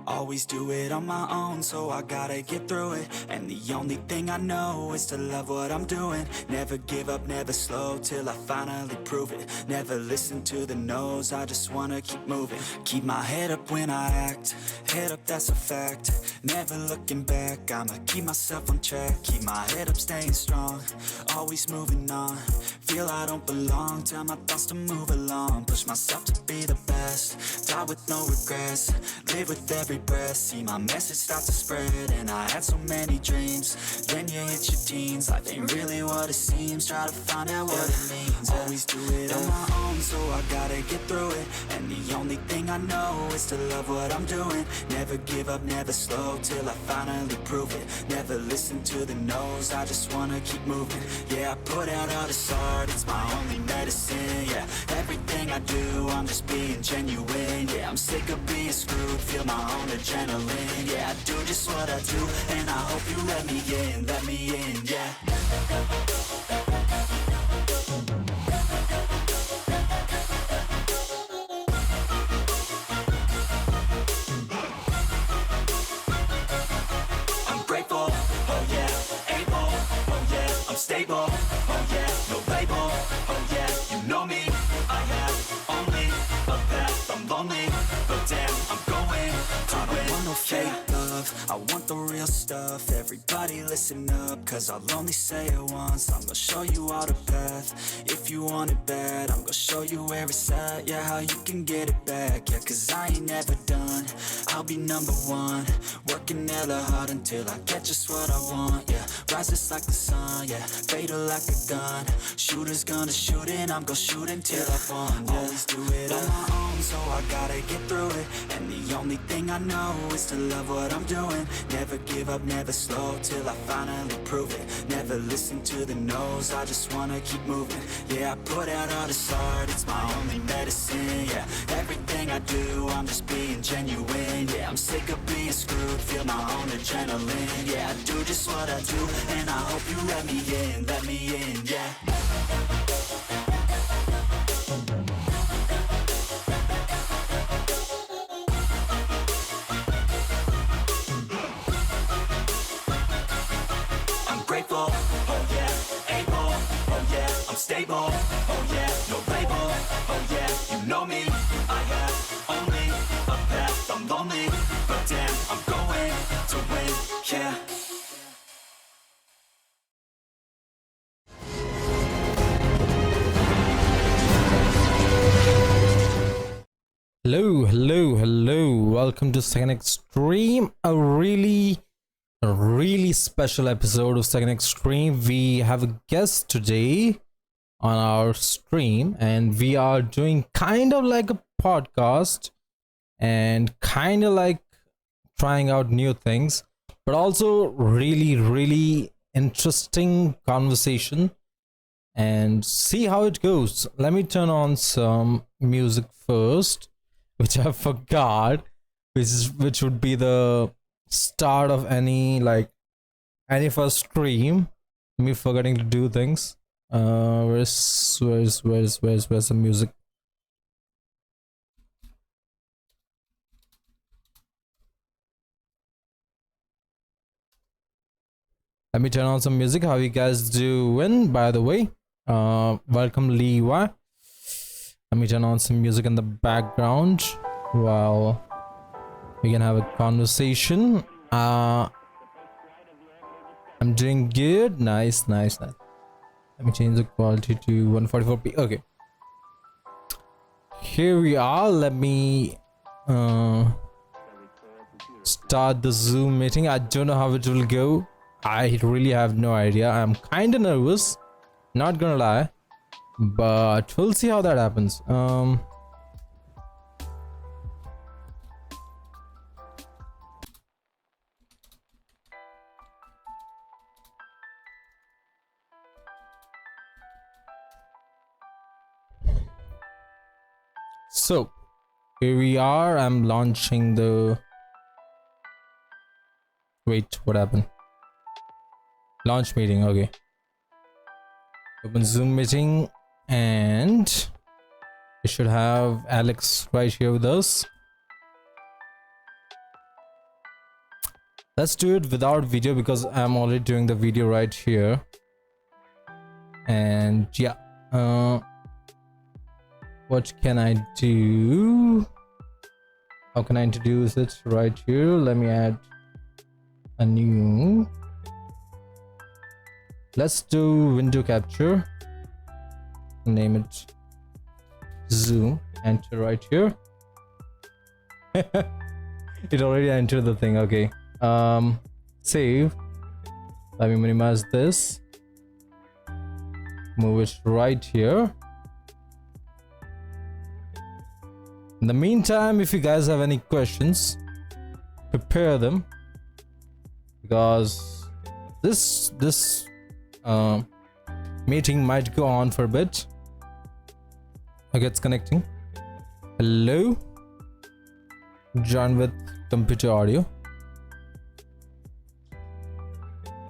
Always do it on my own, so I gotta get through it. And the only thing I know is to love what I'm doing. Never give up, never slow, till I finally prove it. Never listen to the no's, I just wanna keep moving. Keep my head up when I act, head up, that's a fact. Never looking back, I'ma keep myself on track. Keep my head up, staying strong, always moving on. Feel I don't belong, tell my thoughts to move along. Push myself to be the best, die with no regrets. Live with every breath, see my message start to spread. And I had so many dreams, then you hit your teens. Life ain't really what it seems, try to find out what it means. Always do it on my own, so I gotta get through it. And the only thing I know is to love what I'm doing. Never give up, never slow, till I finally prove it. Never listen to the no's, I just wanna keep moving. Yeah, I put out all this art, it's my only medicine. Yeah, everything I do, I'm just being genuine. Yeah, I'm sick of being screwed, feel my own adrenaline. Yeah, I do just what I do, and I hope you let me in, yeah. I'm grateful, oh yeah, able, oh yeah, I'm stable, oh yeah, no label, oh yeah, you know me, I have only a path, I'm lonely, but damn, I'm going to win. I don't want no fake love, I want the real stuff. Everybody listen up, cause I'll only say it once. I'm gonna show you all the path, if you want it bad. I'm gonna show you where it's at, yeah, how you can get it back. Yeah, cause I ain't never done, I'll be number one. Working hella hard until I get just what I want, yeah. Rises like the sun, yeah, fatal like a gun. Shooter's gonna shoot and I'm gonna shoot until I won, yeah. Always do it on my own, so I gotta get through it. And the only thing I know is to love what I'm doing. Never give up, never slow, till I finally prove it. Never listen to the no's, I just wanna keep moving. Yeah, I put out all this art, it's my only medicine. Yeah, everything I do, I'm just being genuine. Yeah, I'm sick of being screwed, feel my own adrenaline. Yeah, I do just what I do, and I hope you let me in, yeah. Grateful, oh yeah, able, oh yeah, I'm stable, oh yeah, no label, oh yeah, you know me, I have only a path, I'm lonely, but damn, I'm going to win, yeah. Hello, welcome to Second Extreme, a really special episode of Second Extreme. We have a guest today on our stream, and we are doing kind of like a podcast and kind of like trying out new things, but also really interesting conversation, and see how it goes. Let me turn on some music first, which I forgot, which would be the start of any first stream. Me forgetting to do things. Where's the music? Let me turn on some music. How you guys doing, by the way? Welcome, Levi. Let me turn on some music in the background while we can have a conversation. I'm doing good. Nice. Let me change the quality to 144p. Okay, here we are. Let me start the Zoom meeting. I don't know how it will go. I really have no idea. I'm kind of nervous, not gonna lie, but we'll see how that happens. So here we are. I'm launching the wait, what happened? Launch meeting. Okay, Open Zoom meeting, and we should have Alex right here with us. Let's do it without video because I'm already doing the video right here. And yeah, what can I do? How can I introduce it right here? Let me add a new. Let's do window capture. Name it Zoom. Enter right here. It already entered the thing. Okay. Save. Let me minimize this. Move it right here. In the meantime, if you guys have any questions, prepare them, because this meeting might go on for a bit. Okay, it's connecting. Hello, John with computer audio.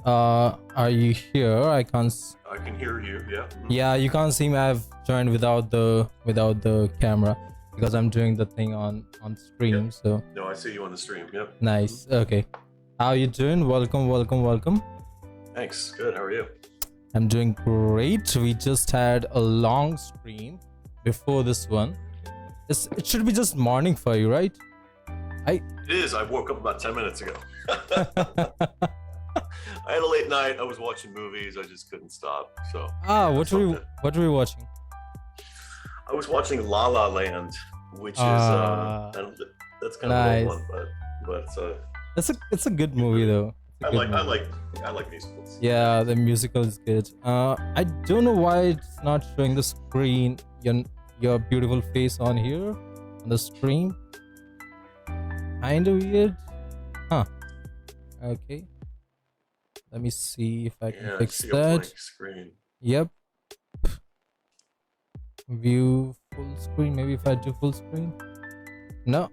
Are you here? I can't. I can hear you. Yeah. Yeah, you can't see me. I've joined without the camera because I'm doing the thing on stream. Yep. So No, I see you on the stream. Yep. nice. Okay, how you doing? Welcome. Thanks. Good. How are you? I'm doing great. We just had a long stream before this one. It should be just morning for you, right? It is. I woke up about 10 minutes ago. I had a late night. I was watching movies. I just couldn't stop. So. What were we watching? I was watching La La Land, which is that's kind nice. of an old one, but It's a good movie though. I like musicals. Yeah, the musical is good. I don't know why it's not showing the screen. Your beautiful face on here on the stream. Kind of weird. Huh. Okay. Let me see if I can fix see that. a blank screen. Yep. View full screen. Maybe if I do full screen. No.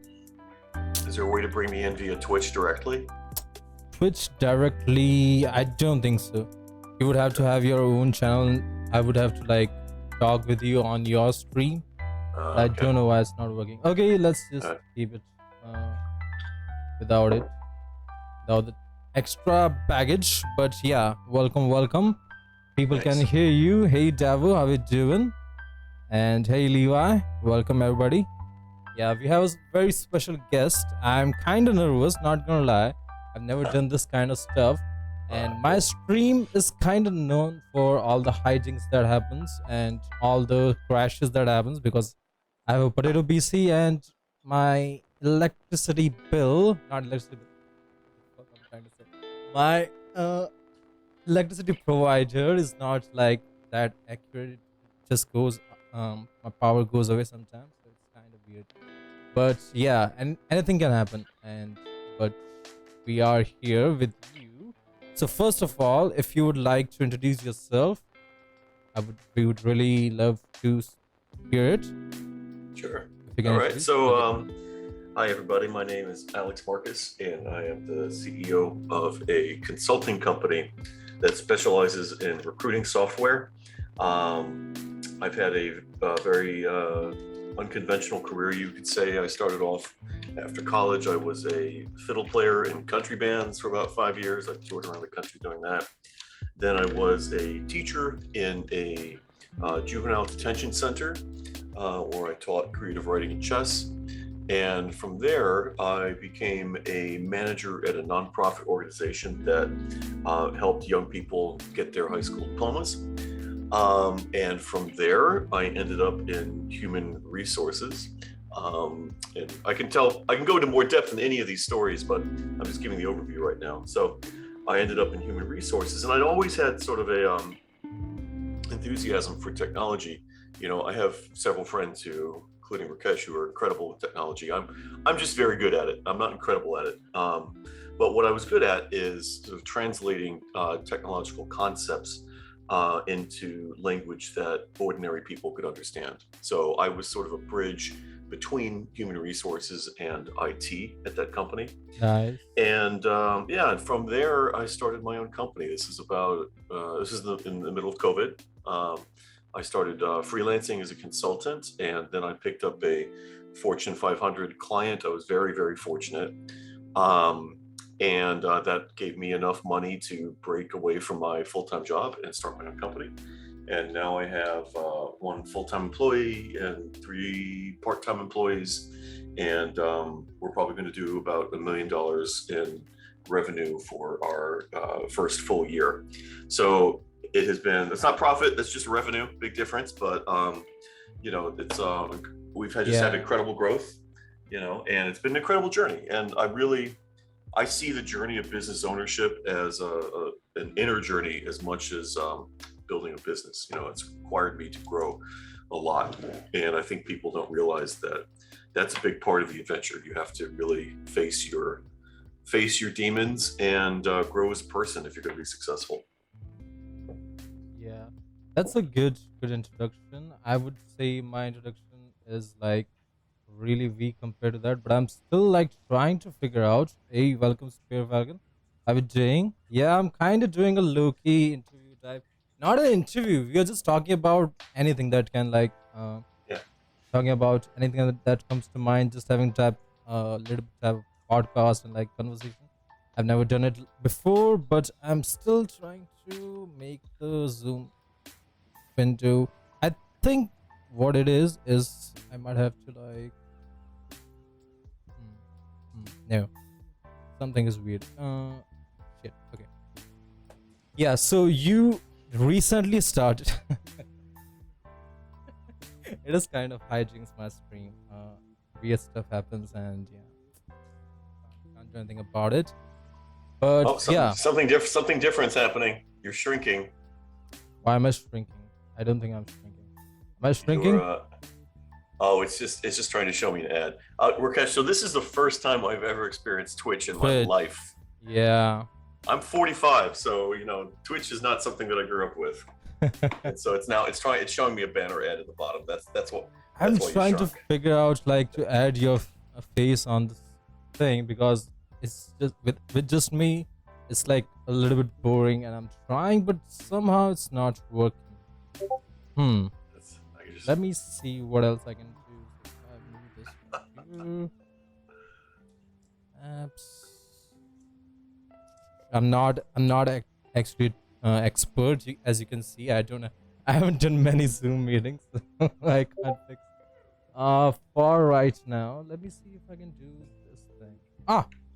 Is there a way to bring me in via Twitch directly? Twitch directly? I don't think so. You would have to have your own channel. I would have to like talk with you on your stream. I don't know why it's not working. Okay, let's just keep it without the extra baggage. But yeah, welcome. People Thanks. can hear you. Hey Davo, how you doing? And hey Levi, welcome everybody. Yeah, we have a very special guest. I'm kind of nervous, not gonna lie. I've never done this kind of stuff, and my stream is kind of known for all the hijinks that happens and all the crashes that happens because I have a potato PC and my electricity bill, not electricity bill, I'm trying to say, my electricity provider is not like that accurate. It just goes, my power goes away sometimes, so it's kind of weird. But yeah, and anything can happen, but we are here with you. So first of all, if you would like to introduce yourself, we would really love to hear it. Sure. All right. So, hi everybody. My name is Alex Marcus, and I am the CEO of a consulting company that specializes in recruiting software. I've had a very unconventional career, you could say. I started off after college. I was a fiddle player in country bands for about 5 years. I toured around the country doing that. Then I was a teacher in a juvenile detention center where I taught creative writing and chess. And from there, I became a manager at a nonprofit organization that helped young people get their high school diplomas. And from there, I ended up in human resources. And I can go into more depth in any of these stories, but I'm just giving the overview right now. So I ended up in human resources, and I'd always had sort of a enthusiasm for technology. You know, I have several friends who, including Rakesh, who are incredible with technology. I'm just very good at it. I'm not incredible at it. But what I was good at is sort of translating technological concepts into language that ordinary people could understand. So I was sort of a bridge between human resources and IT at that company. Nice. And and from there, I started my own company. This is in the middle of COVID. I started freelancing as a consultant, and then I picked up a Fortune 500 client. I was very, very fortunate. And that gave me enough money to break away from my full-time job and start my own company. And now I have one full-time employee and 3 part-time employees, and we're probably going to do about $1 million in revenue for our first full year. So it's not profit, that's just revenue, big difference. But it's we've just had incredible growth, and it's been an incredible journey. And I see the journey of business ownership as an inner journey as much as building a business. It's required me to grow a lot, and I think people don't realize that that's a big part of the adventure. You have to really face your demons and grow as a person if you're going to be successful. Yeah, that's a good introduction. I would say my introduction is like really weak compared to that, but I'm still like trying to figure out. Hey, welcome, Spear Wagon. How you doing? Yeah, I'm kind of doing a low-key interview type. Not an interview. We are just talking about anything that can Yeah. talking about anything that comes to mind. Just having type little bit type of podcast and like conversation. I've never done it before, but I'm still trying to make the Zoom window. I think what it is I might have to like. No, something is weird. Shit. Okay. Yeah. So you recently started. It is kind of hijinks my stream. Weird stuff happens, and yeah, can't do anything about it. But something different's happening. You're shrinking. Why am I shrinking? I don't think I'm shrinking. Am I shrinking? It's just trying to show me an ad. Rakesh, so this is the first time I've ever experienced Twitch in my life. Yeah. I'm 45, so Twitch is not something that I grew up with. And so it's showing me a banner ad at the bottom. That's what I'm trying to figure out like to add your face on this thing, because it's just with just me, it's like a little bit boring, and I'm trying, but somehow it's not working. Let me see what else I can do. Apps. I'm not actually expert, as you can see. I haven't done many Zoom meetings, so I can't fix. For right now, let me see if I can do this thing.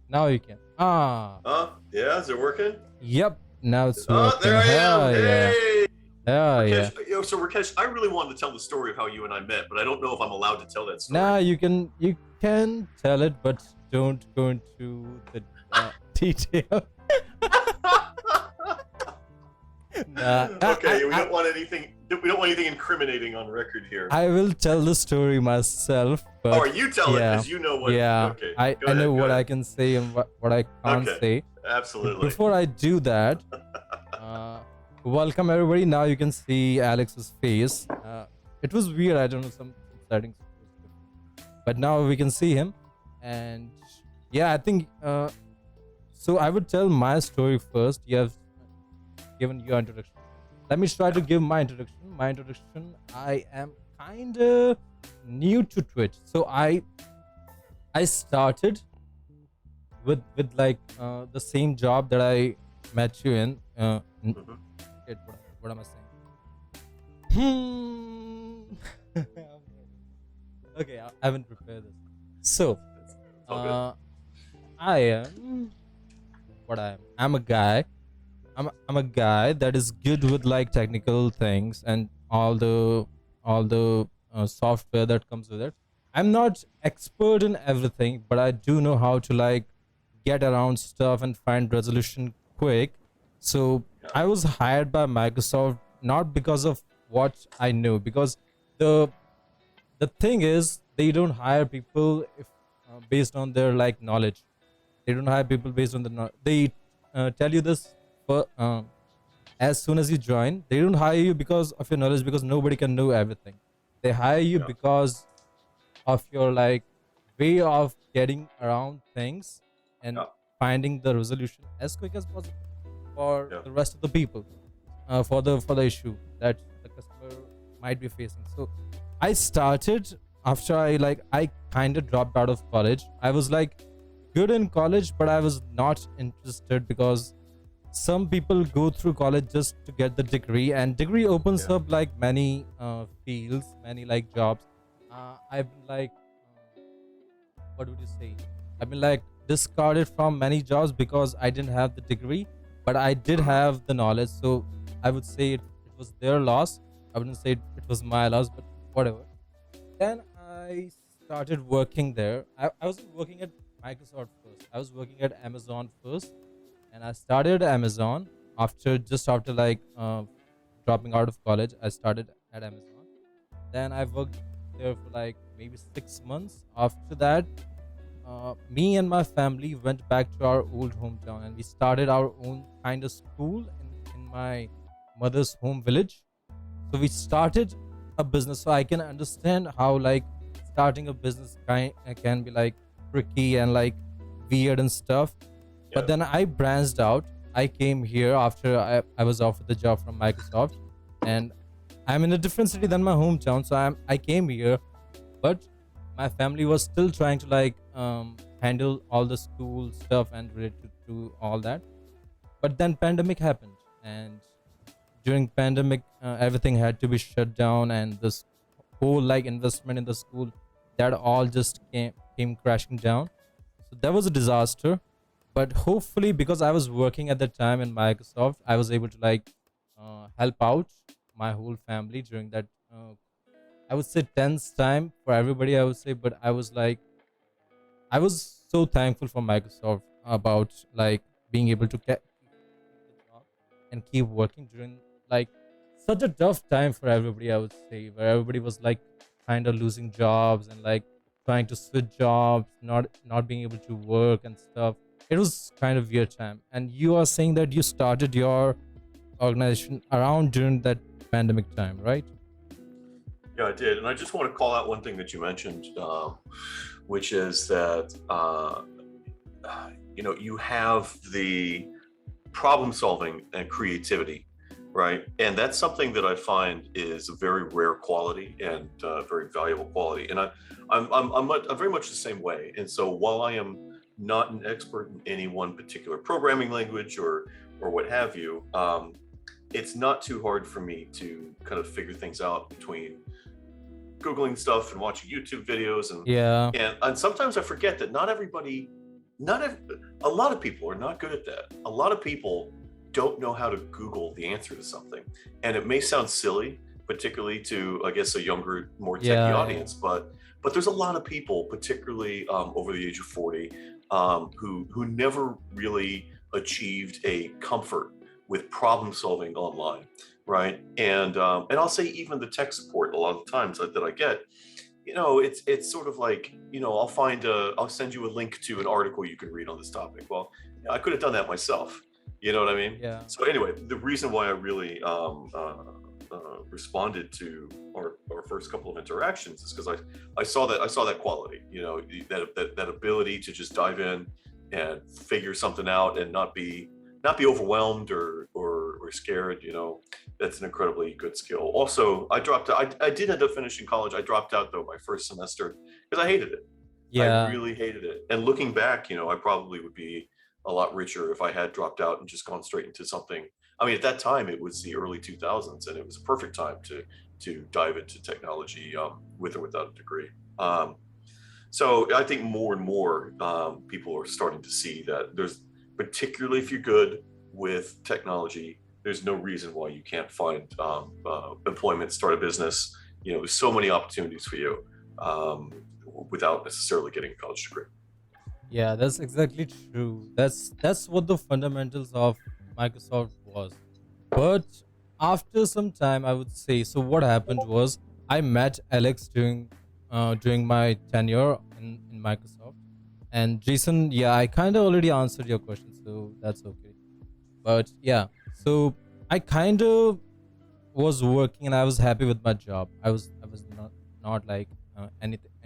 Now you can. Yeah, is it working? Yep, now it's working. There I am. Hey! Yeah. So Rakesh, I really wanted to tell the story of how you and I met, but I don't know if I'm allowed to tell that story. Nah, you can tell it, but don't go into the detail. Okay, we don't want anything incriminating on record here. I will tell the story myself. But you tell it, because you know what. Yeah, okay, I know what I can say and what I can't say. Absolutely. Before I do that, welcome everybody. Now you can see Alex's face. It was weird. I don't know, some settings, but now we can see him. And yeah, I think so. I would tell my story first. You have given your introduction. Let me try to give my introduction. I am kind of new to Twitch, so I started with like the same job that I met you in. What am I saying? Okay, I haven't prepared this. So I am what I am. I'm a guy. I'm a guy that is good with like technical things and all the software that comes with it. I'm not expert in everything, but I do know how to like get around stuff and find resolution quick. So I was hired by Microsoft not because of what I know, because the thing is they don't hire people if based on their like knowledge. They don't hire people based on the knowledge. They tell you this as soon as you join. They don't hire you because of your knowledge, because nobody can know everything. They hire you because of your like way of getting around things and Yeah. finding the resolution as quick as possible for Yeah. the rest of the people, for the issue that the customer might be facing. So I started after I kind of dropped out of college. I was like good in college, but I was not interested because some people go through college just to get the degree, and degree opens Yeah. up like many fields, many like jobs. I've been like what would you say, I've been like discarded from many jobs because I didn't have the degree, but I did Mhm. have the knowledge. So I would say it was their loss. I wouldn't say it was my loss, but whatever. Then I started working there. I wasn't working at Microsoft first. I was working at Amazon first, and I started Amazon after like dropping out of college. I started at Amazon. Then I worked there for like maybe 6 months. After that, me and my family went back to our old hometown, and we started our own kind of school in my mother's home village. So we started a business. So I can understand how like starting a business can be like tricky and like weird and stuff. But Yeah. then I branched out. I came here after I was offered the job from Microsoft, and I'm in a different city than my hometown. So I came here, but my family was still trying to like handle all the school stuff and related to all that. But then pandemic happened, and during pandemic everything had to be shut down, and this whole like investment in the school, that all just came crashing down. So that was a disaster. But hopefully, because I was working at the time in Microsoft, I was able to like help out my whole family during that I would say tense time for everybody, I would say. But I was like, I was so thankful for Microsoft about like being able to keep the job and keep working during like such a tough time for everybody, I would say, where everybody was like kind of losing jobs and like trying to switch jobs, not being able to work and stuff. It was kind of weird time. And you are saying that you started your organization around during that pandemic time, right? Yeah, I did. And I just want to call out one thing that you mentioned, which is that, you have the problem solving and creativity, right? And that's something that I find is a very rare quality and very valuable quality. And I'm very much the same way. And so while I am not an expert in any one particular programming language or what have you, it's not too hard for me to kind of figure things out between Googling stuff and watching YouTube videos, Yeah. and sometimes I forget that not everybody, not ev- a lot of people are not good at that. A lot of people don't know how to Google the answer to something, and it may sound silly, particularly to I guess a younger, more techie Yeah, yeah. audience, but there's a lot of people, particularly over the age of 40, who never really achieved a comfort with problem solving online, right? And I'll say even the tech support a lot of the times that I get, it's sort of like, I'll send you a link to an article you can read on this topic. Well, I could have done that myself. You know what I mean? Yeah. So anyway, the reason why I really responded to our first couple of interactions is because I saw that quality, that ability to just dive in and figure something out and not be overwhelmed or scared. That's an incredibly good skill. Also, I did end up finishing college. I dropped out though my first semester because I hated it. I Yeah. really hated it. And looking back, I probably would be a lot richer if I had dropped out and just gone straight into something. I mean, at that time, it was the early 2000s, and it was a perfect time to dive into technology, with or without a degree. So I think more and more people are starting to see that particularly if you're good with technology, there's no reason why you can't find employment, start a business. There's so many opportunities for you um, without necessarily getting a college degree. Yeah, that's exactly true. That's what the fundamentals of Microsoft was. But after some time, I would say, so what happened was I met Alex during my tenure in Microsoft. And Jason, yeah, I kind of already answered your question, so that's okay. But yeah, so I kind of was working and I was happy with my job. I was not like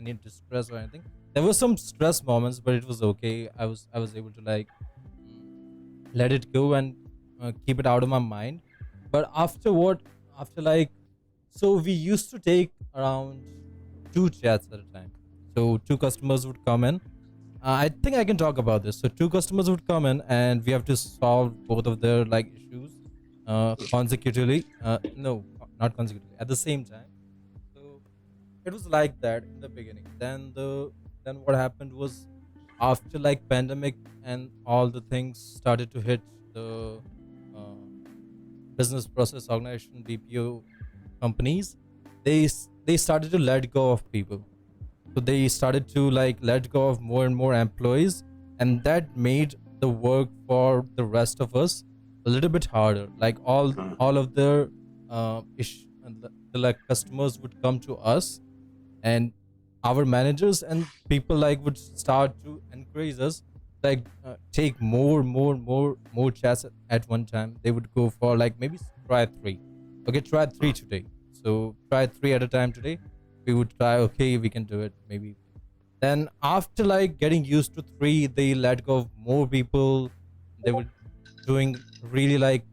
any distress or anything. There were some stress moments, but it was okay. I was able to like mm, let it go and keep it out of my mind. But afterward, after like, so we used to take around two chats at a time. So two customers would come in. I think I can talk about this. So two customers would come in, and we have to solve both of their like issues consecutively. No, not consecutively, at the same time. So it was like that in the beginning. Then what happened was, after like pandemic and all the things started to hit the uh, business process organization BPO companies, they started to let go of people. So they started to like let go of more and more employees, and that made the work for the rest of us a little bit harder. Like Mm, all of their the like customers would come to us, and our managers and people like would start to encourage us, like take more chats at one time. They would go for like maybe try three. Okay, try three mm, today. So try three at a time today. We would try, okay, we can do it maybe. Then after like getting used to three, they let go of more people. They were doing really like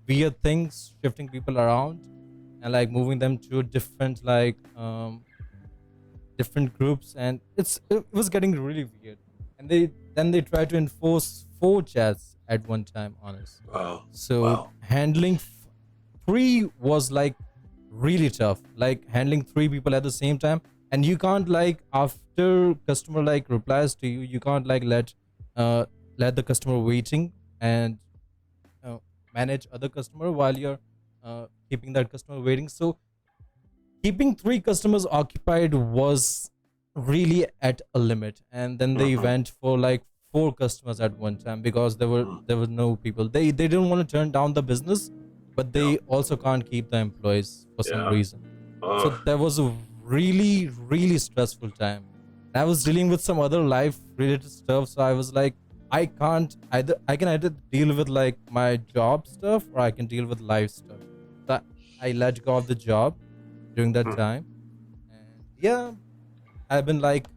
weird things, shifting people around and like moving them to different like different groups, and it was getting really weird. And they tried to enforce four chats at one time on us. wow. So Wow. handling three was like really tough, like handling three people at the same time. And you can't like, after customer like replies to you, you can't like uh let the customer waiting and uh, manage other customer while you're keeping that customer waiting. So keeping three customers occupied was really at a limit. And then they Hmm. went for like four customers at one time, because Mm, there were no people. They didn't want to turn down the business, but yeah. they also can't keep the employees for some Yeah. reason. So Uh, that was a really stressful time. And I was dealing with some other life related stuff, so I was like, I can either deal with like my job stuff, or I can deal with life stuff. So I let go of the job during that mm, time. And yeah, I've been like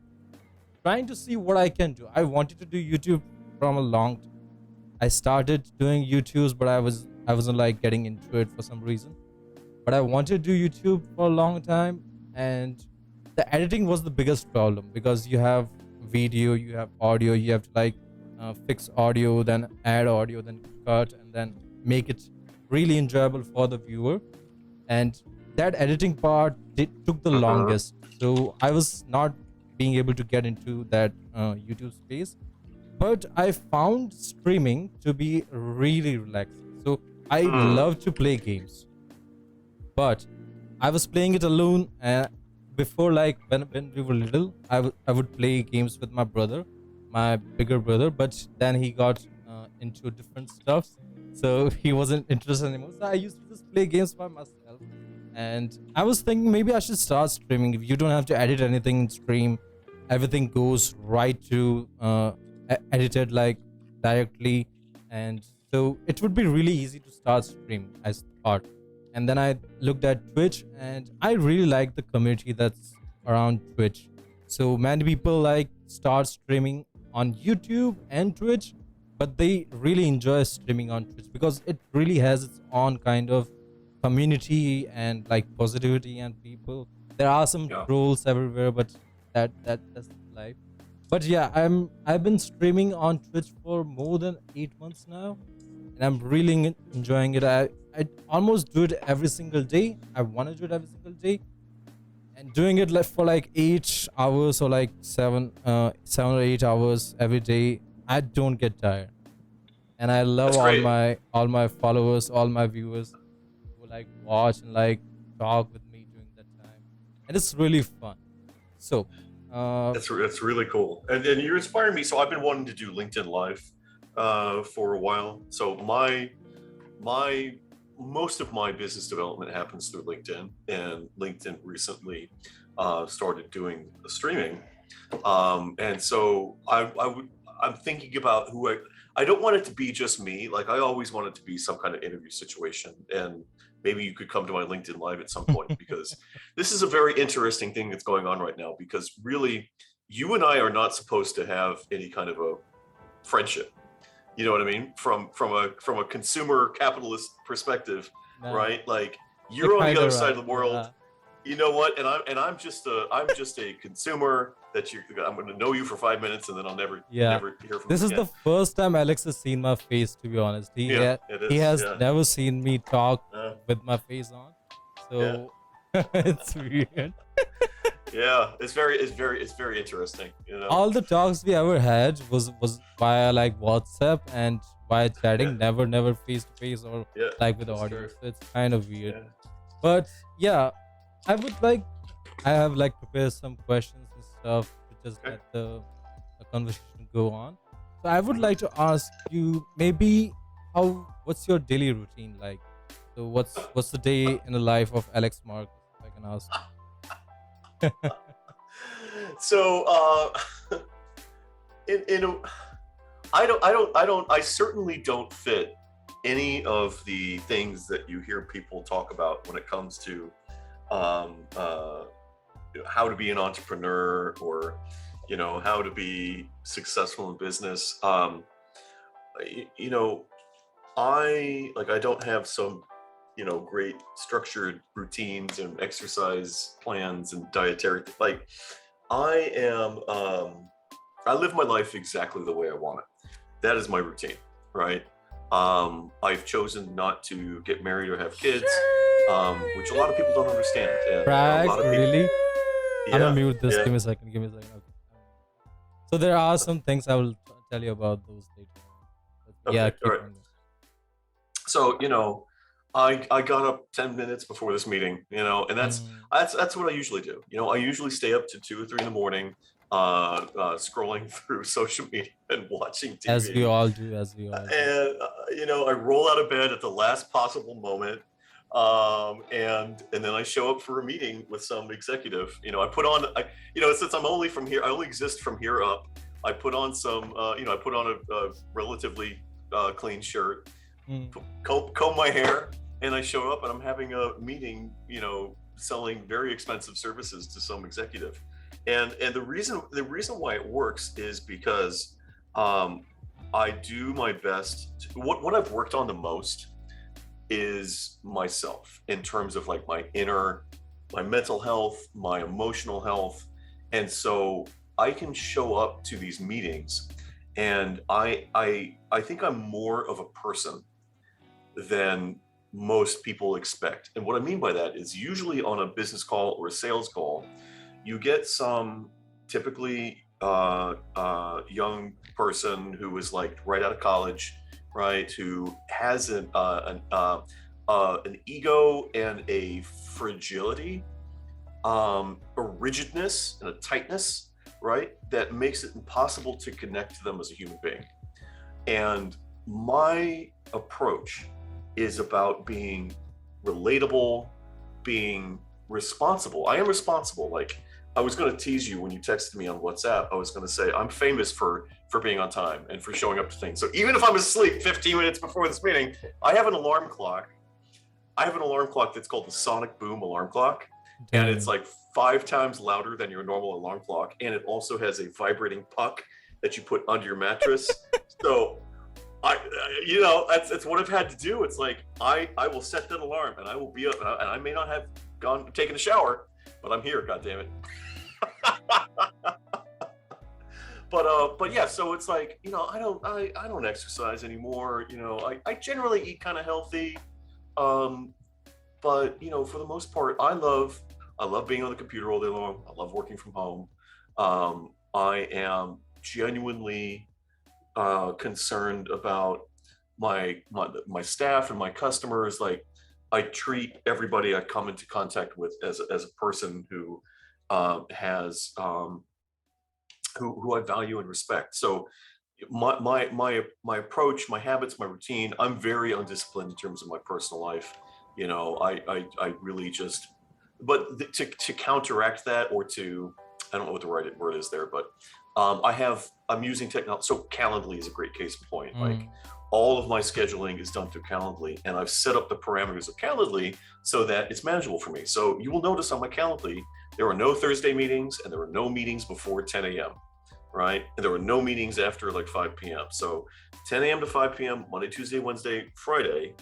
trying to see what I can do. I wanted to do YouTube from a long time. I started doing YouTubes, but I wasn't like getting into it for some reason. But I wanted to do YouTube for a long time, and the editing was the biggest problem, because you have video, you have audio, you have to like fix audio, then add audio, then cut, and then make it really enjoyable for the viewer. And that editing part took the uh-huh. longest. So I was not being able to get into that YouTube space. But I found streaming to be really relaxing. So I Mm, love to play games, but I was playing it alone. Before, like when we were little, I would play games with my brother, my bigger brother. But then he got into different stuff, so he wasn't interested anymore. So I used to just play games by myself. And I was thinking maybe I should start streaming. If you don't have to edit anything in stream, everything goes right to edited like directly, and so it would be really easy to start streaming, I thought. And then I looked at Twitch, and I really like the community that's around Twitch. So many people like start streaming on YouTube and Twitch, but they really enjoy streaming on Twitch because it really has its own kind of community and like positivity and people. There are some yeah. trolls everywhere, but that's life. But yeah, I've been streaming on Twitch for more than 8 months now, and I'm really enjoying it. I almost do it every single day. I want to do it every single day, and doing it like for like 8 hours or like 7 or 8 hours every day. I don't get tired, and I love That's great. all my followers, all my viewers who like watch and like talk with me during that time, and it's really fun. So, uh, That's really cool. And you're inspiring me. So I've been wanting to do LinkedIn Live for a while. So my most of my business development happens through LinkedIn, and LinkedIn recently started doing streaming. And so I'm thinking about I don't want it to be just me. Like I always want it to be some kind of interview situation. And maybe you could come to my LinkedIn Live at some point, because this is a very interesting thing that's going on right now, because really you and I are not supposed to have any kind of a friendship. You know what I mean? From a consumer capitalist perspective, Nah, right? Like you're you're on the kind other of side right. of the world. You know what? And I'm just a consumer that I'm going to know you for 5 minutes, and then I'll never Yeah. hear from This you is again. the first time Alex has seen my face, to be honest. Yeah, it He is. has Yeah. never seen me talk Uh, with my face on. yeah. So it's weird. Yeah. It's very interesting. You know. All the talks we ever had was via like WhatsApp and via chatting, Yeah. never face to face or Yeah. like with the That's audience. true. So it's kind of weird. Yeah. But yeah, I have like prepared some questions and stuff to just Okay. let the conversation go on. So I would Mhm. like to ask you maybe what's your daily routine like? So what's the day in the life of Alex Marcus, if I can ask? So in a, I certainly don't fit any of the things that you hear people talk about when it comes to um, uh, how to be an entrepreneur, or how to be successful in business. You know, I don't have some great structured routines and exercise plans and dietary, like I am I live my life exactly the way I want it. That is my routine, right? I've chosen not to get married or have kids, which a lot of people don't understand. And a Brag, lot of people, really? I'm gonna yeah, mute this. yeah. Give me a second. Give me a second. Okay. So there are some things I will tell you about those later. But yeah, Okay, all keep right. on. So I got up 10 minutes before this meeting, and Mm, that's what I usually do. I usually stay up to 2 or 3 in the morning, scrolling through social media and watching as we TV. all do, as we all do. And I roll out of bed at the last possible moment, and then I show up for a meeting with some executive. I put on, since I'm only from here, I only exist from here up. I put on some, I put on a relatively clean shirt, Mm. comb my hair, and I show up, and I'm having a meeting, selling very expensive services to some executive. And the reason why it works is because I do my best. What I've worked on the most is myself, in terms of like my mental health, my emotional health. And so I can show up to these meetings, and I think I'm more of a person than most people expect. And what I mean by that is, usually on a business call or a sales call, you get some typically young person who is like right out of college, right, who has an ego and a fragility, a rigidness and a tightness, right, that makes it impossible to connect to them as a human being. And my approach is about being relatable, being responsible. I am responsible. Like, I was going to tease you when you texted me on WhatsApp. I was going to say I'm famous for being on time and for showing up to things. So even if I'm asleep 15 minutes before this meeting, I have an alarm clock. I have an alarm clock that's called the Sonic Boom alarm clock, and it's like 5 times louder than your normal alarm clock, and it also has a vibrating puck that you put under your mattress. So that's what I've had to do. It's like I will set that alarm, and I will be up, and I may not have taken a shower, but I'm here. God damn it. But yeah, so it's like, I don't exercise anymore. I generally eat kind of healthy, but for the most part, I love being on the computer all day long. I love working from home. I am genuinely concerned about my staff and my customers. Like, I treat everybody I come into contact with as a person who has who I value and respect. So my approach, my habits, my routine. I'm very undisciplined in terms of my personal life. I really just, but to counteract that, or to, I don't know what the right word is there, but I'm using technology. So Calendly is a great case in point. Like, all of my scheduling is done through Calendly, and I've set up the parameters of Calendly so that it's manageable for me. So you will notice on my Calendly, there are no Thursday meetings and there are no meetings before 10 a.m., right? And there are no meetings after like 5 p.m. So 10 a.m. to 5 p.m., Monday, Tuesday, Wednesday, Friday,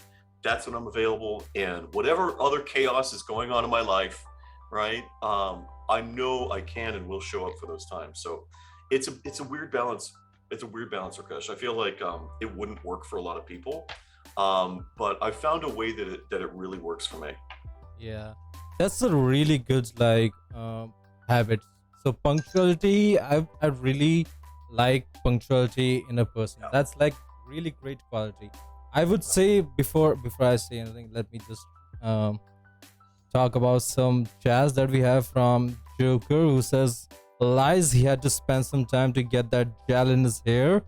that's when I'm available. And whatever other chaos is going on in my life, right? I know I can and will show up for those times. So it's a weird balance. It's a weird balance, Rakesh. I feel like it wouldn't work for a lot of people, but I found a way that it really works for me. Yeah, that's a really good habit. So punctuality, I really like punctuality in a person. Yeah. That's like really great quality. I would say before I say anything, let me just talk about some chats that we have from Joker, who says lies he had to spend some time to get that gel in his hair.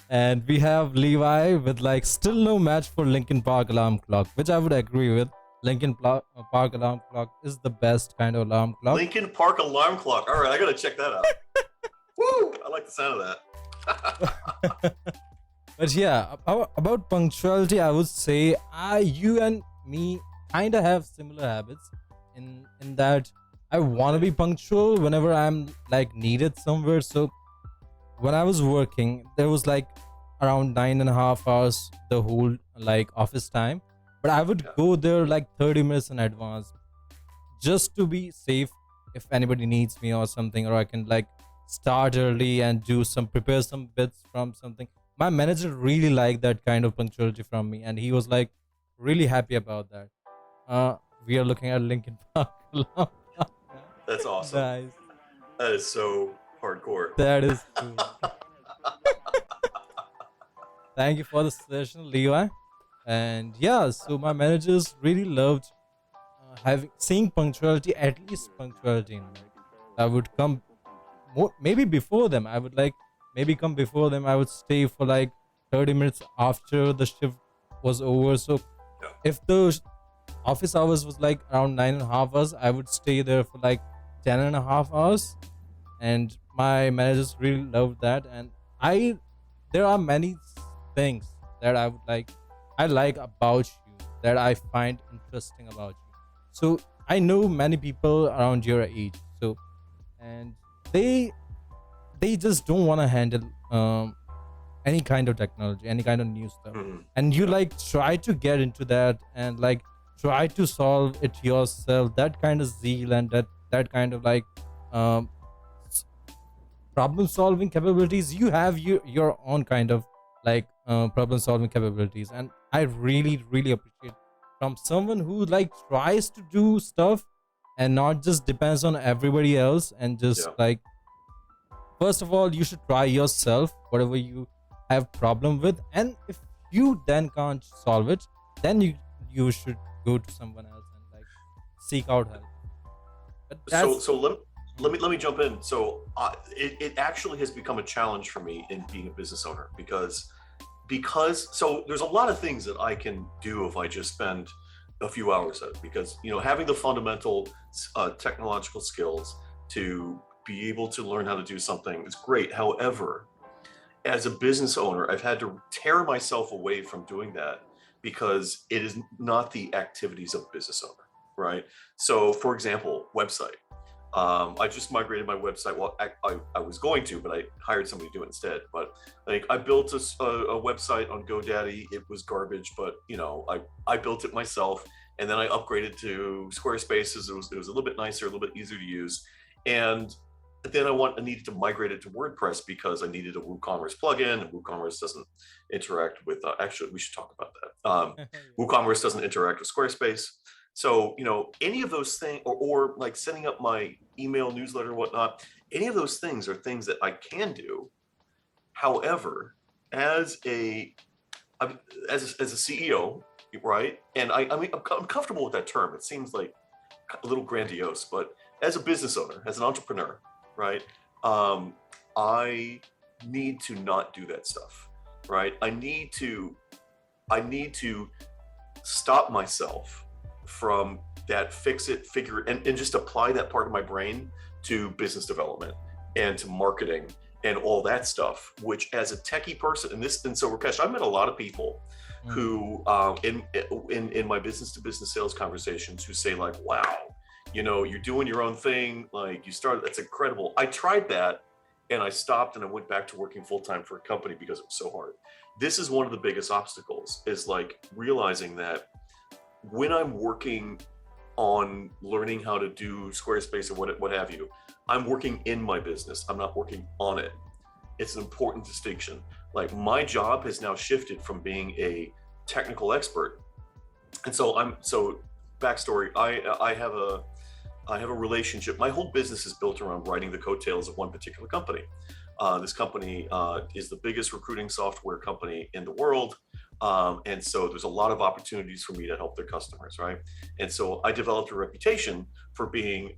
And we have Levi with like still no match for Linkin Park alarm clock, which I would agree with. Park alarm clock is the best kind of alarm clock. Linkin Park alarm clock. All right, I gotta check that out. Woo! I like the sound of that. But yeah, about punctuality, I would say you and me kind of have similar habits in that I want to be punctual whenever I'm like needed somewhere. So when I was working, there was like around 9.5 hours the whole like office time, but I would go there like 30 minutes in advance just to be safe if anybody needs me or something, or I can like start early and prepare some bits from something. My manager really liked that kind of punctuality from me, and he was like really happy about that. We are looking at Linkin Park. That's awesome. Nice. That is so hardcore. That is cool. Thank you for the session, Levi. And yeah, so my managers really loved seeing punctuality, at least punctuality in work. I would come maybe before them. I would like maybe come before them. I would stay for like 30 minutes after the shift was over. So if the office hours was like around 9.5 hours, I would stay there for like 10.5 hours. And my managers really loved that. And there are many things that I like about you, that I find interesting about you. So I know many people around your age. So, and they just don't want to handle any kind of technology, any kind of new stuff. And you like try to get into that and like try to solve it yourself. That kind of zeal and that kind of like problem solving capabilities. You have your own kind of like problem solving capabilities, and I really appreciate from someone who like tries to do stuff and not just depends on everybody else. And just like, first of all, you should try yourself whatever you have problem with, and if you then can't solve it, then you should go to someone else and like seek out help. But so let me jump in. So it actually has become a challenge for me in being a business owner because so there's a lot of things that I can do if I just spend a few hours at it, because having the fundamental technological skills to be able to learn how to do something is great. However, as a business owner, I've had to tear myself away from doing that because it is not the activities of a business owner, right? So for example, website. I just migrated my website. Well, I was going to, but I hired somebody to do it instead. But like, I built a website on GoDaddy. It was garbage, but I built it myself, and then I upgraded to Squarespace. It was a little bit nicer, a little bit easier to use, and then I needed to migrate it to WordPress because I needed a WooCommerce plugin, and WooCommerce doesn't interact with. Actually, we should talk about that. WooCommerce doesn't interact with Squarespace. So, any of those things, or like setting up my email newsletter, whatnot, any of those things are things that I can do. However, as a CEO, right? And I mean, I'm comfortable with that term. It seems like a little grandiose, but as a business owner, as an entrepreneur, right? I need to not do that stuff, right? I need to stop myself from that figure and just apply that part of my brain to business development and to marketing and all that stuff, which as a techie person, and so Rakesh, I've met a lot of people who in my business to business sales conversations who say like, wow, you're doing your own thing, like you started, that's incredible. I tried that and I stopped and I went back to working full-time for a company because it was so hard. This is one of the biggest obstacles, is like realizing that when I'm working on learning how to do Squarespace or what have you, I'm working in my business. I'm not working on it. It's an important distinction. Like my job has now shifted from being a technical expert. And so backstory, I have a relationship. My whole business is built around riding the coattails of one particular company. This company is the biggest recruiting software company in the world. And so there's a lot of opportunities for me to help their customers, right? And so I developed a reputation for being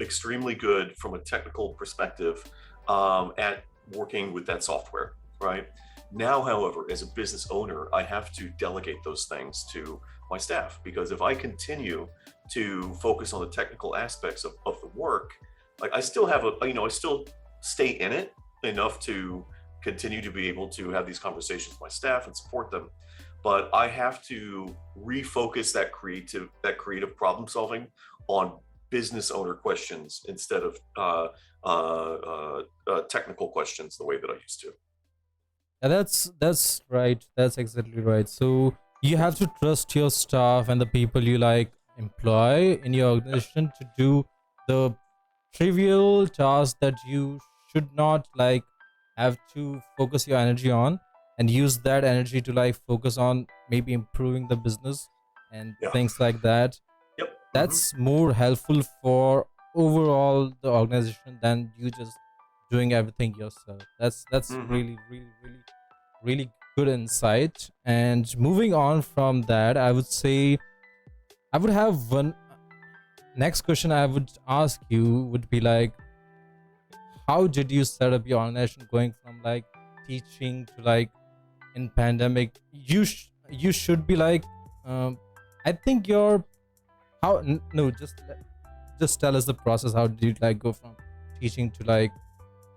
extremely good from a technical perspective at working with that software, right? Now, however, as a business owner, I have to delegate those things to my staff, because if I continue to focus on the technical aspects of the work, like I still have I still stay in it enough to continue to be able to have these conversations with my staff and support them. But I have to refocus that creative problem solving on business owner questions instead of technical questions the way that I used to. Yeah, that's right. That's exactly right. So you have to trust your staff and the people you like employ in your organization to do the trivial tasks that you should not like have to focus your energy on, and use that energy to like focus on maybe improving the business and Yeah. things like that. Yep. That's more helpful for overall the organization than you just doing everything yourself. That's really really good insight. And moving on from that, I would say I would have one next question I would ask you would be like, how did you set up your organization going from like teaching to like in pandemic? You should be like, I think you're how no just tell us the process. How did you like go from teaching to like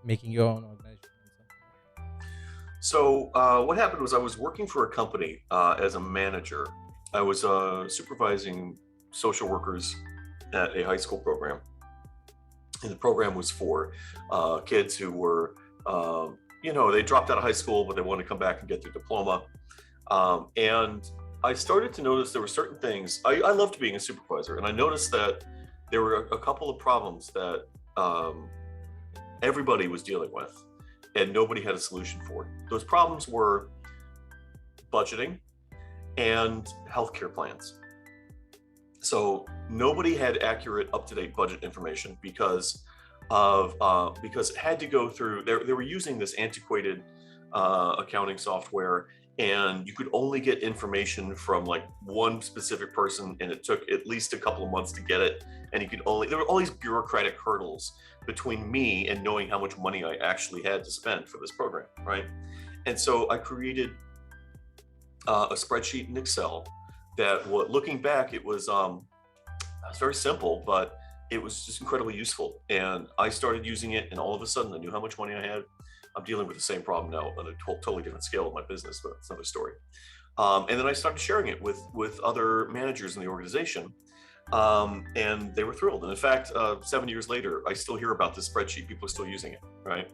making your own organization and something like So what happened was I was working for a company as a manager. I was supervising social workers at a high school program. And the program was for kids who were, they dropped out of high school, but they wanted to come back and get their diploma. And I started to notice there were certain things. I loved being a supervisor, and I noticed that there were a couple of problems that everybody was dealing with, and nobody had a solution for. Those problems were budgeting and healthcare plans. So nobody had accurate, up-to-date budget information because it had to go through. They were using this antiquated accounting software, and you could only get information from like one specific person, and it took at least a couple of months to get it. And there were all these bureaucratic hurdles between me and knowing how much money I actually had to spend for this program, right? And so I created a spreadsheet in Excel that, looking back, it was very simple, but it was just incredibly useful. And I started using it, and all of a sudden I knew how much money I had. I'm dealing with the same problem now on a totally different scale of my business, but it's another story. And then I started sharing it with other managers in the organization, and they were thrilled. And in fact, 7 years later, I still hear about this spreadsheet. People are still using it, right?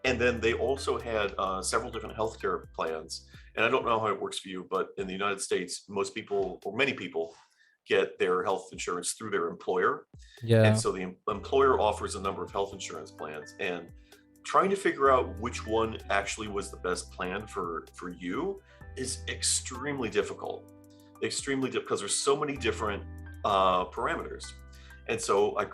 And then they also had several different healthcare plans. And I don't know how it works for you, but in the United States, most people, or many people, get their health insurance through their employer. Yeah. And so the employer offers a number of health insurance plans, and trying to figure out which one actually was the best plan for you is extremely difficult. Because there's so many different parameters. And so I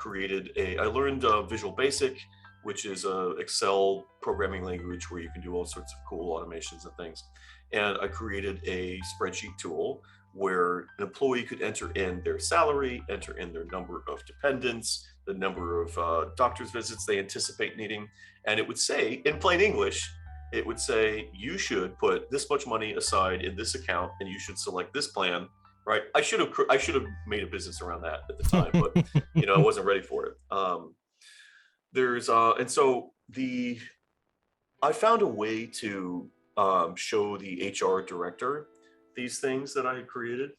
learned Visual Basic, which is a Excel programming language where you can do all sorts of cool automations and things. And I created a spreadsheet tool where an employee could enter in their salary, enter in their number of dependents, the number of doctor's visits they anticipate needing. And it would say, in plain English, it would say, you should put this much money aside in this account, and you should select this plan, right? I should have made a business around that at the time, but I wasn't ready for it. there's and so I found a way to show the HR director these things that I had created,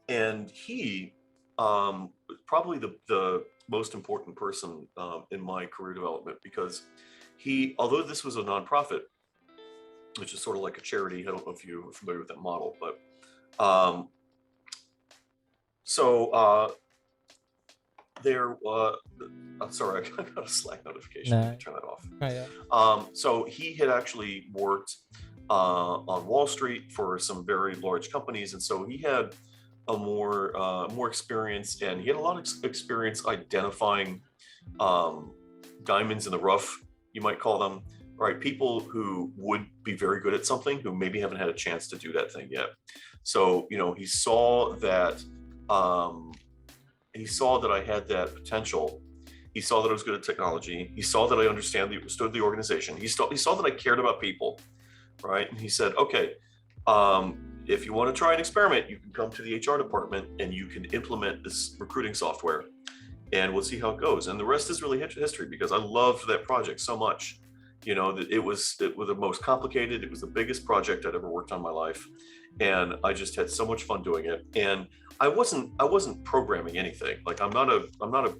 and he was probably the most important person in my career development, because he, although this was a nonprofit, which is sort of like a charity. I don't know if you're familiar with that model, but um, so there. I'm sorry, I got a Slack notification. Nah. Turn that off. Oh, yeah. So he had actually worked on Wall Street for some very large companies, and so he had a more experience, and he had a lot of experience identifying diamonds in the rough, you might call them, right? People who would be very good at something who maybe haven't had a chance to do that thing yet. So he saw that I had that potential. He saw that I was good at technology. He saw that I understood the organization. He saw that I cared about people, right? And he said, okay, if you want to try an experiment, you can come to the HR department and you can implement this recruiting software, and we'll see how it goes. And the rest is really history, because I loved that project so much. That it was the most complicated. It was the biggest project I'd ever worked on in my life, and I just had so much fun doing it. And I wasn't programming anything. Like I'm not a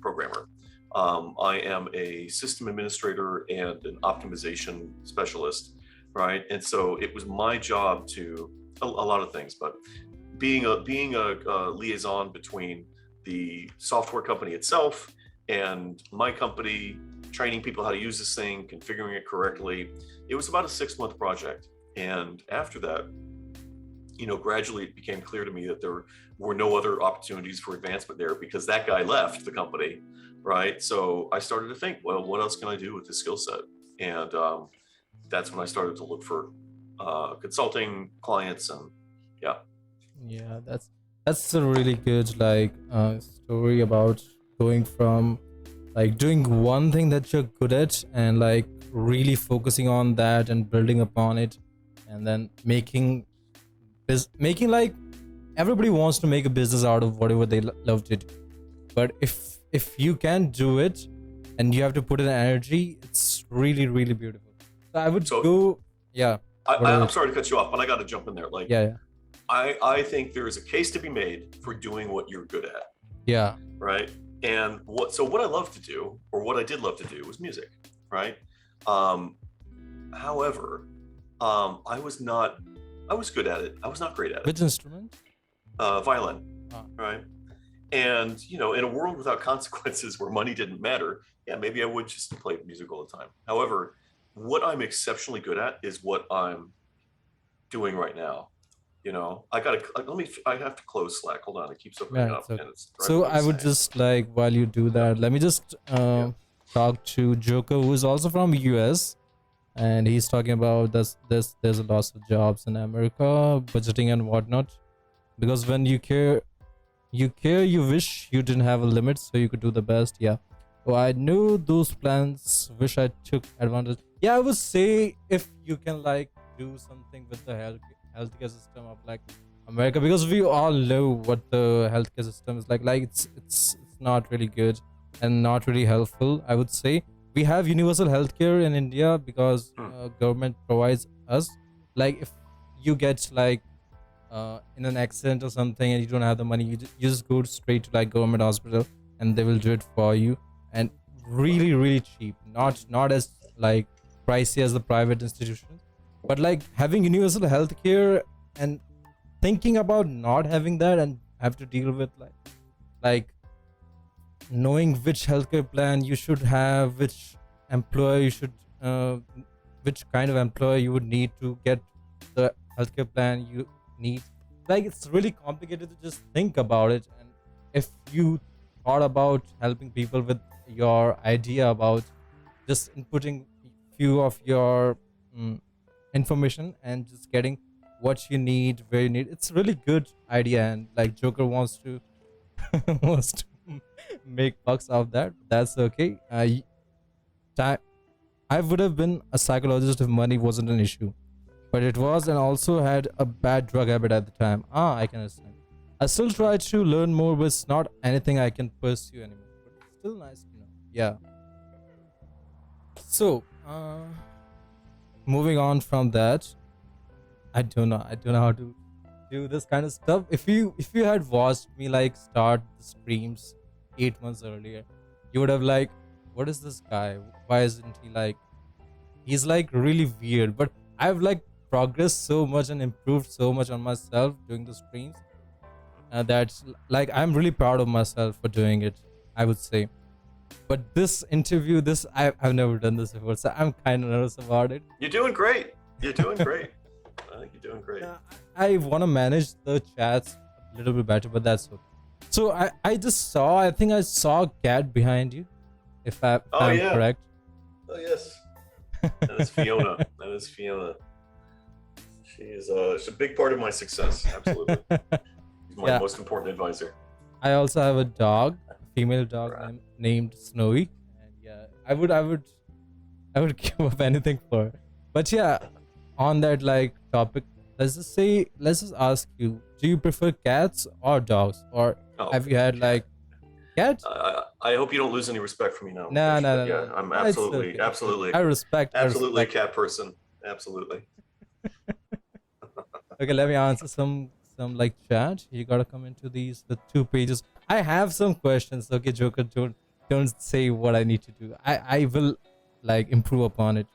programmer. I am a system administrator and an optimization specialist, right? And so it was my job to a lot of things, but being a liaison between the software company itself and my company, training people how to use this thing, configuring it correctly. It was about a 6-month project. And after that, gradually it became clear to me that there were no other opportunities for advancement there, because that guy left the company, right? So I started to think, well, what else can I do with this skill set? And that's when I started to look for consulting clients, and Yeah, that's a really good story about going from like doing one thing that you're good at and like really focusing on that and building upon it, and then making like everybody wants to make a business out of whatever they love to do. But if you can do it and you have to put in energy, it's really, really beautiful. So I would go. Yeah. I'm sorry to cut you off, but I got to jump in there. Like, yeah. I think there is a case to be made for doing what you're good at. Yeah. Right. And what I love to do, or what I did love to do, was music. Right. However, I was good at it. I was not great at it. Which instrument? Violin. Right. And, in a world without consequences where money didn't matter, yeah, maybe I would just play music all the time. However, what I'm exceptionally good at is what I'm doing right now. I have to close Slack. Hold on. It keeps opening up. Okay. And it's so I would just while you do that, let me just talk to Joker, who is also from US. And he's talking about there's a loss of jobs in America, budgeting and whatnot. Because when you care, you wish you didn't have a limit so you could do the best. Yeah. So I knew those plans, wish I took advantage. Yeah, I would say if you can do something with the healthcare system of America, because we all know what the healthcare system is like it's not really good and not really helpful. I would say we have universal healthcare in India because government provides us. If you get in an accident or something and you don't have the money, you just go straight to government hospital and they will do it for you, and really, really cheap, not as pricey as the private institutions. But having universal healthcare and thinking about not having that and have to deal with knowing which healthcare plan you should have, which employer you should which kind of employer you would need to get the healthcare plan you need. It's really complicated to just think about it. And if you thought about helping people with your idea about just inputting few of your information and just getting what you need, where you need, it's a really good idea. And Joker wants to wants to make bucks out of that. That's okay. I would have been a psychologist if money wasn't an issue, but it was, and also had a bad drug habit at the time. I can understand. I still try to learn more, but it's not anything I can pursue anymore. But it's still nice to know. Yeah. So, moving on from that, I don't know how to do this kind of stuff. If you had watched me like start the streams 8 months earlier, you would have like, what is this guy? Why isn't he like? He's like really weird. But I've like progressed so much and improved so much on myself doing the streams. That's like I'm really proud of myself for doing it, I would say. But this interview, I've never done this before, so I'm kind of nervous about it. You're doing great. You're doing great. I think you're doing great. I want to manage the chats a little bit better, but that's okay. So I think I saw a cat behind you, if I'm yeah. correct. Oh yes, that is Fiona. That is Fiona. She's a big part of my success. Absolutely, she's my most important advisor. I also have a dog, a female dog named Snowy, and yeah, I would give up anything for her. But yeah, on that like topic, let's just ask you: do you prefer cats or dogs, or have you had like cat? I hope you don't lose any respect for me now. No. Yeah, I'm absolutely. I respect. Absolutely a cat person. Absolutely. Okay, let me answer some like chat. You gotta come into the 2 pages. I have some questions. Okay, Joker, don't say what I need to do. I will like improve upon it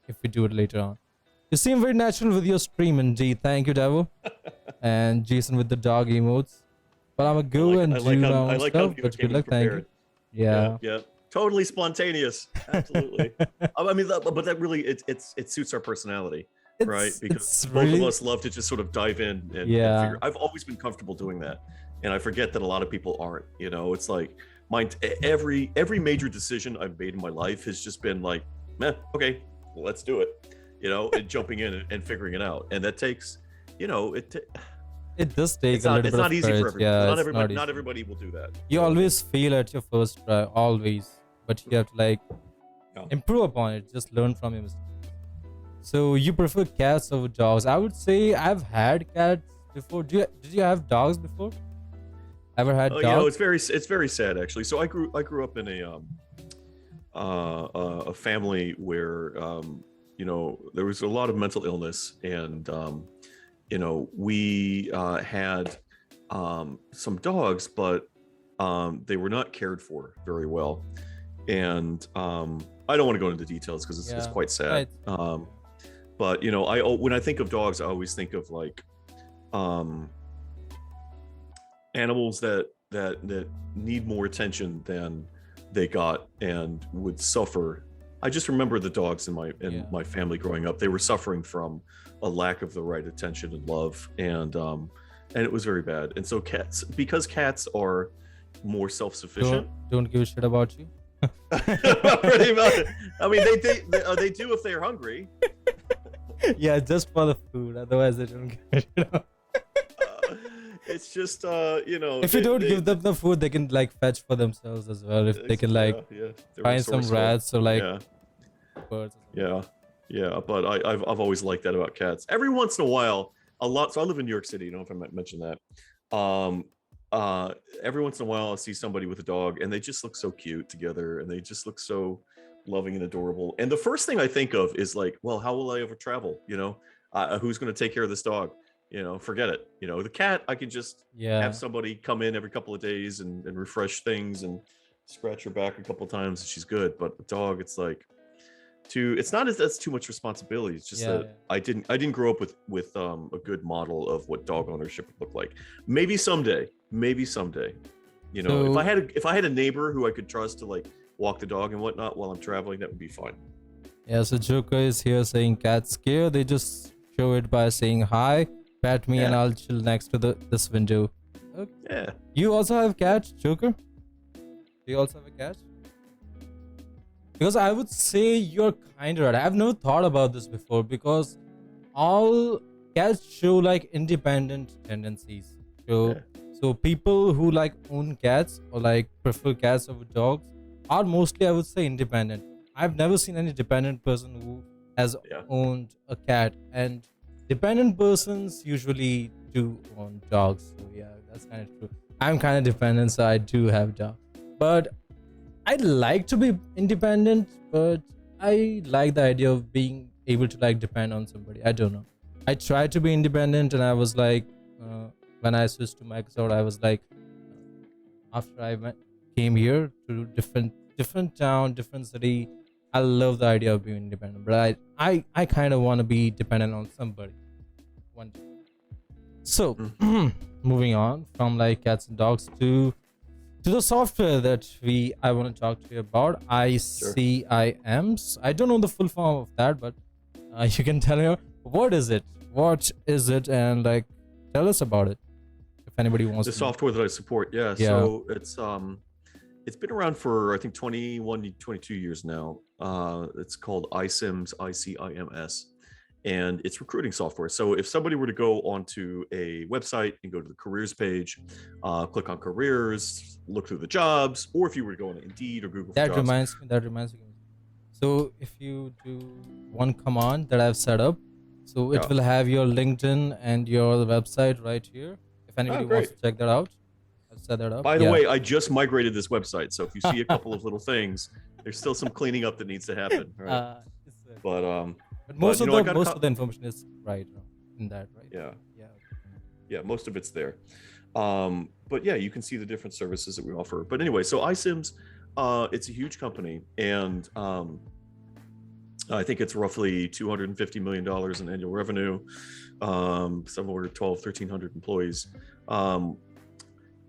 if we do it later on. You seem very natural with your stream, indeed. Thank you, Devil. And Jason with the dog emotes. But I'm a go and do my own stuff. But good luck, thank you. Yeah. Totally spontaneous. Absolutely. I mean, but that really it suits our personality, right? Because both of us love to just sort of dive in and figure. I've always been comfortable doing that, and I forget that a lot of people aren't. You know, it's like every major decision I've made in my life has just been like, okay, well, let's do it. You know, and jumping in and figuring it out, and that takes, you know, it does take a little bit of courage. It's not easy for everybody. Yeah, not everybody will do that. You always fail at your first try, always, but you have to like improve upon it. Just learn from your mistakes. So you prefer cats over dogs? I would say I've had cats before. Did you have dogs before? Ever had dogs? You know, it's very sad actually. So I grew up in a family where you know, there was a lot of mental illness, and you know, we had some dogs, but they were not cared for very well, and I don't want to go into details because it's quite sad. Right. But you know, when I think of dogs, I always think of like animals that need more attention than they got and would suffer. I just remember the dogs in my family growing up. They were suffering from a lack of the right attention and love, and it was very bad. And so because cats are more self-sufficient. Don't give a shit about you. Pretty much. I mean, they do if they're hungry. Yeah, just for the food. Otherwise, they don't get it. It's just you know, if you don't give them the food, they can like fetch for themselves as well. If they can like find some rats or like birds. But I've always liked that about cats. Every once in a while, so I live in New York City. You know, if I might mention that. Every once in a while I'll see somebody with a dog and they just look so cute together, and they just look so loving and adorable. And the first thing I think of is like, well, how will I ever travel? You know, who's going to take care of this dog? You know, forget it. You know, the cat, I can just have somebody come in every couple of days and refresh things and scratch her back a couple of times and she's good. But the dog, it's like it's not as that's too much responsibility. It's just that I didn't grow up with a good model of what dog ownership would look like. Maybe someday, you know, if I had a neighbor who I could trust to like walk the dog and whatnot while I'm traveling, that would be fine. Yeah, so Joker is here saying cats scare. They just show it by saying hi, pat me, and I'll chill next to this window. Okay. Yeah. You also have cats, Joker? Do you also have a cat? Because I would say you're kind of right. I've never thought about this before, because all cats show like independent tendencies. So people who like own cats or like prefer cats over dogs are mostly, I would say, independent. I've never seen any dependent person who has owned a cat, and dependent persons usually do own dogs. So yeah, that's kind of true. I'm kind of dependent, so I do have dogs. But I'd like to be independent, but I like the idea of being able to like depend on somebody. I don't know. I tried to be independent, and I was like, uh, when I switched to Microsoft, I was like, after came here to different town, different city. I love the idea of being independent, but I kind of want to be dependent on somebody one day. So, Mm. moving on from like cats and dogs to the software that I want to talk to you about, ICIMs. I don't know the full form of that, but you can tell me what is it? What is it? And like, tell us about it if anybody wants The to know. software that I support, yeah. Yeah. So it's been around for I think 21, 22 years now. It's called iCIMS, ICIMS, and it's recruiting software. So if somebody were to go onto a website and go to the careers page, click on careers, look through the jobs, or if you were to go on Indeed or Google for That jobs. reminds me. So if you do one command that I've set up, so it Yeah. will have your LinkedIn and your website right here. If anybody wants to great. check that out, I've set that up. By the Yeah. way, I just migrated this website, so if you see a couple of little things, there's still some cleaning up that needs to happen, right? But most you of know, I the got most of the information is right in that, right? yeah, most of it's there. But yeah, you can see the different services that we offer. But anyway, so iCIMS, it's a huge company, and I think it's roughly $250 million in annual revenue, somewhere 1,300 employees.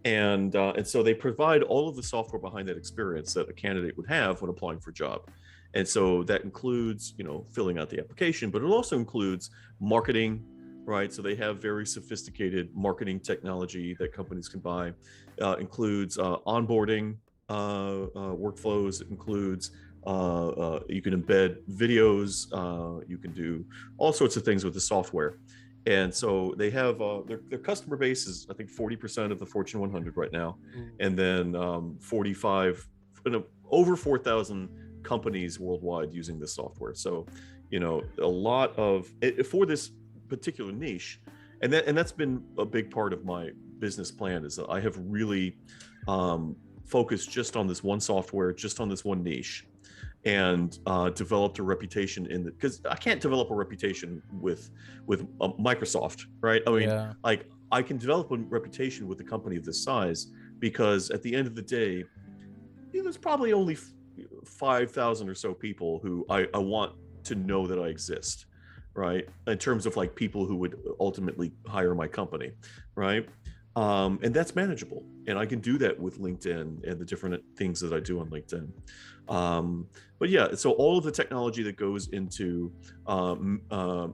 And so they provide all of the software behind that experience that a candidate would have when applying for a job. And so that includes, filling out the application, but it also includes marketing, right? So they have very sophisticated marketing technology that companies can buy. Includes onboarding workflows. It includes you can embed videos. You can do all sorts of things with the software. And so they have their customer base is, I think, 40% of the Fortune 100 right now, and then 45, over 4,000 companies worldwide using this software. So, a lot of for this particular niche, and that's been a big part of my business plan, is that I have really focused just on this one software, just on this one niche, and developed a reputation because I can't develop a reputation with Microsoft, right? I mean, like, I can develop a reputation with a company of this size because at the end of the day, there's probably only 5,000 or so people who I want to know that I exist, right? In terms of like people who would ultimately hire my company, right? And that's manageable, and I can do that with LinkedIn and the different things that I do on LinkedIn. But yeah, so all of the technology that goes into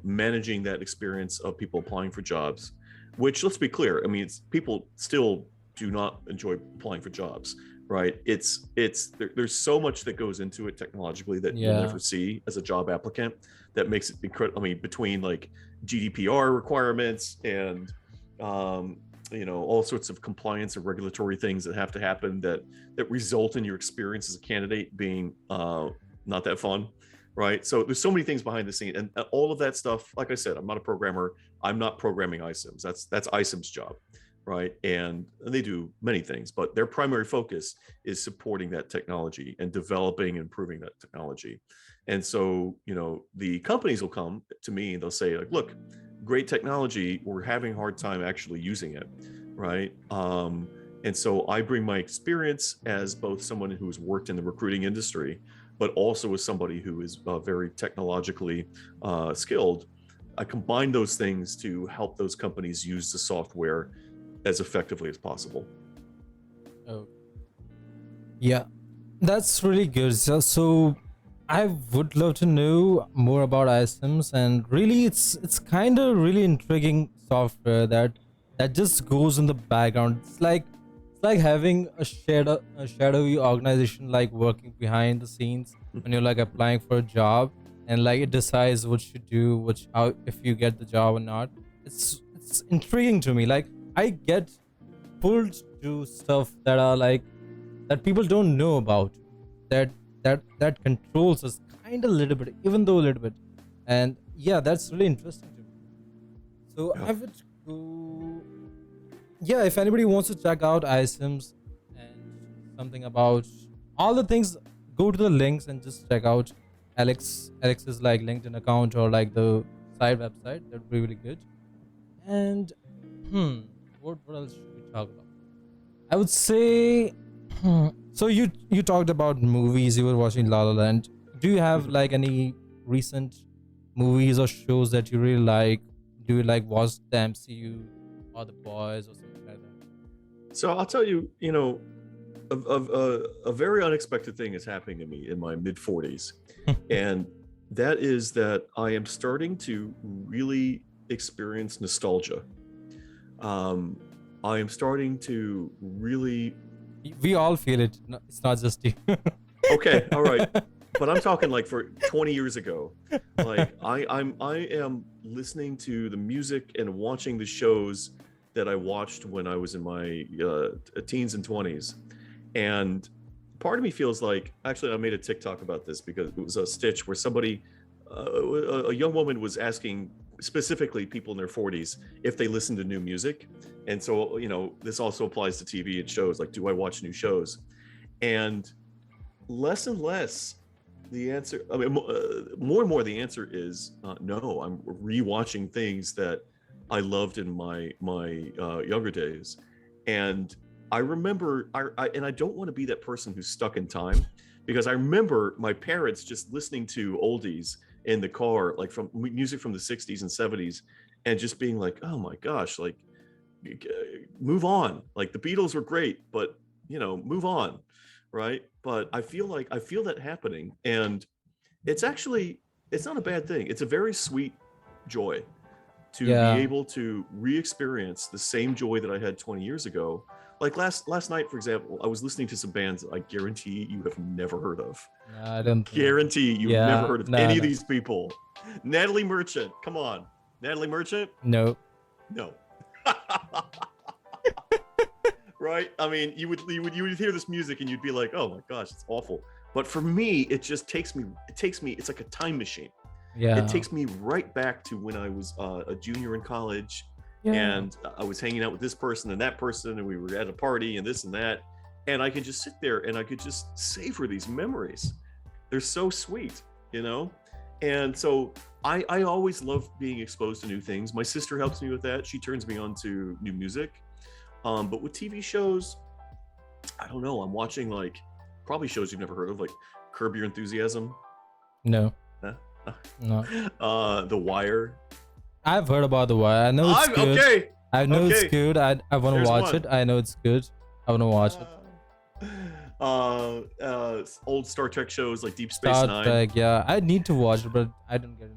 managing that experience of people applying for jobs, which, let's be clear, I mean, people still do not enjoy applying for jobs, right? There's so much that goes into it technologically that you'll never see as a job applicant that makes it incredible. I mean, between like GDPR requirements and all sorts of compliance and regulatory things that have to happen that result in your experience as a candidate being not that fun, right? So there's so many things behind the scene, and all of that stuff. Like I said, I'm not a programmer. I'm not programming iCIMS. That's iCIMS' job, right? And they do many things, but their primary focus is supporting that technology and developing and improving that technology. And so, the companies will come to me and they'll say, like, look, great technology, we're having a hard time actually using it, right? And so I bring my experience as both someone who's worked in the recruiting industry, but also as somebody who is very technologically skilled. I combine those things to help those companies use the software as effectively as possible. Oh, yeah, that's really good. So I would love to know more about iCIMS, and really, it's kind of really intriguing software that just goes in the background. It's like having a shadowy organization like working behind the scenes when you're like applying for a job, and like it decides what you do, how if you get the job or not. It's intriguing to me. Like, I get pulled to stuff that are like that people don't know about, that controls us kind of a little bit, even though a little bit. And yeah, that's really interesting to me. So I would go, if anybody wants to check out iCIMS and something about all the things, go to the links and just check out Alex's like LinkedIn account or like the side website. That'd be really good. And what else should we talk about? I would say, so you talked about movies. You were watching La La Land. Do you have like any recent movies or shows that you really like? Do you like watch the MCU or The Boys or something like that? So I'll tell you, a very unexpected thing is happening to me in my mid 40s. And that is that I am starting to really experience nostalgia. I am starting to really. We all feel it. It's not just you. Okay, all right, but I'm talking like for 20 years ago. Like I am listening to the music and watching the shows that I watched when I was in my teens and 20s, and part of me feels like, actually, I made a TikTok about this because it was a stitch where somebody, a young woman was asking specifically people in their 40s if they listen to new music. And so, this also applies to TV and shows. Like, do I watch new shows? And less, the answer, more and more, the answer is no. I'm rewatching things that I loved in my younger days. And I remember, and I don't want to be that person who's stuck in time, because I remember my parents just listening to oldies in the car, like from music from the 60s and 70s, and just being like, oh my gosh, like, move on. Like, the Beatles were great, but move on, right? But I feel that happening, and it's not a bad thing. It's a very sweet joy to be able to re-experience the same joy that I had 20 years ago. Like last night, for example, I was listening to some bands that I guarantee you have never heard of. I don't guarantee you've never heard of any of these people. Natalie Merchant, come on. Natalie Merchant? No. Right? I mean, you would hear this music and you'd be like, oh my gosh, it's awful. But for me, it just takes me, it's like a time machine. Yeah. It takes me right back to when I was a junior in college. Yeah. And I was hanging out with this person and that person, and we were at a party and this and that. And I could just sit there and I could just savor these memories. They're so sweet, And so I always love being exposed to new things. My sister helps me with that. She turns me on to new music. But with TV shows, I don't know. I'm watching like probably shows you've never heard of, like Curb Your Enthusiasm. No. No. The Wire. I've heard about The Wire. I know it's good. Okay. I know it's good. I want to watch it. I know it's good. I want to watch it. Old Star Trek shows like Deep Space Nine. Star Trek, yeah. I need to watch it, but I don't get it.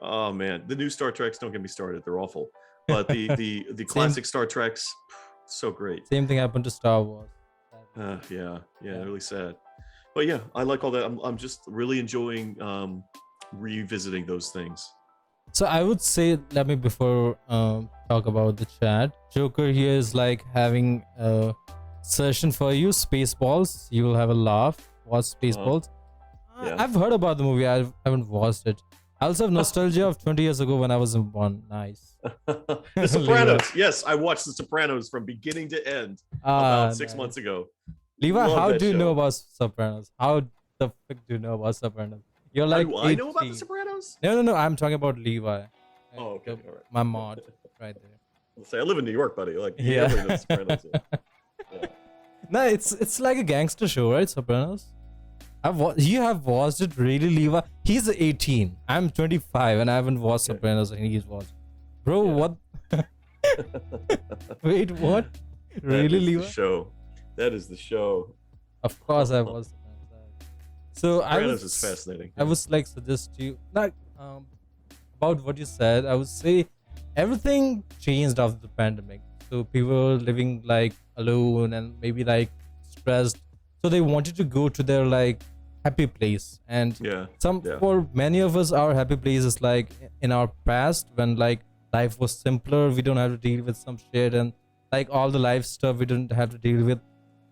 Oh man, the new Star Treks, don't get me started. They're awful. But the classic Star Treks, so great. Same thing happened to Star Wars. Yeah, really sad. But yeah, I like all that. I'm just really enjoying revisiting those things. So I would say, let me before talk about the chat. Joker here is like having a session for you, Spaceballs. You will have a laugh. Watch Spaceballs. Yeah. I've heard about the movie. I haven't watched it. I also have nostalgia of 20 years ago when I was born. Nice. The Sopranos. Yes, I watched The Sopranos from beginning to end about 6 months ago. Levi, how do you know about Sopranos? How the fuck do you know about Sopranos? You're like, I know about The Sopranos? No. I'm talking about Levi. Oh, okay. All right. My mod right there. I'll say I live in New York, buddy. Like, yeah. The Sopranos. Yeah. No, it's like a gangster show, right? Sopranos. You have watched it, really, Levi? He's 18. I'm 25, and I haven't watched Sopranos, and he's watched. Bro, what? Wait, what? Really, Levi? That is the show. Of course, I was. So Sopranos is fascinating. I was like suggest you like about what you said. I would say everything changed after the pandemic. So people were living like alone and maybe like stressed. So they wanted to go to their like happy place. And for many of us, our happy place is like in our past when like life was simpler. We don't have to deal with some shit and like all the life stuff we didn't have to deal with.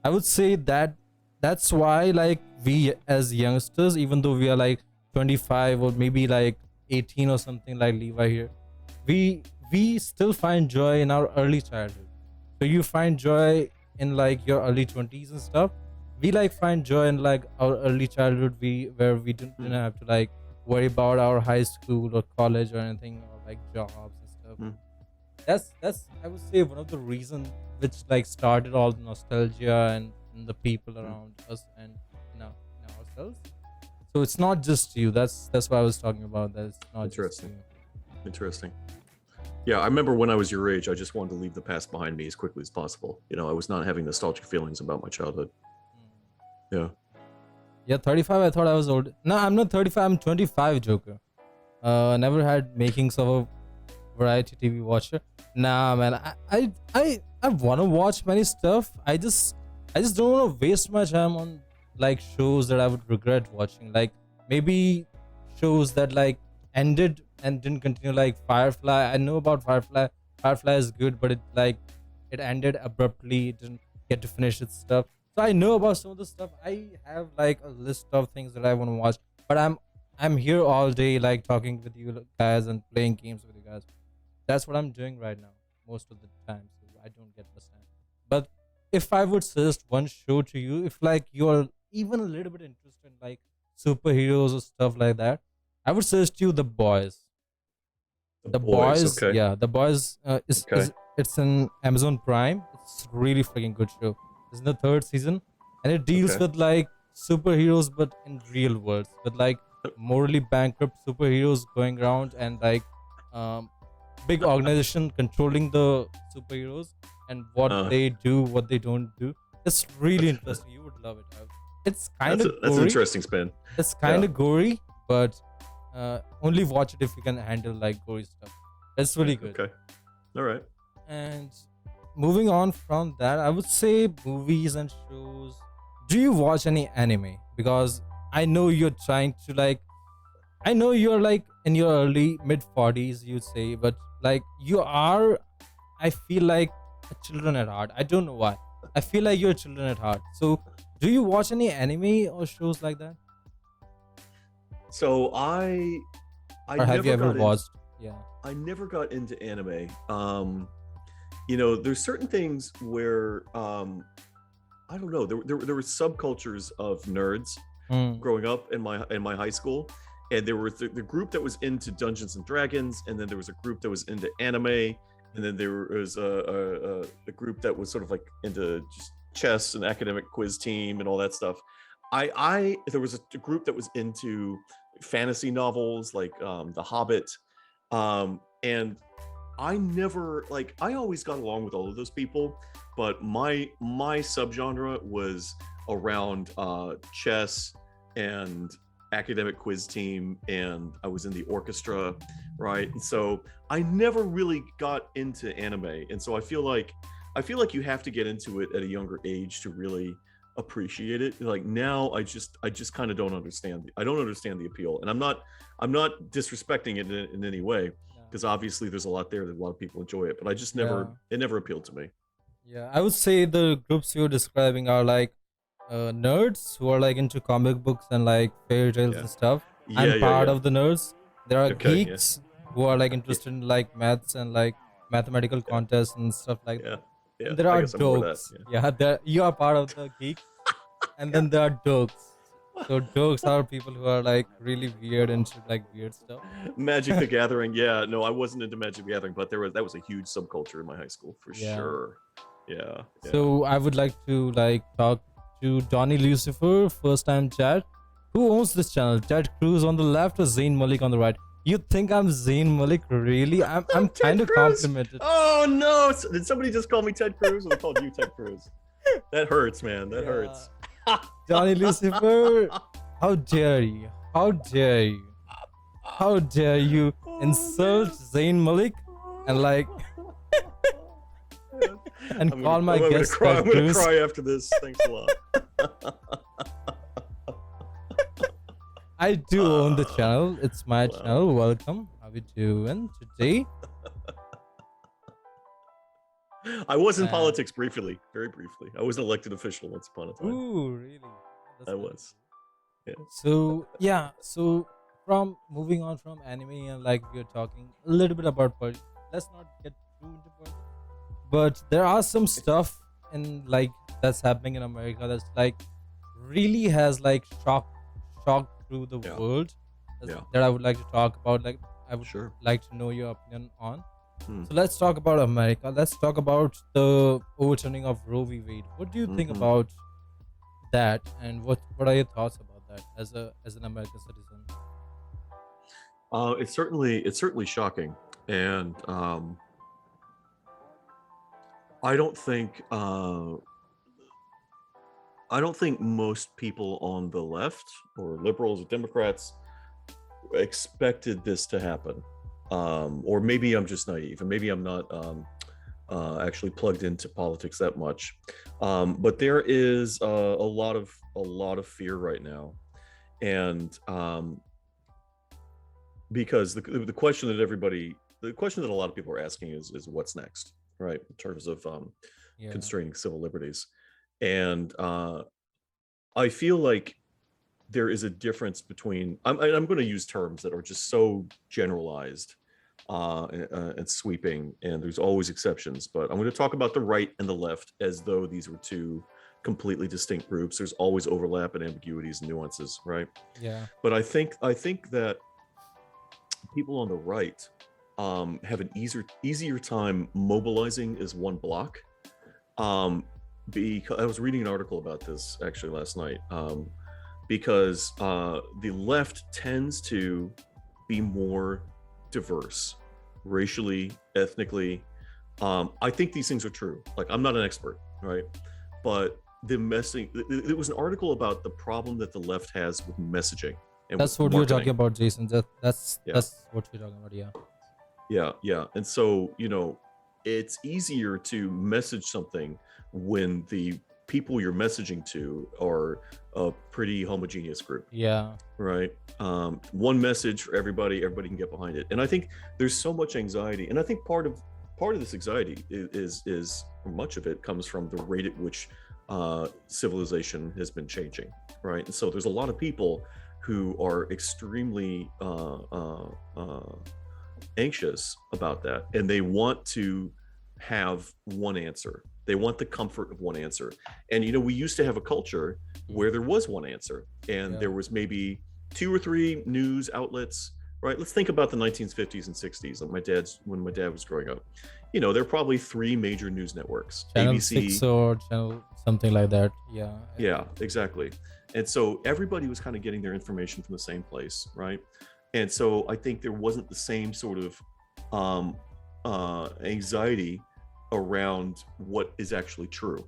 I would say that's why like we as youngsters, even though we are like 25 or maybe like 18 or something like Levi here, we still find joy in our early childhood. So you find joy in like your early 20s and stuff. we like find joy in like our early childhood, where we didn't have to like worry about our high school or college or anything, or like jobs and stuff. Mm. That's I would say one of the reasons which like started all the nostalgia and the people around us and in ourselves. So it's not just you. That's what I was talking about. That it's not just Interesting. you. Interesting. Yeah, I remember when I was your age, I just wanted to leave the past behind me as quickly as possible. You know, I was not having nostalgic feelings about my childhood. Mm. Yeah. Yeah, 35. I thought I was old. No, I'm not 35. I'm 25, Joker. Never had makings of a variety TV watcher. Nah, man. I want to watch many stuff. I just don't want to waste my time on like shows that I would regret watching. Like maybe shows that like ended and didn't continue, like Firefly. I know about Firefly. Firefly is good, but it ended abruptly. It didn't get to finish its stuff. So I know about some of the stuff. I have like a list of things that I want to watch, but I'm here all day like talking with you guys and playing games with you guys. That's what I'm doing right now most of the time. So I don't get much time. But if I would suggest one show to you, if like you're even a little bit interested in like superheroes or stuff like that, I would suggest you The Boys. The Boys, Okay. yeah, The Boys Okay. it's an Amazon Prime. It's really freaking good show. It's in the third season, and it deals Okay. with like superheroes, but in real worlds, with like morally bankrupt superheroes going around and like um, big organization controlling the superheroes and what Uh, they do, what they don't do. It's really interesting. You would love it. It's kind that's of that's an gory. interesting spin. It's kind Yeah. of gory, but only watch it if you can handle like gory stuff. It's really good. Okay. All right. And moving on from that, I would say movies and shows. Do you watch any anime? Because I know you're trying to like. I know you're like in your early mid 40s, you'd say, but like you are. I feel like a children at heart. I don't know why. I feel like you're children at heart. So, do you watch any anime or shows like that? So I Or have you never ever got watched? Yeah. I never got into anime. You know, there's certain things where I don't know. There were subcultures of nerds Mm. growing up in my high school, and there were the group that was into Dungeons and Dragons, and then there was a group that was into anime, and then there was a group that was sort of like into just chess and academic quiz team and all that stuff. I there was a group that was into fantasy novels like The Hobbit, and I never like I always got along with all of those people, but my subgenre was around chess and academic quiz team, and I was in the orchestra, right? And so I never really got into anime, and so I feel like you have to get into it at a younger age to really appreciate it. Like now I just kind of don't understand. I don't understand the appeal, and I'm not disrespecting it in any way, because obviously there's a lot there that a lot of people enjoy it, but I just never it never appealed to me. Yeah, I would say the groups you're describing are like nerds who are like into comic books and like fairy tales Yeah. and stuff. Yeah, I'm yeah, part yeah. of the nerds. There are Okay, yeah. geeks who are like interested in like maths and like mathematical contests and stuff like Yeah, that. yeah. And there I are guess I'm more that. dokes. Yeah, there you are part of the geeks. And then there are dokes. So dokes are people who are like really weird and like weird stuff. Magic the Gathering. Yeah, no, I wasn't into Magic the Gathering, but that was a huge subculture in my high school for Yeah. sure. Yeah. So I would like to like talk to Donny Lucifer, first time chat. Who owns this channel? Ted Cruz on the left or Zayn Malik on the right? You think I'm Zayn Malik? Really? I'm Ted kind of Cruz! complimented. Oh no! Did somebody just call me Ted Cruz, or they called you Ted Cruz? That hurts, man. That hurts. Donny Lucifer, how dare you? How dare you? How dare you insult Zayn Malik and like and call my guest I'm Ted gonna Cruz? cry after this. Thanks a lot. I do own the channel. It's my channel. Welcome. How you doing today? I was in Man. politics briefly, very briefly. I was an elected official once upon a time. Ooh, really? That's I nice. was. Yeah. So yeah, so from moving on from anime and like we're talking a little bit about politics. Let's not get too into politics. But there are some stuff in like that's happening in America that's like really has like shocked through the Yeah. world Yeah. that I would like to talk about. Like I would Sure. like to know your opinion on. Hmm. So let's talk about America. Let's talk about the overturning of Roe v. Wade. What do you think Mhm. about that, and what are your thoughts about that as an American citizen? It's certainly shocking, and I don't think uh, I don't think most people on the left or liberals or Democrats expected this to happen. Or maybe I'm just naive, and maybe I'm not actually plugged into politics that much. But there is a lot of fear right now, and because the question the question that a lot of people are asking is what's next, right? In terms of Yeah, constraining civil liberties, and I feel like there is a difference between I'm going to use terms that are just so generalized and sweeping, and there's always exceptions, but I'm going to talk about the right and the left as though these were two completely distinct groups. There's always overlap and ambiguities and nuances, right? yeah, But I think that people on the right have an easier time mobilizing as one block. Um, because I was reading an article about this actually last night. Because the left tends to be more diverse, racially, ethnically. I think these things are true. Like, I'm not an expert, right? But it was an article about the problem that the left has with messaging and that's with what you're talking marketing. about, Jason. That's Yeah. that's what you're talking about. Yeah, Yeah. And so, it's easier to message something when the people you're messaging to are a pretty homogeneous group, yeah, right? One message for everybody can get behind it. And I think there's so much anxiety. And I think part of this anxiety is much of it comes from the rate at which civilization has been changing, right? And so there's a lot of people who are extremely anxious about that, and they want to have one answer. They want the comfort of one answer. And we used to have a culture where there was one answer, and yeah, there was maybe two or three news outlets, right? Let's think about the 1950s and 60s, when my dad was growing up. There are probably three major news networks: channel ABC. 6 or channel something like that. Yeah, Yeah, exactly. And so everybody was kind of getting their information from the same place, right? And so I think there wasn't the same sort of anxiety around what is actually true,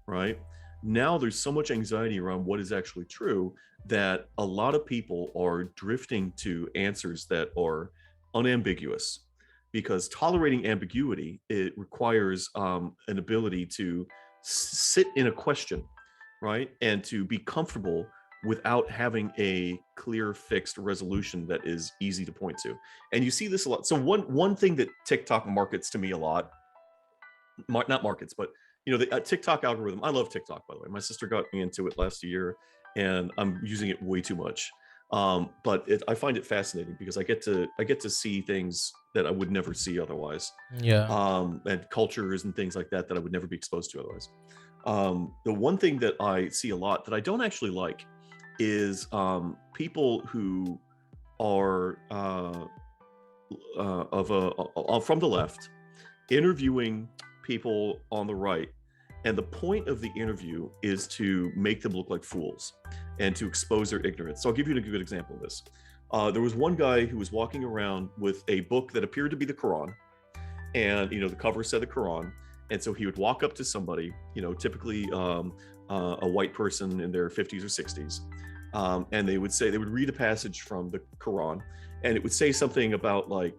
right? Now there's so much anxiety around what is actually true that a lot of people are drifting to answers that are unambiguous, because tolerating ambiguity, it requires an ability to sit in a question, right? And to be comfortable without having a clear fixed resolution that is easy to point to. And you see this a lot. So one thing that TikTok markets to me a lot, not markets, but the TikTok algorithm. I love TikTok, by the way. My sister got me into it last year, and I'm using it way too much. But I find it fascinating because I get to see things that I would never see otherwise, yeah, and cultures and things like that I would never be exposed to otherwise. The one thing that I see a lot that I don't actually like is people who are from the left interviewing people on the right, and the point of the interview is to make them look like fools and to expose their ignorance. So I'll give you a good example of this. There was one guy who was walking around with a book that appeared to be the Quran, and the cover said the Quran. And so he would walk up to somebody, typically a white person in their 50s or 60s, and they would read a passage from the Quran, and it would say something about, like,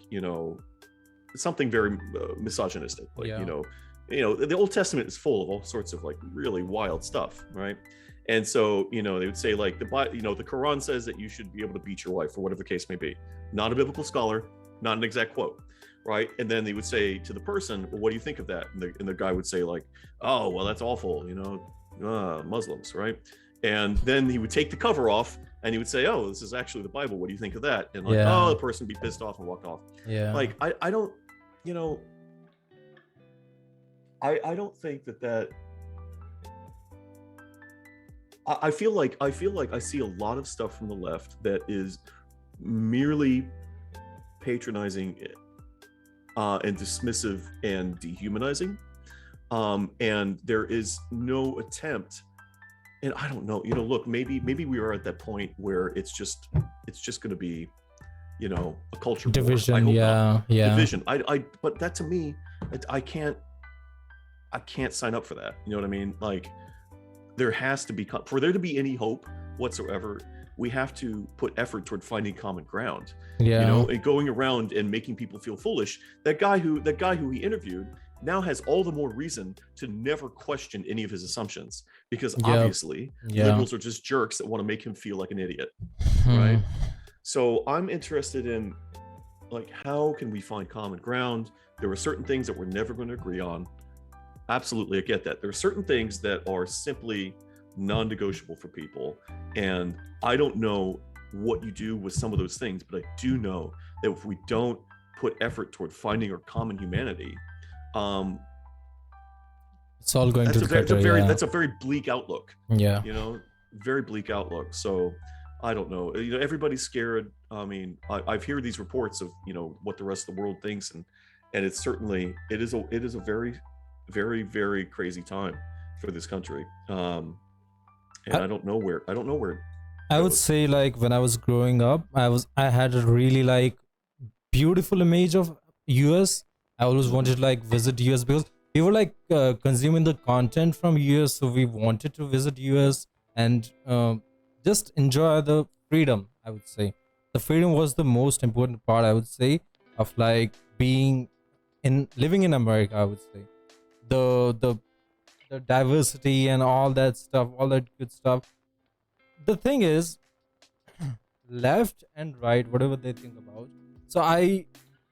something very misogynistic, like, Yeah. the Old Testament is full of all sorts of, like, really wild stuff, right? And so they would say, like, the Quran says that you should be able to beat your wife, or whatever the case may be. Not a biblical scholar, not an exact quote, right? And then they would say to the person, well, what do you think of that? And the guy would say, like, oh, well, that's awful, Muslims, right? And then he would take the cover off, and he would say, oh, this is actually the Bible, what do you think of that? And, like, Yeah. oh, the person would be pissed off and walk off. Yeah. Like, I don't, I don't think that I feel like I see a lot of stuff from the left that is merely patronizing and dismissive and dehumanizing, and there is no attempt. And I don't know, look, maybe we are at that point where it's just going to be, a culture war. Division. I hope Yeah, not. yeah. Division. But that to me, I can't sign up for that. You know what I mean? Like, there has to be, for there to be any hope whatsoever, we have to put effort toward finding common ground. Yeah. And going around and making people feel foolish. That guy who he interviewed now has all the more reason to never question any of his assumptions, because obviously liberals are just jerks that want to make him feel like an idiot, right? So I'm interested in, like, how can we find common ground? There are certain things that we're never going to agree on. Absolutely, I get that. There are certain things that are simply non-negotiable for people, and I don't know what you do with some of those things, but I do know that if we don't put effort toward finding our common humanity, it's all going to that's a very bleak outlook. Yeah. Very bleak outlook. So I don't know. Everybody's scared. I mean, I've heard these reports of what the rest of the world thinks, and it's certainly it is a very, very, very crazy time for this country. And I don't know where. I would say, like, when I was growing up, I had a really like beautiful image of US. I always wanted to like visit US because we were like consuming the content from US, so we wanted to visit US and just enjoy the freedom. I would say the freedom was the most important part, I would say, of like living in America. I would say the diversity and all that stuff, all that good stuff. The thing is, left and right, whatever they think about. So I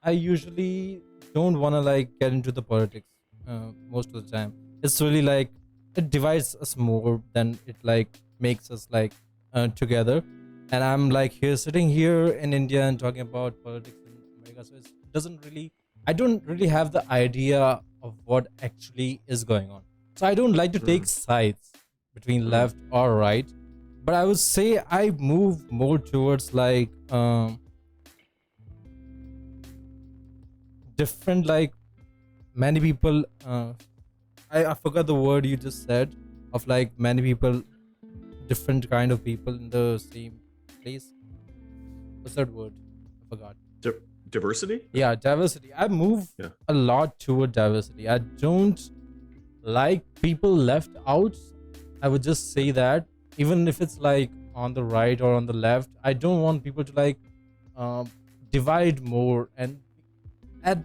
usually don't want to like get into the politics most of the time. It's really like it divides us more than it like makes us like together. And I'm like sitting here in India and talking about politics in America. So I don't really have the idea of what actually is going on. So I don't like to take sides between left or right. But I would say I move more towards like different, like many people. I forgot the word you just said, of like many people, different kind of people in the same place. What's that word? I forgot. Diversity? Yeah, diversity. I move a lot toward diversity. I don't like people left out. I would just say that. Even if it's like on the right or on the left, I don't want people to like divide more. And at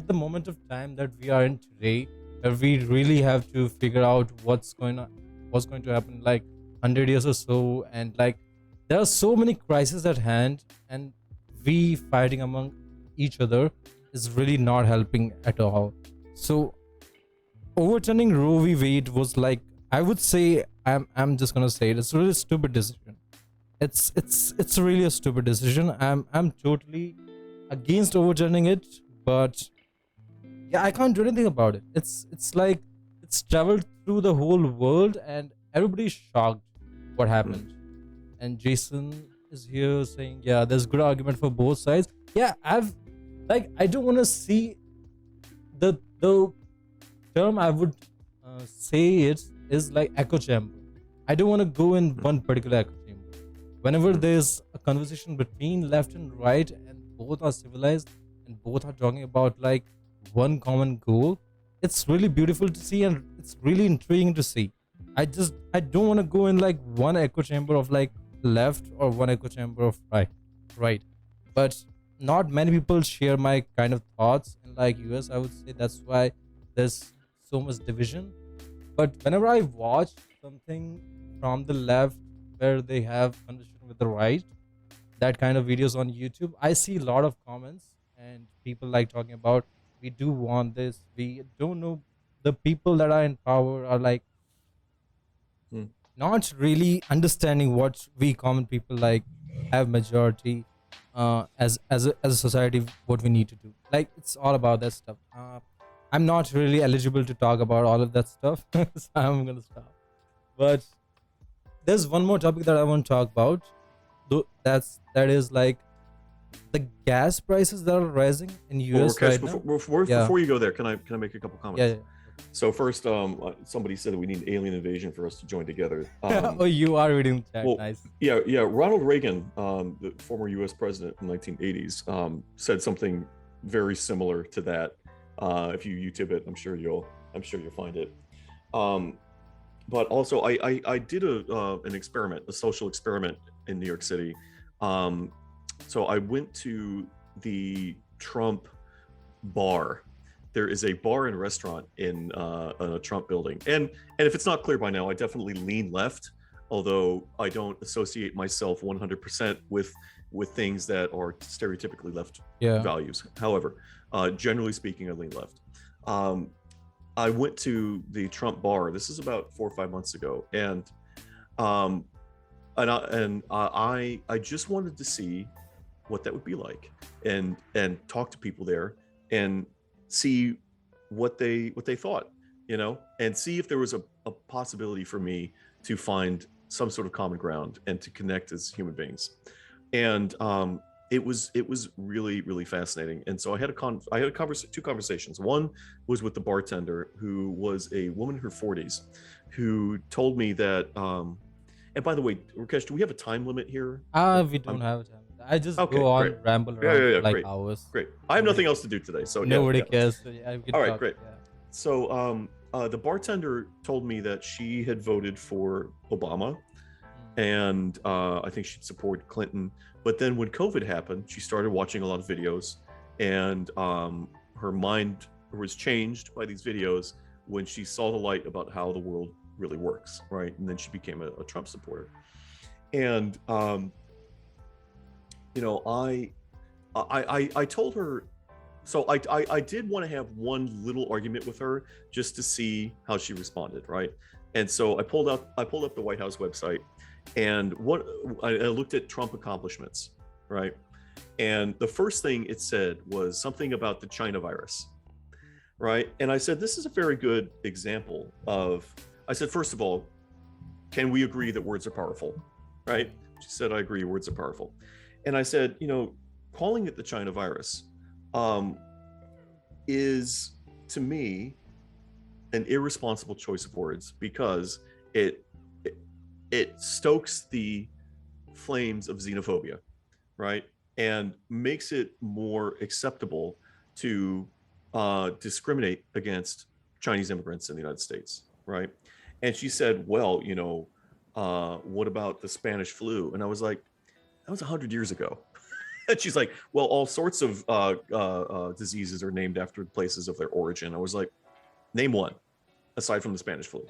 the moment of time that we are in today, we really have to figure out what's going to happen like 100 years or so. And like there are so many crises at hand, and we fighting among each other is really not helping at all. So overturning Roe v. Wade was like, I would say, I'm just gonna say it's a really stupid decision. It's really a stupid decision. I'm totally against overturning it, but yeah, I can't do anything about it. It's like it's traveled through the whole world, and everybody's shocked what happened. And Jason is here saying, yeah, there's good argument for both sides. Yeah, I don't want to see the term I would say it is like echo chamber. I don't want to go in one particular echo chamber. Whenever there's a conversation between left and right, and both are civilized and both are talking about like one common goal, it's really beautiful to see, and it's really intriguing to see. I don't want to go in like one echo chamber of like left or one echo chamber of right. But not many people share my kind of thoughts in like US. I would say that's why there's so much division. But whenever I watch something from the left where they have conversation with the right, that kind of videos on YouTube, I see a lot of comments and people like talking about, we do want this, we don't know. The people that are in power are like not really understanding what we common people like have majority as a society, what we need to do. Like it's all about that stuff. I'm not really eligible to talk about all of that stuff, so I'm gonna stop. But there's one more topic that I want to talk about. That is like the gas prices that are rising in Well, US Rakesh, right now. Yeah. before you go there, can I make a couple Yeah. comments? So first, somebody said that we need alien invasion for us to join together. Oh, you are reading the chat. Well, Nice. yeah. Ronald Reagan, the former U.S. president in the 1980s, said something very similar to that. If you YouTube it, I'm sure you'll find it. But also, I did an experiment, a social experiment in New York City. So I went to the Trump bar. There is a bar and restaurant in a Trump building, and if it's not clear by now, I definitely lean left. Although I don't associate myself 100% with things that are stereotypically left values. However, generally speaking, I lean left. I went to the Trump bar. This is about 4 or 5 months ago, and I just wanted to see what that would be like, and talk to people there and see what they thought, and see if there was a possibility for me to find some sort of common ground and to connect as human beings. And it was really, really fascinating. And so I had two conversations. One was with the bartender, who was a woman in her 40s, who told me that and by the way, Rakesh, do we have a time limit here? We don't have time. I just Okay, go on great. ramble around for like great. hours. Great. I have nothing else to do today, so Nobody cares. So yeah, we can All right, talk, great. yeah. So the bartender told me that she had voted for Obama, and I think she'd support Clinton. But then when COVID happened, she started watching a lot of videos, and her mind was changed by these videos when she saw the light about how the world really works, right? And then she became a Trump supporter. And I told her, so I did want to have one little argument with her just to see how she responded, right? And so I pulled up the White House website, and I looked at Trump accomplishments, right? And the first thing it said was something about the China virus, right? And I said, this is a very good example of, I said, first of all, can we agree that words are powerful, right? She said, I agree, words are powerful. And I said, calling it the China virus is, to me, an irresponsible choice of words, because it stokes the flames of xenophobia, right? And makes it more acceptable to discriminate against Chinese immigrants in the United States, right? And she said, well, what about the Spanish flu? And I was like, that was 100 years ago. And she's like, well, all sorts of diseases are named after places of their origin. I was like, name one, aside from the Spanish flu.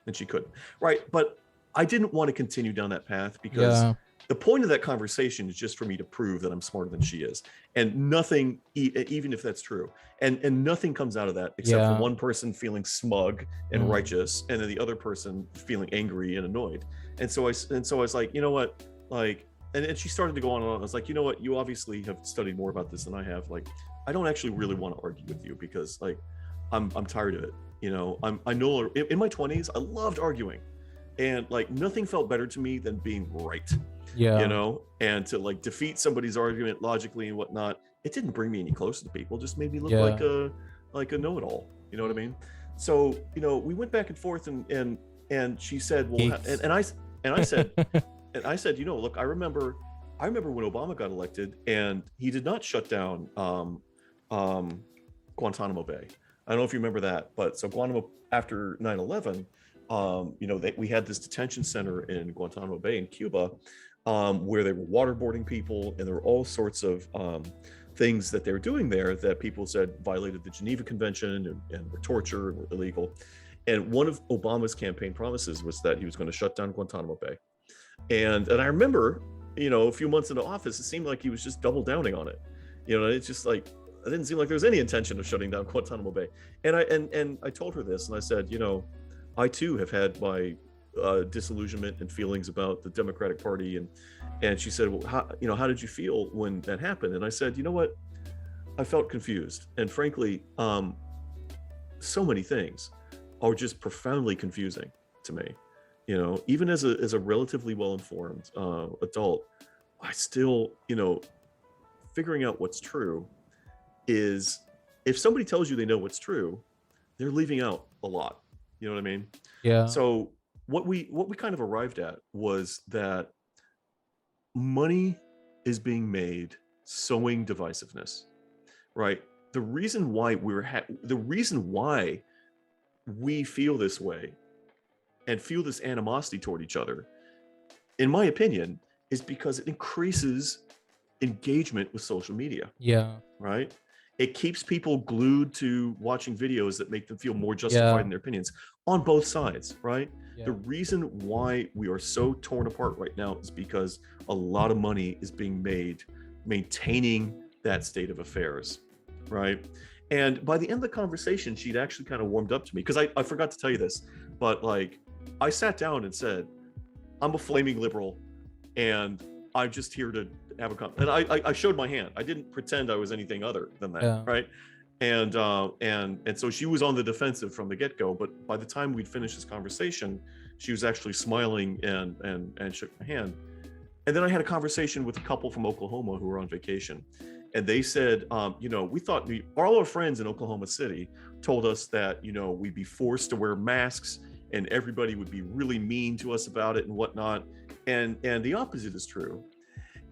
And she couldn't, right? But I didn't want to continue down that path, because the point of that conversation is just for me to prove that I'm smarter than she is. And nothing, even if that's true, and nothing comes out of that except for one person feeling smug and righteous, and then the other person feeling angry and annoyed. And so I was like, you know what, like, and she started to go on and on. I was like, you know what, you obviously have studied more about this than I have. Like, I don't actually really want to argue with you, because like, I'm tired of it. I know in my 20s, I loved arguing, and like nothing felt better to me than being right. And to like defeat somebody's argument logically and whatnot. It didn't bring me any closer to people, just made me look like a know-it-all. You know what I mean? So, we went back and forth, and she said, well, and I said, and I said, look, I remember when Obama got elected, and he did not shut down Guantanamo Bay. I don't know if you remember that, but so Guantanamo, after 9/11, we had this detention center in Guantanamo Bay in Cuba, where they were waterboarding people, and there were all sorts of things that they were doing there that people said violated the Geneva Convention and were torture and were illegal. And one of Obama's campaign promises was that he was going to shut down Guantanamo Bay. And I remember, a few months into office, it seemed like he was just double downing on it. It's just like, it didn't seem like there was any intention of shutting down Guantanamo Bay. And I told her this, and I said, I too have had my disillusionment and feelings about the Democratic Party. And she said, well, how did you feel when that happened? And I said, you know what? I felt confused. And frankly, so many things are just profoundly confusing to me. even as a relatively well-informed adult, I still, figuring out what's true is, if somebody tells you they know what's true, they're leaving out a lot. You know what I mean? Yeah. So what we kind of arrived at was that money is being made sowing divisiveness, right? The reason why we feel this way and feel this animosity toward each other, in my opinion, is because it increases engagement with social media. Yeah. Right? It keeps people glued to watching videos that make them feel more justified in their opinions on both sides, right? Yeah. The reason why we are so torn apart right now is because a lot of money is being made maintaining that state of affairs, right? And by the end of the conversation, she'd actually kind of warmed up to me, because I forgot to tell you this, but like, I sat down and said, I'm a flaming liberal, and I'm just here to have a and I showed my hand. I didn't pretend I was anything other than that, right? And so she was on the defensive from the get-go, but by the time we'd finished this conversation, she was actually smiling and shook my hand. And then I had a conversation with a couple from Oklahoma who were on vacation, and they said, we thought all our friends in Oklahoma City told us that we'd be forced to wear masks and everybody would be really mean to us about it and whatnot, and the opposite is true.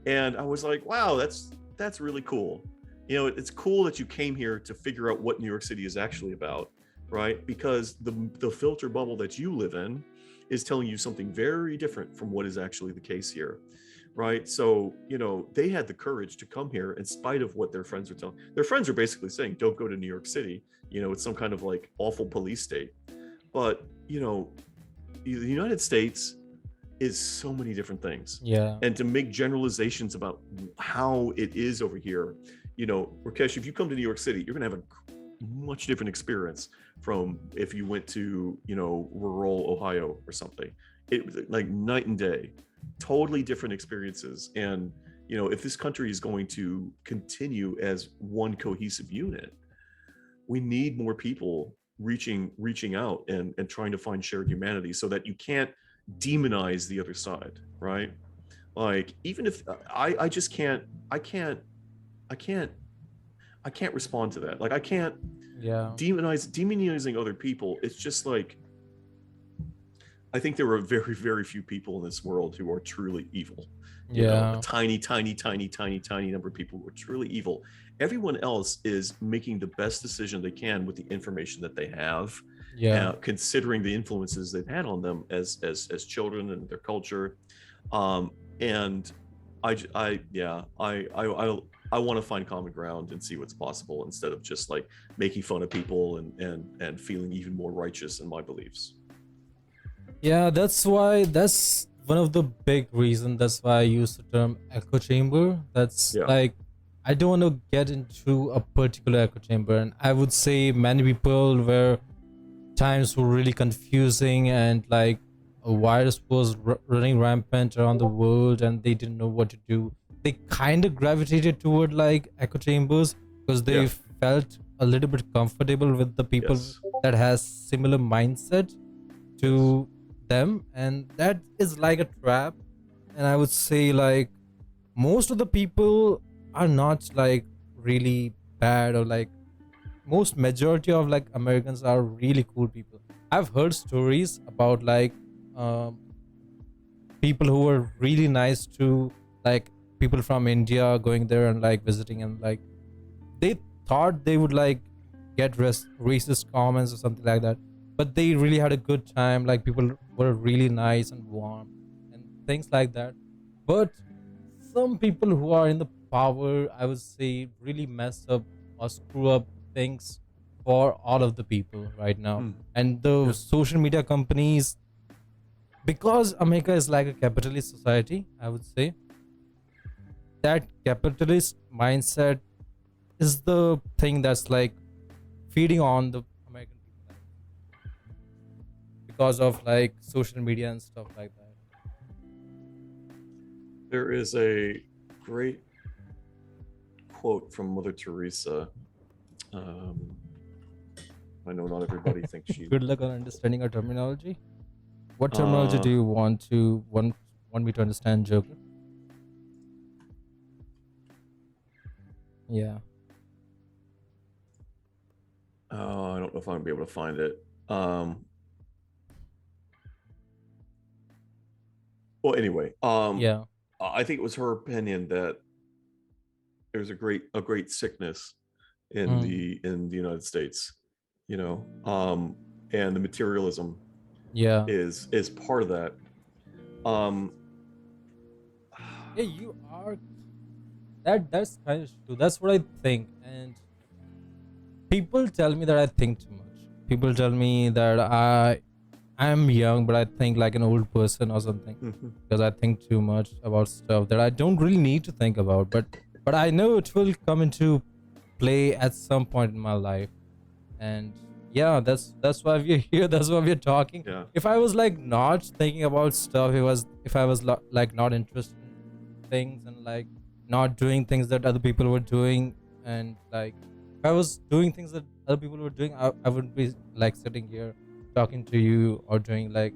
And I was like, wow, that's really cool. It's cool that you came here to figure out what New York City is actually about, right? Because the filter bubble that you live in is telling you something very different from what is actually the case here, right? So, they had the courage to come here in spite of what their friends are telling. Their friends are basically saying, don't go to New York City. It's some kind of like awful police state. But, the United States is so many different things. Yeah. And to make generalizations about how it is over here, Rakesh, if you come to New York City, you're gonna have a much different experience from if you went to, rural Ohio or something. It like night and day, totally different experiences. And, if this country is going to continue as one cohesive unit, we need more people reaching out and trying to find shared humanity, so that you can't demonize the other side, right? Like, even if I just can't respond to that. Like, I can't demonizing other people. It's just like, I think there are very, very few people in this world who are truly evil. A tiny number of people who are truly evil. Everyone else is making the best decision they can with the information that they have, considering the influences they've had on them as children and their culture. And I want to find common ground and see what's possible, instead of just like making fun of people and feeling even more righteous in my beliefs. Yeah, that's one of the big reasons. That's why I use the term echo chamber. Like, I don't want to get into a particular echo chamber, and I would say many people were times were really confusing, and like a virus was running rampant around the world and they didn't know what to do. They kind of gravitated toward like echo chambers because they felt a little bit comfortable with the people that has similar mindset to them, and that is like a trap. And I would say like most of the people are not like really bad, or like most majority of like Americans are really cool people. I've heard stories about like people who were really nice to like people from India going there and like visiting, and like they thought they would like get racist comments or something like that, but they really had a good time. Like, people were really nice and warm and things like that. But some people who are in the power, I would say, really mess up or screw up things for all of the people right now. And the social media companies, because America is like a capitalist society, I would say that capitalist mindset is the thing that's like feeding on the American people because of like social media and stuff like that. There is a great quote from Mother Teresa. I know not everybody thinks she. Good luck on understanding our terminology. What terminology Uh, do you want me to understand, Joker? Yeah. oh, I don't know if I'm gonna be able to find it. Well, anyway, Yeah. I think it was her opinion that there's a great sickness in Mm. the United States, you know, and the materialism Yeah. is part of that. Um, Yeah, you are. That's kind of true. That's what I think. And people tell me that I think too much. People tell me that I'm young, but I think like an old person or something because I think too much about stuff that I don't really need to think about. But I know it will come into play at some point in my life. And yeah, that's why we're here. That's why we're talking. yeah, If I was like not thinking about stuff, if I was like not interested in things and like not doing things that other people were doing, and like if I was doing things that other people were doing, I wouldn't be like sitting here talking to you or doing like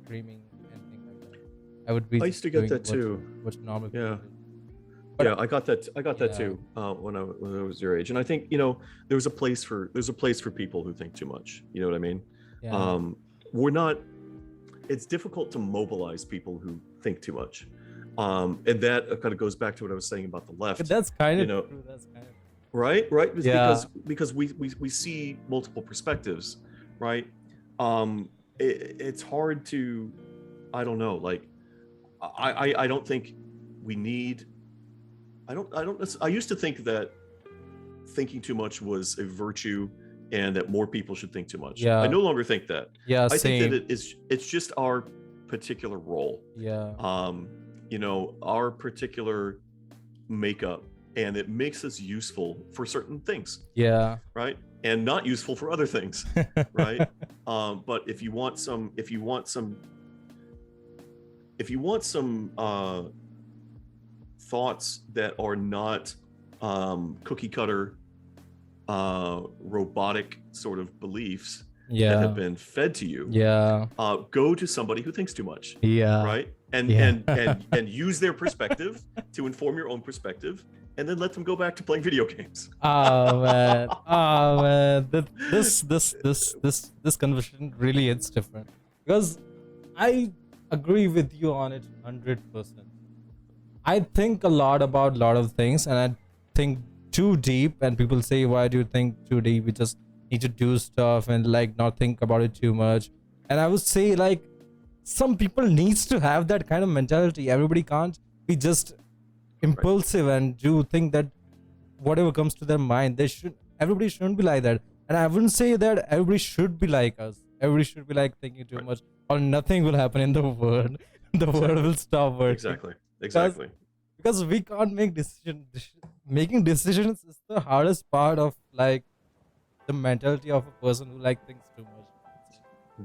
streaming, anything like that. I would be I just used to get doing that too. what normal people Yeah, do. yeah, But I got that. I got that yeah, too when I was your age, and I think there's a place for people who think too much. You know what I mean? yeah, Um, we're not. It's difficult to mobilize people who think too much, and that kind of goes back to what I was saying about the left. that's kind You of know, true. That's kind of right? It's yeah, because we see multiple perspectives, right? It's hard to, I don't know, like I don't think we need. I used to think that thinking too much was a virtue and that more people should think too much. I yeah, no longer think that. yeah. I think that Same. it's just our particular role, Yeah, our particular makeup, and it makes us useful for certain things, yeah. right? And not useful for other things, right? But if you want some thoughts that are not cookie cutter robotic sort of beliefs that have Yeah, been fed to you, yeah, go to somebody who thinks too much, yeah, right? And yeah. and use their perspective to inform your own perspective, and then let them go back to playing video games. Oh man, oh man. This conversation really hits different because I agree with you on it 100%. I think a lot about a lot of things, and I think too deep. And people say, "Why do you think too deep? We just need to do stuff and like not think about it too much." And I would say, like, some people needs to have that kind of mentality. Everybody can't be just Right. impulsive and do think that whatever comes to their mind. Everybody shouldn't be like that. And I wouldn't say that everybody should be like us. Everybody should be like thinking too Right. much, or nothing will happen in the world. The world Exactly. will stop working Exactly. because Exactly. we can't make making decisions is the hardest part of like the mentality of a person who like thinks too much.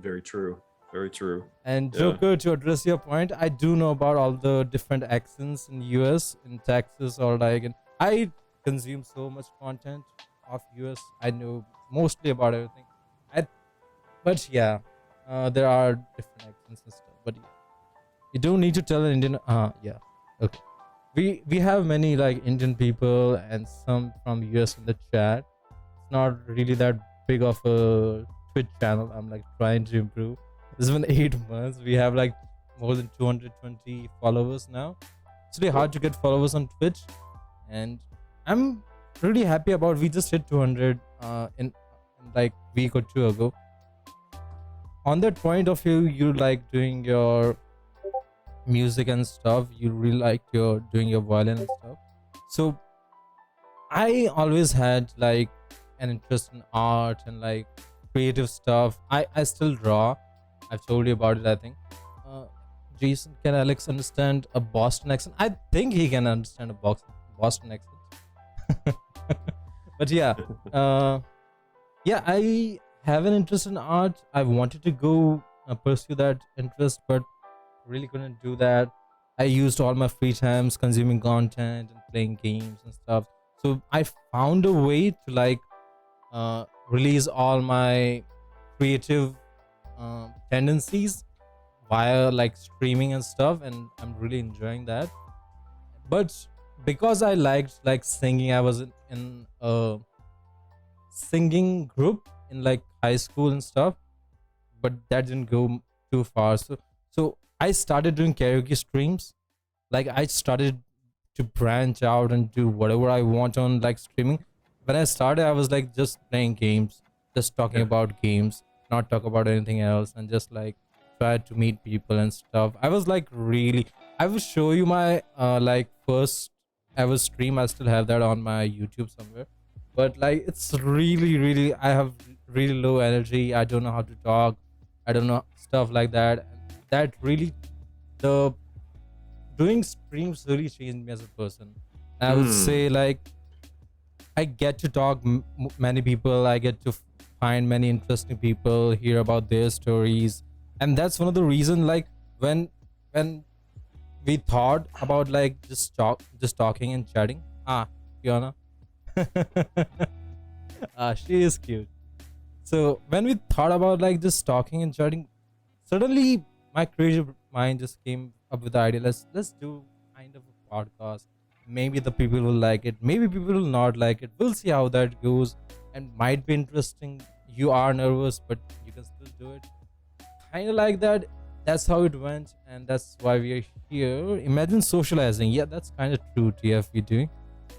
Very true. Very true. And Yeah. Joker, to address your point, I do know about all the different accents in US, in Texas, or like I consume so much content of US. I know mostly about everything. I But yeah, there are different accents and stuff. But yeah, you don't need to tell an Indian. Yeah, okay. We have many like Indian people and some from US in the chat. It's not really that big of a Twitch channel. I'm like trying to improve. It's been 8 months. We have like more than 220 followers now. It's really hard to get followers on Twitch, and I'm really happy about. We just hit 200 in like week or two ago. On that point of view, you like doing your music and stuff. You really like your doing your violin and stuff. So I always had like an interest in art and like creative stuff. I still draw. I've told you about it, I think. Uh, Jason, can Alex understand a Boston accent? I think he can understand a Boston accent. But yeah, uh, yeah, I have an interest in art. I wanted to go pursue that interest, but really couldn't do that. I used all my free times consuming content and playing games and stuff. So I found a way to like release all my creative tendencies via like streaming and stuff, and I'm really enjoying that. But because I liked like singing, I was in a singing group in like high school and stuff, but that didn't go too far. So I started doing karaoke streams. Like I started to branch out and do whatever I want on like streaming. When I started, I was like just playing games, just talking Yeah. about games, not talk about anything else, and just like try to meet people and stuff. I was like really. I will show you my like first ever stream. I still have that on my YouTube somewhere. But like it's really I have really low energy. I don't know how to talk. I don't know stuff like that. That really the doing streams really changed me as a person. I would say like I get to talk many people. I get to find many interesting people, hear about their stories, and that's one of the reason. Like when we thought about like just talking and chatting. Fiona, she is cute. So when we thought about like just talking and chatting, suddenly my creative mind just came up with the idea. Let's do kind of a podcast. Maybe the people will like it. Maybe people will not like it. We'll see how that goes, and might be interesting. You are nervous, but you can still do it. Kind of like that. That's how it went, and that's why we are here. Imagine socializing. Yeah, that's kind of true. TF, we doing,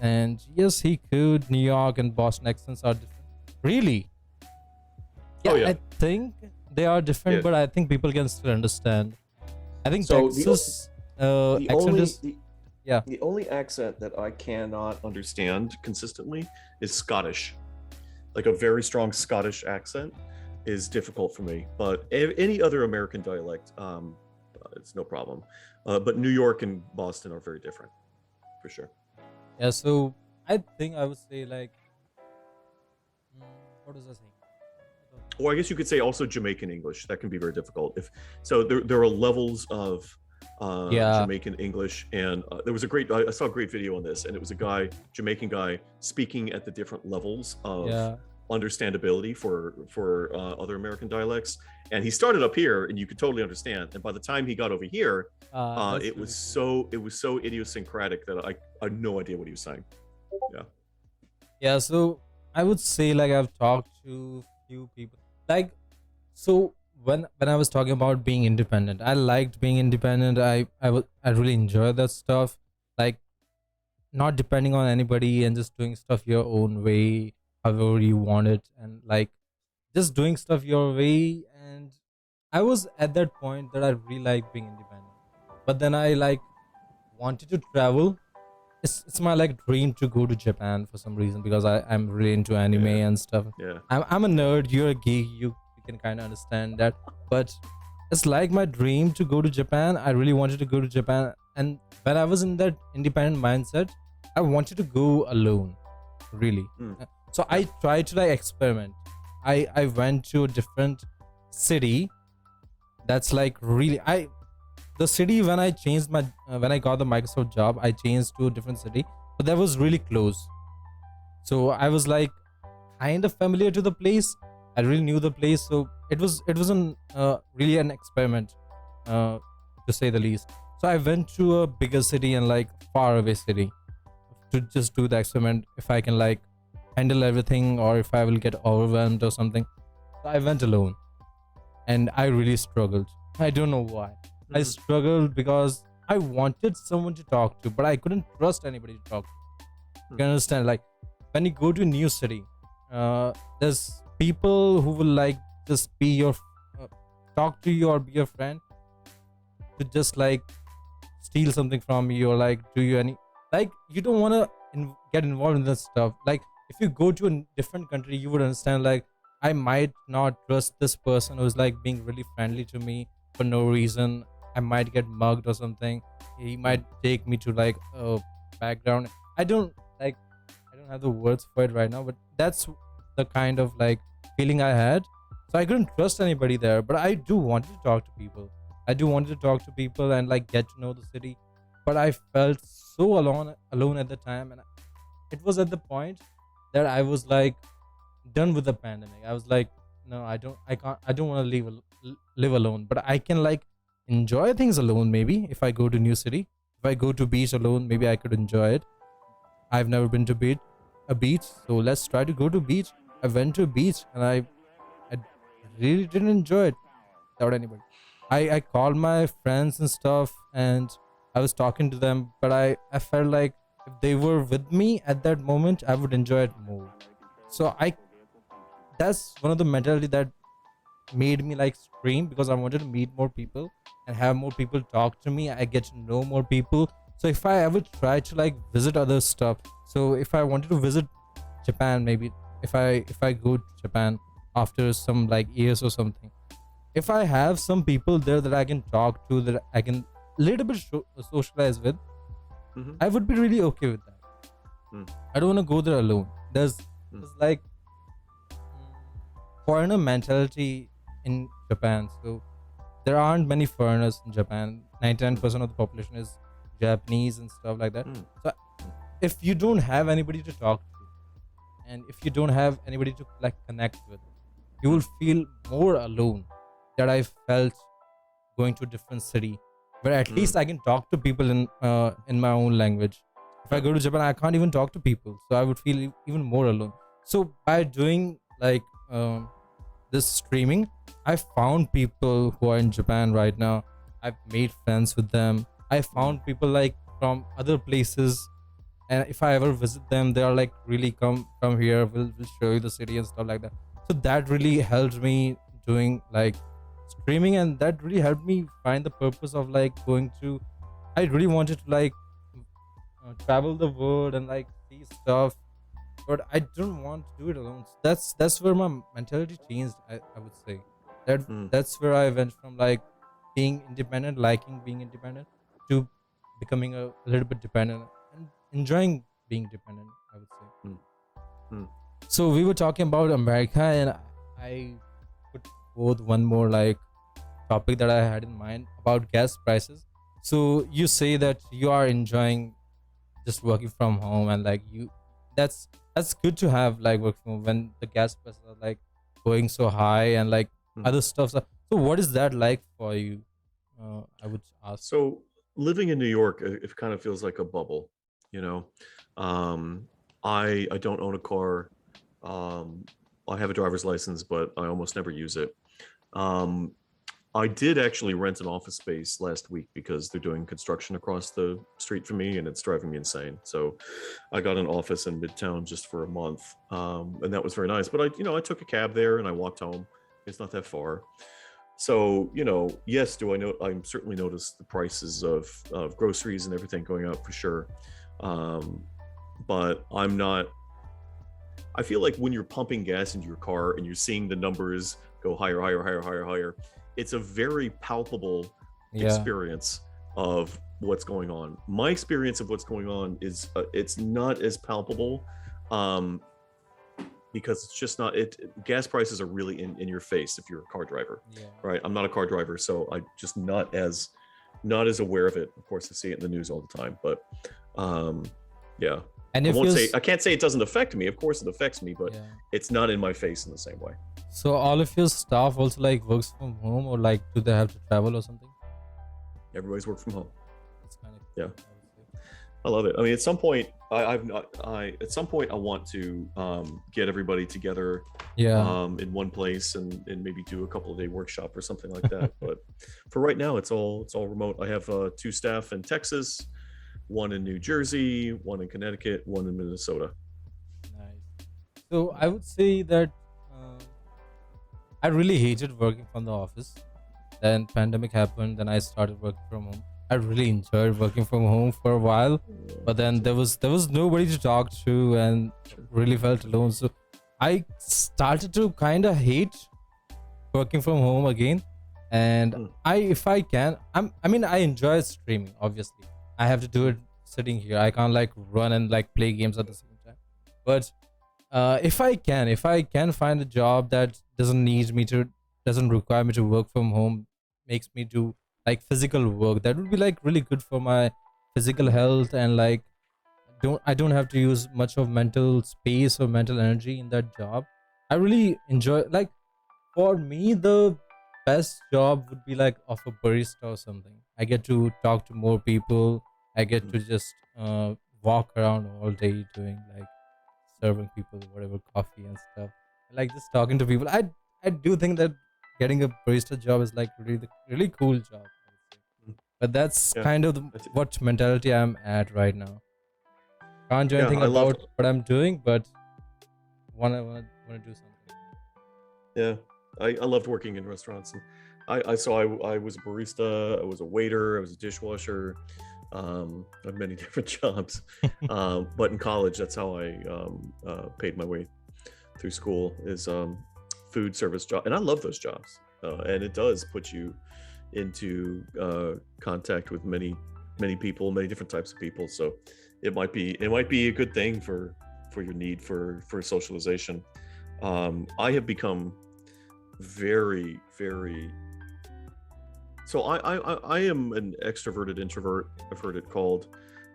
and yes, he could. New York and Boston accents are different. Really? Yeah, Oh yeah. I think they are different, Yeah. but I think people can still understand. I think So Texas the accent only is the, yeah. the only accent that I cannot understand consistently is Scottish. Like a very strong Scottish accent is difficult for me. But any other American dialect, it's no problem. But New York and Boston are very different, for sure. Yeah, so I think I would say like what was I saying? I don't Or I guess you could say also Jamaican English. That can be very difficult. If so, there are levels of Yeah, Jamaican English, and there was I saw a great video on this, and it was a guy, Jamaican guy, speaking at the different levels of yeah, understandability for other American dialects. And he started up here, and you could totally understand. And by the time he got over here, that's it really was cool. so idiosyncratic that I had no idea what he was saying. Yeah. Yeah, so I would say like I've talked to few people. Like so when I was talking about being independent, I liked being independent. I really enjoy that stuff. Like not depending on anybody and just doing stuff your own way, however you want it, and like just doing stuff your way. And I was at that point that I really like being independent. But then I like wanted to travel. It's my like dream to go to Japan for some reason because I'm really into anime Yeah. and stuff. Yeah. I'm a nerd, you're a geek, you can kind of understand that. But it's like my dream to go to Japan. I really wanted to go to Japan, and when I was in that independent mindset, I wanted to go alone, really. Mm. So I tried to like experiment. I went to a different city that's like really I the city when I changed my when I got the Microsoft job, I changed to a different city, but that was really close. So I was like kind of familiar to the place. I really knew the place, so it wasn't really an experiment, to say the least. So I went to a bigger city and like far away city to just do the experiment if I can like handle everything or if I will get overwhelmed or something. So I went alone and I really struggled. I don't know why. I struggled because I wanted someone to talk to, but I couldn't trust anybody to talk to. You can understand, like when you go to a new city, there's people who will like just be your talk to you or be your friend to just like steal something from you or like do you any like you don't want to get involved in this stuff. Like if you go to a different country, you would understand like I might not trust this person who's like being really friendly to me for no reason. I might get mugged or something. He might take me to like a background. I don't have the words for it right now, but that's the kind of like feeling I had. So I couldn't trust anybody there, but I do wanted to talk to people. I do wanted to talk to people and like get to know the city, but I felt so alone at the time, and it was at the point that I was like done with the pandemic. I was like, no, I don't want to live alone, but I can like enjoy things alone. Maybe if I go to new city, if I go to beach alone, maybe I could enjoy it. I've never been to a beach, so let's try to go to beach. I went to a beach and I really didn't enjoy it without anybody. I called my friends and stuff, and I was talking to them, but I felt like if they were with me at that moment, I would enjoy it more. So I that's one of the mentality that made me like stream, because I wanted to meet more people and have more people talk to me. I get to know more people. So if I ever try to like visit other stuff, so if I wanted to visit Japan, maybe if I go to Japan after some like years or something, if I have some people there that I can talk to, that I can little bit socialize with, Hmm. I would be really okay with that. Mm. I don't want to go there alone. There's like foreigner mentality in Japan. So there aren't many foreigners in Japan. 99% of the population is Japanese and stuff like that. Mm. So if you don't have anybody to talk to, and if you don't have anybody to like connect with, you will feel more alone. That I felt going to a different city, where at least I can talk to people in my own language. If I go to Japan, I can't even talk to people, so I would feel even more alone. So by doing like this streaming, I found people who are in Japan right now. I've made friends with them. I found people like from other places, and if I ever visit them, they are like, really come here, we'll show you the city and stuff like that. So that really helped me doing like streaming, and that really helped me find the purpose of like going to, I really wanted to like travel the world and like see stuff, but I don't want to do it alone. So that's where my mentality changed. I would say that Mm. that's where I went from like being independent, liking being independent, to becoming a little bit dependent and enjoying being dependent, I would say. Mm. Mm. So we were talking about America, and I put forth one more like topic that I had in mind about gas prices. So you say that you are enjoying just working from home, and like that's good to have like work from home when the gas prices are like going so high, and like Mm. other stuff. So what is that like for you? I would ask. So living in New York, it kind of feels like a bubble, you know. I don't own a car. Um, I have a driver's license, but I almost never use it. Um, I did actually rent an office space last week because they're doing construction across the street from me, and it's driving me insane. So I got an office in Midtown just for a month, and that was very nice. But I took a cab there and I walked home. It's not that far. So, yes, do I know? I'm certainly noticed the prices of groceries and everything going up for sure. Um, but I'm not. I feel like when you're pumping gas into your car and you're seeing the numbers go higher, higher, higher, higher, higher, it's a very palpable Yeah. experience of what's going on. My experience of what's going on is it's not as palpable, um, because it's just not it. Gas prices are really in your face if you're a car driver, Yeah. right? I'm not a car driver, so I'm just not as aware of it. Of course, I see it in the news all the time, but yeah. And I if won't you say I can't say it doesn't affect me. Of course, it affects me, but yeah. it's not in my face in the same way. So all of your staff also like works from home, or like do they have to travel or something? Everybody's work from home. It's kind of Yeah. I would say. I love it. I mean, at some point, at some point, I want to get everybody together Yeah. in one place and maybe do a couple of day workshop or something like that. But for right now, it's all remote. I have 2 staff in Texas, 1 in New Jersey, 1 in Connecticut, 1 in Minnesota. Nice. So I would say that I really hated working from the office. Then pandemic happened, then I started working from home. I really enjoyed working from home for a while, but then there was nobody to talk to, and really felt alone. So I started to kind of hate working from home again. And Mm. if I can, I mean, I enjoy streaming. Obviously, I have to do it sitting here. I can't like run and like play games at the same time. But if I can find a job that doesn't require me to work from home, makes me do like physical work, that would be like really good for my physical health, and like I don't have to use much of mental space or mental energy in that job. I really enjoy, like, for me the best job would be like of a barista or something. I get to talk to more people. I get to just walk around all day doing like serving people whatever coffee and stuff. I like just talking to people. I do think that getting a barista job is like really cool job. I would say. But that's Yeah. kind of That's- what mentality I'm at right now. Can't do Yeah, anything I love. about what I'm doing, but wanna do something. Yeah, I loved working in restaurants. And I was a barista, I was a waiter, I was a dishwasher. I had many different jobs. But in college, that's how I paid my way through school is food service job, and I love those jobs. And it does put you into contact with many people, many different types of people. So it might be a good thing for your need for socialization. I have become very so I am an extroverted introvert. I've heard it called.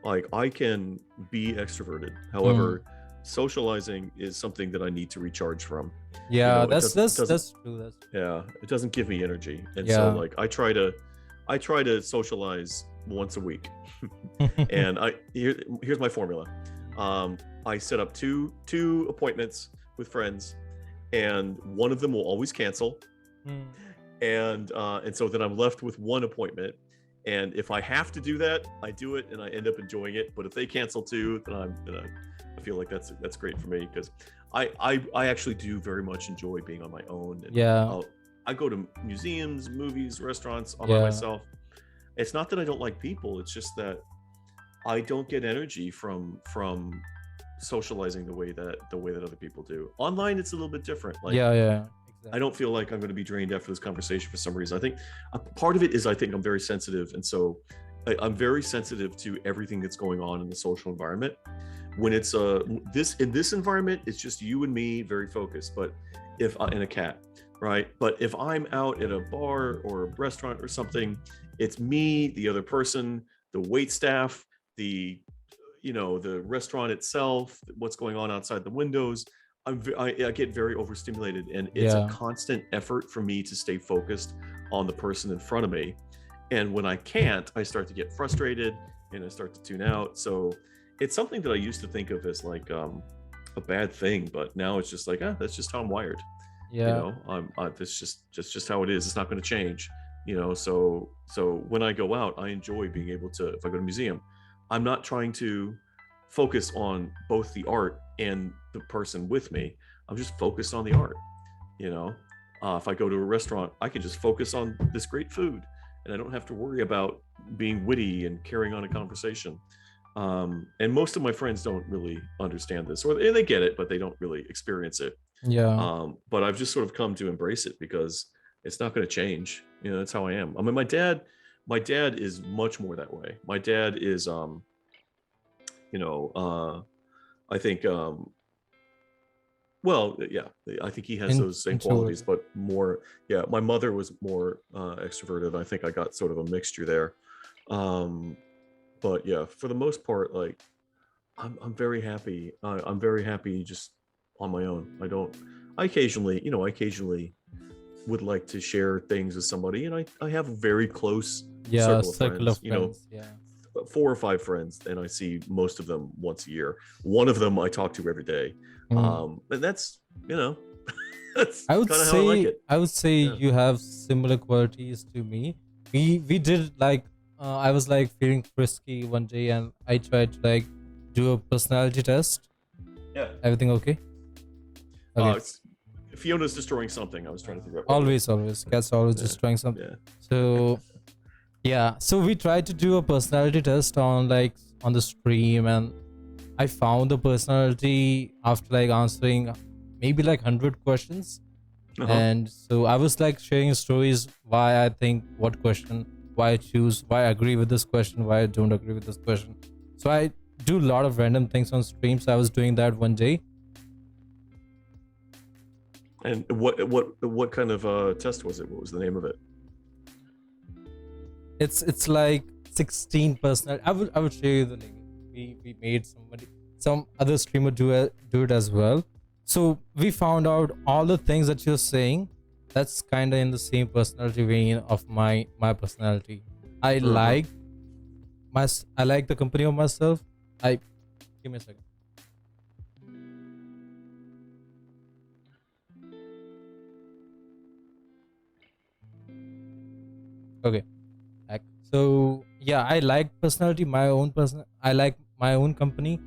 Like, I can be extroverted, however socializing is something that I need to recharge from. Yeah, It that's doesn't true. That's yeah, it doesn't give me energy. And Yeah. so like I try to socialize once a week. And here's my formula. I set up two appointments with friends, and one of them will always cancel. Mm. And so then I'm left with one appointment. And if I have to do that, I do it and I end up enjoying it. But if they cancel too, then I feel like that's great for me, because I actually do very much enjoy being on my own. And Yeah. I go to museums, movies, restaurants all Yeah. by myself. It's not that I don't like people, it's just that I don't get energy from socializing the way that other people do. Online, it's a little bit different. Like, Yeah. I don't feel like I'm going to be drained after this conversation for some reason. I think a part of it is I think I'm very sensitive, and so I'm very sensitive to everything that's going on in the social environment. When it's in this environment, it's just you and me, very focused. But if and a cat, right? But if I'm out at a bar or a restaurant or something, it's me, the other person, the wait staff, the restaurant itself, what's going on outside the windows. I get very overstimulated, and it's Yeah. a constant effort for me to stay focused on the person in front of me. And when I can't, I start to get frustrated and I start to tune out. So it's something that I used to think of as like a bad thing, but now it's just like, that's just how I'm wired. Yeah. That's just how it is. It's not going to change. So when I go out, I enjoy being able to, if I go to a museum, I'm not trying to focus on both the art and the person with me. I'm just focused on the art. If I go to a restaurant, I can just focus on this great food, and I don't have to worry about being witty and carrying on a conversation. And most of my friends don't really understand this, or they get it, but they don't really experience it. Yeah. But I've just sort of come to embrace it because it's not going to change. That's how I am. I mean, my dad is much more that way. My dad is, I think, well, yeah, I think he has those same qualities, but more, yeah, my mother was more extroverted. I think I got sort of a mixture there. But yeah, for the most part, like, I'm very happy. I'm very happy just on my own. I occasionally would like to share things with somebody, and I have a very close circle of friends, yeah. 4 or 5 friends, and I see most of them once a year. One of them I talk to every day. And that's that's I would kind of say how I like it. I would say Yeah. you have similar qualities to me. We did like I was like feeling frisky one day, and I tried to like do a personality test. Yeah. Everything okay? Okay. Fiona's destroying something. I was trying to figure out. Always cats are always Yeah. destroying something. Yeah. So yeah, so we tried to do a personality test on the stream, and I found the personality after like answering maybe like 100 questions. And so I was like sharing stories, why I think what question, why I choose, why I agree with this question, why I don't agree with this question. So I do a lot of random things on stream. So I was doing that one day. And what kind of test was it? What was the name of it? It's like 16 personal. I would show you the link. We made some other streamer do it as well. So we found out all the things that you're saying, that's kind of in the same personality vein of my personality. I Uh-huh. like I like the company of myself. I Give me a second. Okay. So yeah, I like personality, my own person. I like my own company,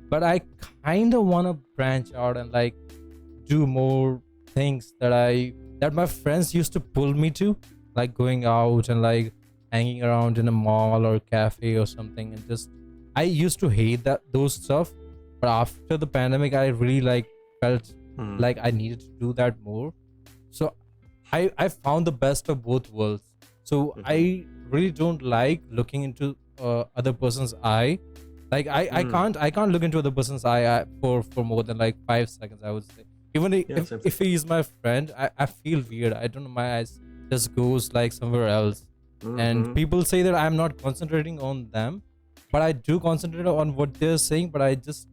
but I kind of want to branch out and like do more things that my friends used to pull me to, like going out and like hanging around in a mall or cafe or something. And just I used to hate that those stuff, but after the pandemic, I really like felt Mm-hmm. like I needed to do that more. So I found the best of both worlds. So Mm-hmm. I really don't like looking into other person's eye. Like Mm. I can't look into other person's eye for more than like 5 seconds, I would say. Even Yeah, same thing. if he is my friend, I feel weird. I don't know, my eyes just goes like somewhere else. And Mm-hmm. people say that I'm not concentrating on them, but I do concentrate on what they're saying. But I just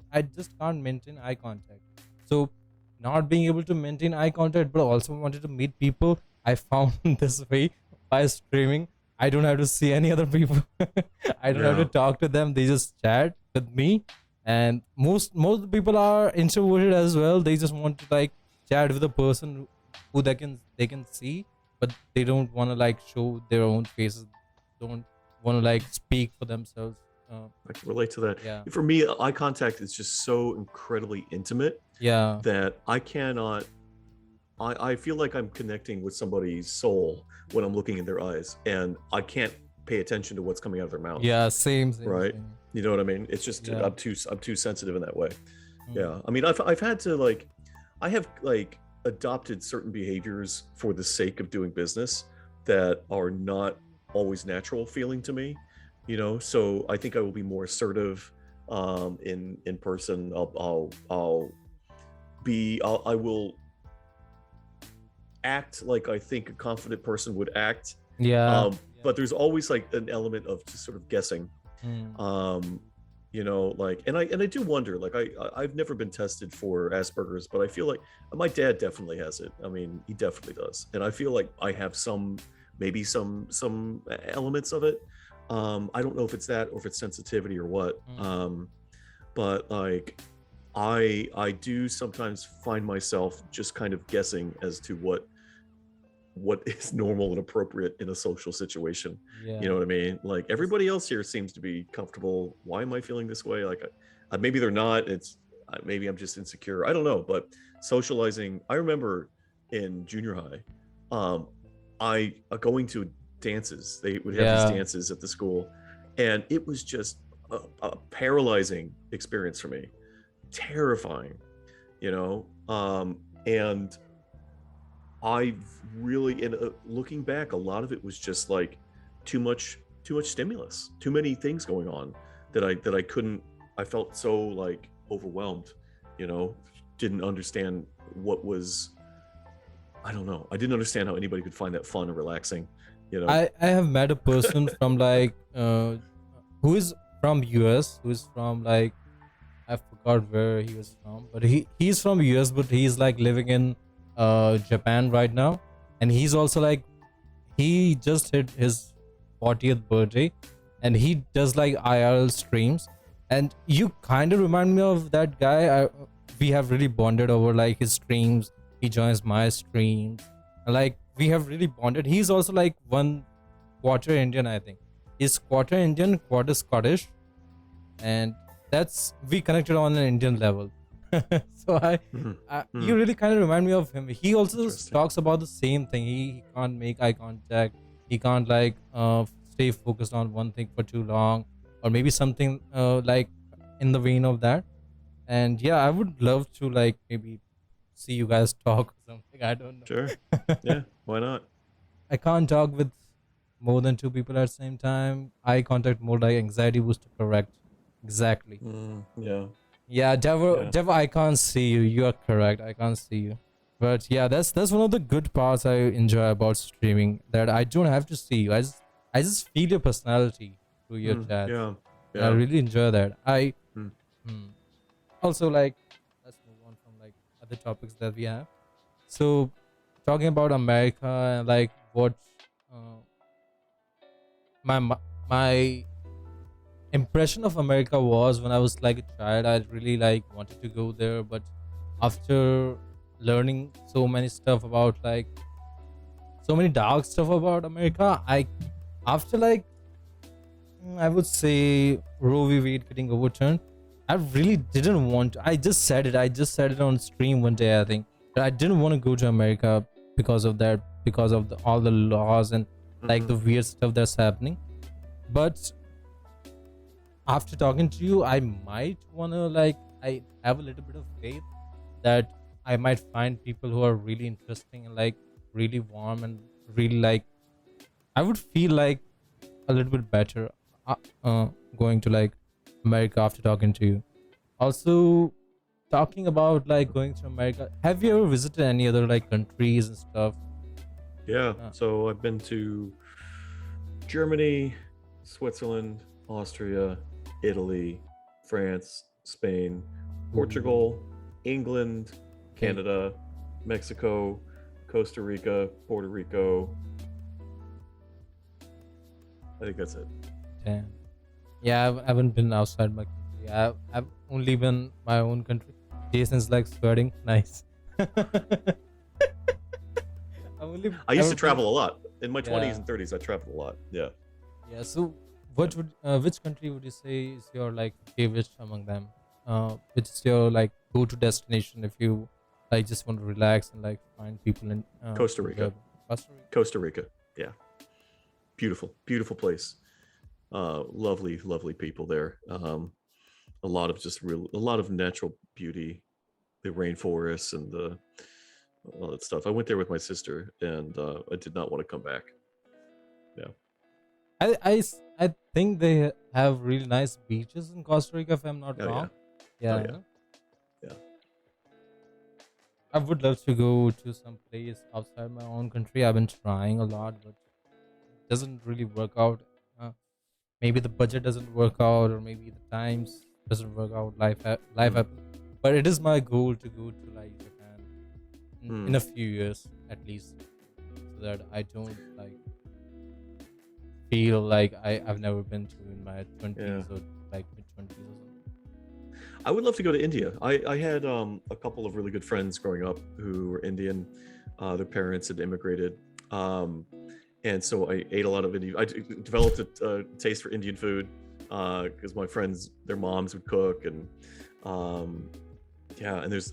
can't maintain eye contact. So not being able to maintain eye contact, but also wanted to meet people, I found this way by streaming. I don't have to see any other people. I don't have to Yeah. talk to them. They just chat with me. And most people are introverted as well. They just want to like chat with a person who they can see, but they don't want to like show their own faces. Don't want to like speak for themselves. I can relate to that. Yeah, For me, eye contact is just so incredibly intimate yeah, that I cannot. I feel like I'm connecting with somebody's soul when I'm looking in their eyes, and I can't pay attention to what's coming out of their mouth. yeah. Right? Same. You know what I mean? It's just Yeah. I'm too sensitive in that way. Mm. Yeah. I mean, I've had to like, I have like adopted certain behaviors for the sake of doing business that are not always natural feeling to me. You know, so I think I will be more assertive in person. I will act like I think a confident person would act. Yeah. But there's always like an element of just sort of guessing. Mm. Um, you know, like, and I do wonder, like, I've never been tested for Asperger's, but I feel like my dad definitely has it. I mean, he definitely does, and I feel like I have maybe some elements of it. I don't know if it's that or if it's sensitivity or what. Mm. But like, I do sometimes find myself just kind of guessing as to what is normal and appropriate in a social situation. Yeah. You know what I mean? Like, everybody else here seems to be comfortable. Why am I feeling this way? Like, maybe they're not. It's maybe I'm just insecure. I don't know. But socializing, I remember in junior high, I going to dances. They would have these Yeah. dances at the school, and it was just a paralyzing experience for me, terrifying, you know. And I really, in looking back, a lot of it was just like too much stimulus, too many things going on that I couldn't. I felt so like overwhelmed, you know. Didn't understand what was. I don't know. I didn't understand how anybody could find that fun and relaxing, you know. I have met a person from like who is from US, who is from like I forgot where he was from, but he's from US, but he's like living in Japan right now, and he's also like he just hit his 40th birthday, and he does like IRL streams, and you kind of remind me of that guy. We have really bonded over like his streams. He joins my streams, and like we have really bonded. He's also like one quarter Indian, I think. He's quarter Indian, quarter Scottish, and that's we connected on an Indian level. So you really kind of remind me of him. He also Interesting. talks about the same thing. He can't make eye contact. He can't like stay focused on one thing for too long, or maybe something like in the vein of that. And yeah, I would love to like maybe see you guys talk or something. I don't know. Sure. Yeah. Why not? I can't talk with more than two people at the same time. Eye contact more like anxiety booster, correct? Exactly. Yeah. Yeah, Yeah. Devo, I can't see you. You are correct. I can't see you. But yeah, that's one of the good parts I enjoy about streaming. That I don't have to see you. I just feel your personality through your chat. Yeah. And I Yeah. really enjoy that. Mm. Hmm. Also like let's move on from like other topics that we have. So talking about America and like what uh, my impression of America was when I was like a child. I really like wanted to go there, but after learning so many stuff about like so many dark stuff about America, I after like I would say Roe v. Wade getting overturned, I really didn't want to. I just said it. I just said it on stream one day, I think. That I didn't want to go to America because of that, because of all the laws and like the weird stuff that's happening. But after talking to you, I might want to like, I have a little bit of faith that I might find people who are really interesting and like really warm and really like, I would feel like a little bit better uh, going to like America after talking to you. Also, talking about like going to America, have you ever visited any other like countries and stuff? Yeah. So I've been to Germany, Switzerland, Austria, Italy, France, Spain, Portugal, England, Canada, Mexico, Costa Rica, Puerto Rico. I think that's it. Damn. Yeah, I haven't been outside my country. I've only been my own country. Jason's like sweating. Nice. I used to travel a lot. In my 20s and 30s, I traveled a lot. Yeah. Yeah. So, what would which country would you say is your like favorite among them? Which is your like go-to destination if you like just want to relax and like find people in Costa Rica. Costa Rica. Costa Rica. Yeah. Beautiful, beautiful place. Lovely, lovely people there. A lot of a lot of natural beauty, the rainforests and all that stuff. I went there with my sister, and I did not want to come back. Yeah. I think they have really nice beaches in Costa Rica, if I'm not wrong. Yeah. Yeah. I would love to go to some place outside my own country. I've been trying a lot, but it doesn't really work out. Maybe the budget doesn't work out, or maybe the times doesn't work out. Life happens. But it is my goal to go to like Japan in a few years at least, so that I don't like feel like I've never been to in my 20s or like mid-20s or something. I would love to go to India. I had a couple of really good friends growing up who were Indian. Their parents had immigrated. And so I ate a lot of Indian. I developed a taste for Indian food because my friends, their moms would cook, and and there's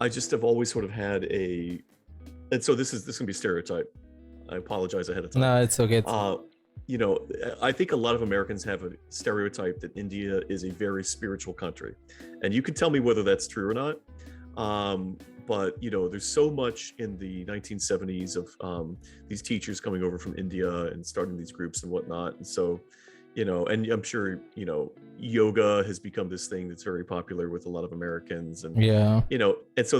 I just have always sort of had and so this can be stereotype. I apologize ahead of time. No, it's okay. You know, I think a lot of Americans have a stereotype that India is a very spiritual country, and you can tell me whether that's true or not. But you know, there's so much in the 1970s of these teachers coming over from India and starting these groups and whatnot. And so, you know, and I'm sure, you know, yoga has become this thing that's very popular with a lot of Americans. And you know, and so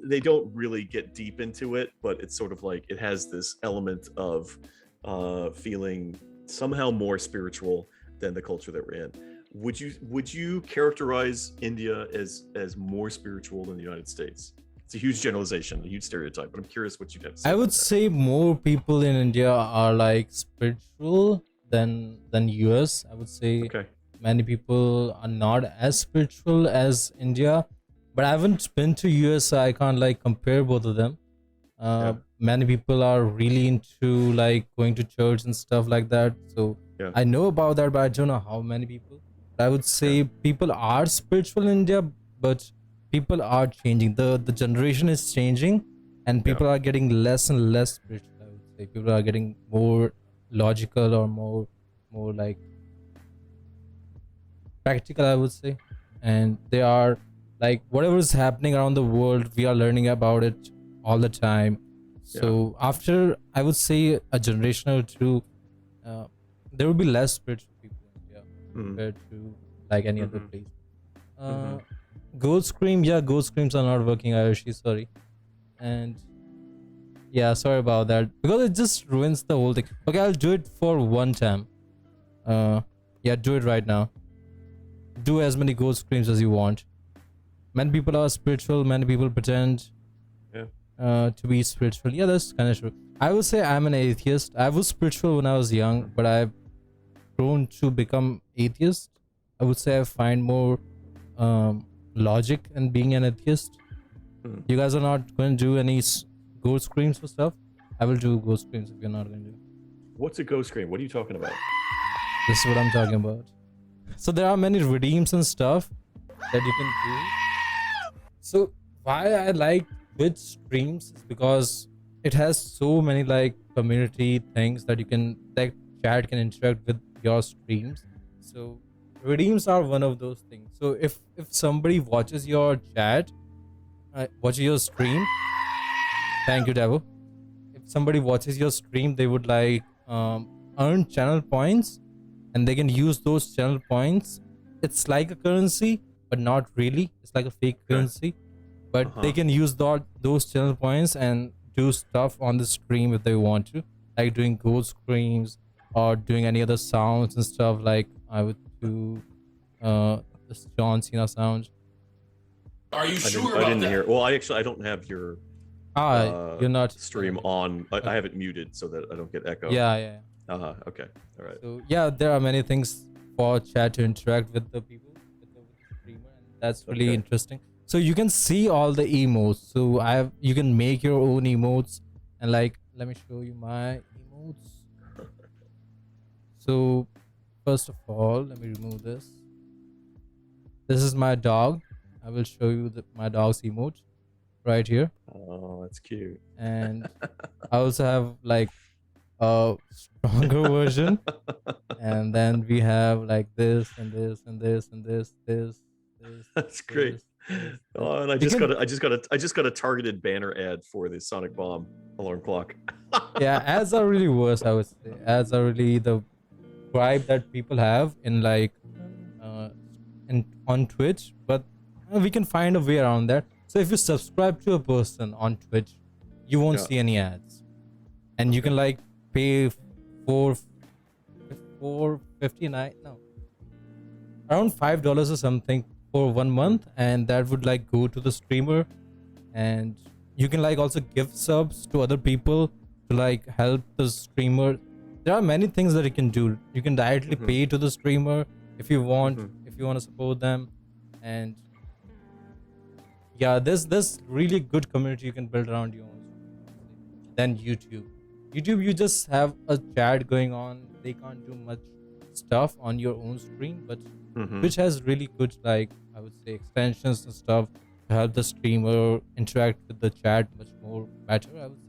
they don't really get deep into it, but it's sort of like it has this element of feeling somehow more spiritual than the culture that we're in. Would you characterize India as more spiritual than the United States? It's a huge generalization, a huge stereotype, but I'm curious what you'd have to say. I would say more people in India are like spiritual than US. I would say many people are not as spiritual as India, but I haven't been to US, so I can't like compare both of them. Many people are really into like going to church and stuff like that, so I know about that, but I don't know how many people. I would say people are spiritual in India, but people are changing. The generation is changing, and people are getting less and less spiritual. I would say people are getting more logical or more like practical, I would say, and they are like whatever is happening around the world, we are learning about it all the time. So after, I would say, a generation or two, there will be less spiritual people in India compared to like any other place. Ghost Scream, Ghost Screams are not working, Ayushi, sorry. And sorry about that, because it just ruins the whole thing. Okay, I'll do it for one time. Do it right now. Do as many Ghost Screams as you want. many people are spiritual, many people pretend Yeah. to be spiritual. Yeah, that's kind of true. I would say I'm an atheist. I was spiritual when I was young, but I've grown to become atheist. I would say I find more logic in being an atheist. Hmm. You guys are not going to do any ghost screams or stuff. I will do ghost screams if you're not going to. What's a ghost scream? What are you talking about? This is what I'm talking about. So there are many redeems and stuff that you can do. So why I like Twitch streams is because it has so many like community things that you can, like, chat can interact with your streams. So redeems are one of those things. So if somebody watches your chat, watches your stream, thank you, Devo. If somebody watches your stream, they would like earn channel points, and they can use those channel points. It's like a currency, but not really. It's like a fake currency, but they can use those channel points and do stuff on the stream if they want to, like doing ghost screams or doing any other sounds and stuff. Like I would do this John Cena sound. Are you I didn't hear. Well, I don't have your You're not stream on. I have it muted so that I don't get echo. Yeah. Okay. All right. So yeah, there are many things for chat to interact with the people, with the streamer, and that's really interesting. So you can see all the emotes. So you can make your own emotes, and like, let me show you my emotes. So first of all, let me remove this. This is my dog. I will show you my dog's emote right here. Oh, that's cute. And I also have like a stronger version, and then we have like this and this and this and this. That's great. Oh, and I just got a targeted banner ad for the Sonic Bomb alarm clock. Yeah, ads are really worse. I would say ads are really the vibe that people have in like on Twitch, but we can find a way around that. So if you subscribe to a person on Twitch, you won't see any ads, and you can like pay $4.59 around $5 or something for 1 month, and that would like go to the streamer, and you can like also give subs to other people to like help the streamer. There are many things that you can do. You can directly pay to the streamer if you want, if you want to support them. And yeah, there's really good community you can build around your own. Then YouTube, you just have a chat going on. They can't do much stuff on your own stream, but which has really good, like, I would say, extensions and stuff to help the streamer interact with the chat much more better, I would say.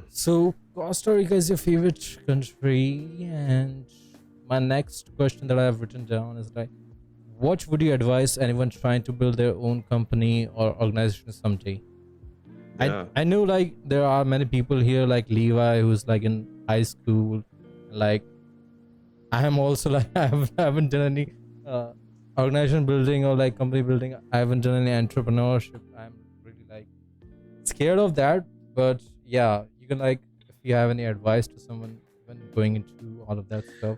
So Costa Rica is your favorite country, and my next question that I have written down is like, what would you advise anyone trying to build their own company or organization someday? I know like there are many people here like Levi who's like in high school. Like I am also like I haven't done any organization building or like company building. I haven't done any entrepreneurship. I'm really like scared of that. But yeah, you can like, if you have any advice to someone when going into all of that stuff.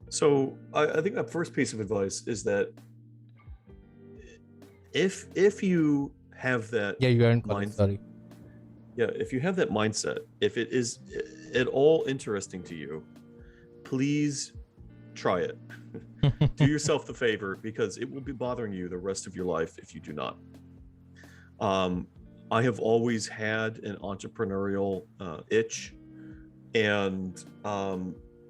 So I think that first piece of advice is that if you have that you are in college, sorry. Yeah, if you have that mindset, if it is at all interesting to you, please try it. Do yourself the favor, because it will be bothering you the rest of your life if you do not. I have always had an entrepreneurial itch, and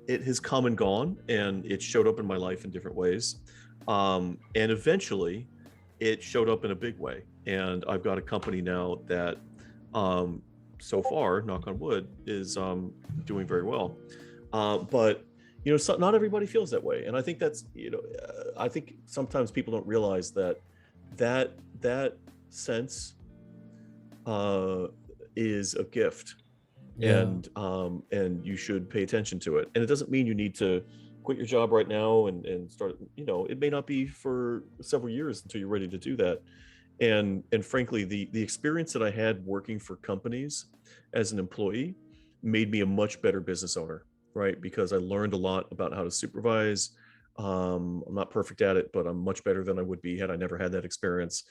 it has come and gone, and it showed up in my life in different ways. And eventually it showed up in a big way. And I've got a company now that so far, knock on wood, is doing very well. But not everybody feels that way. And I think that's, I think sometimes people don't realize that sense is a gift. And you should pay attention to it. And it doesn't mean you need to quit your job right now and start, it may not be for several years until you're ready to do that. And frankly, the experience that I had working for companies as an employee made me a much better business owner, right? Because I learned a lot about how to supervise. I'm not perfect at it, but I'm much better than I would be had I never had that experience.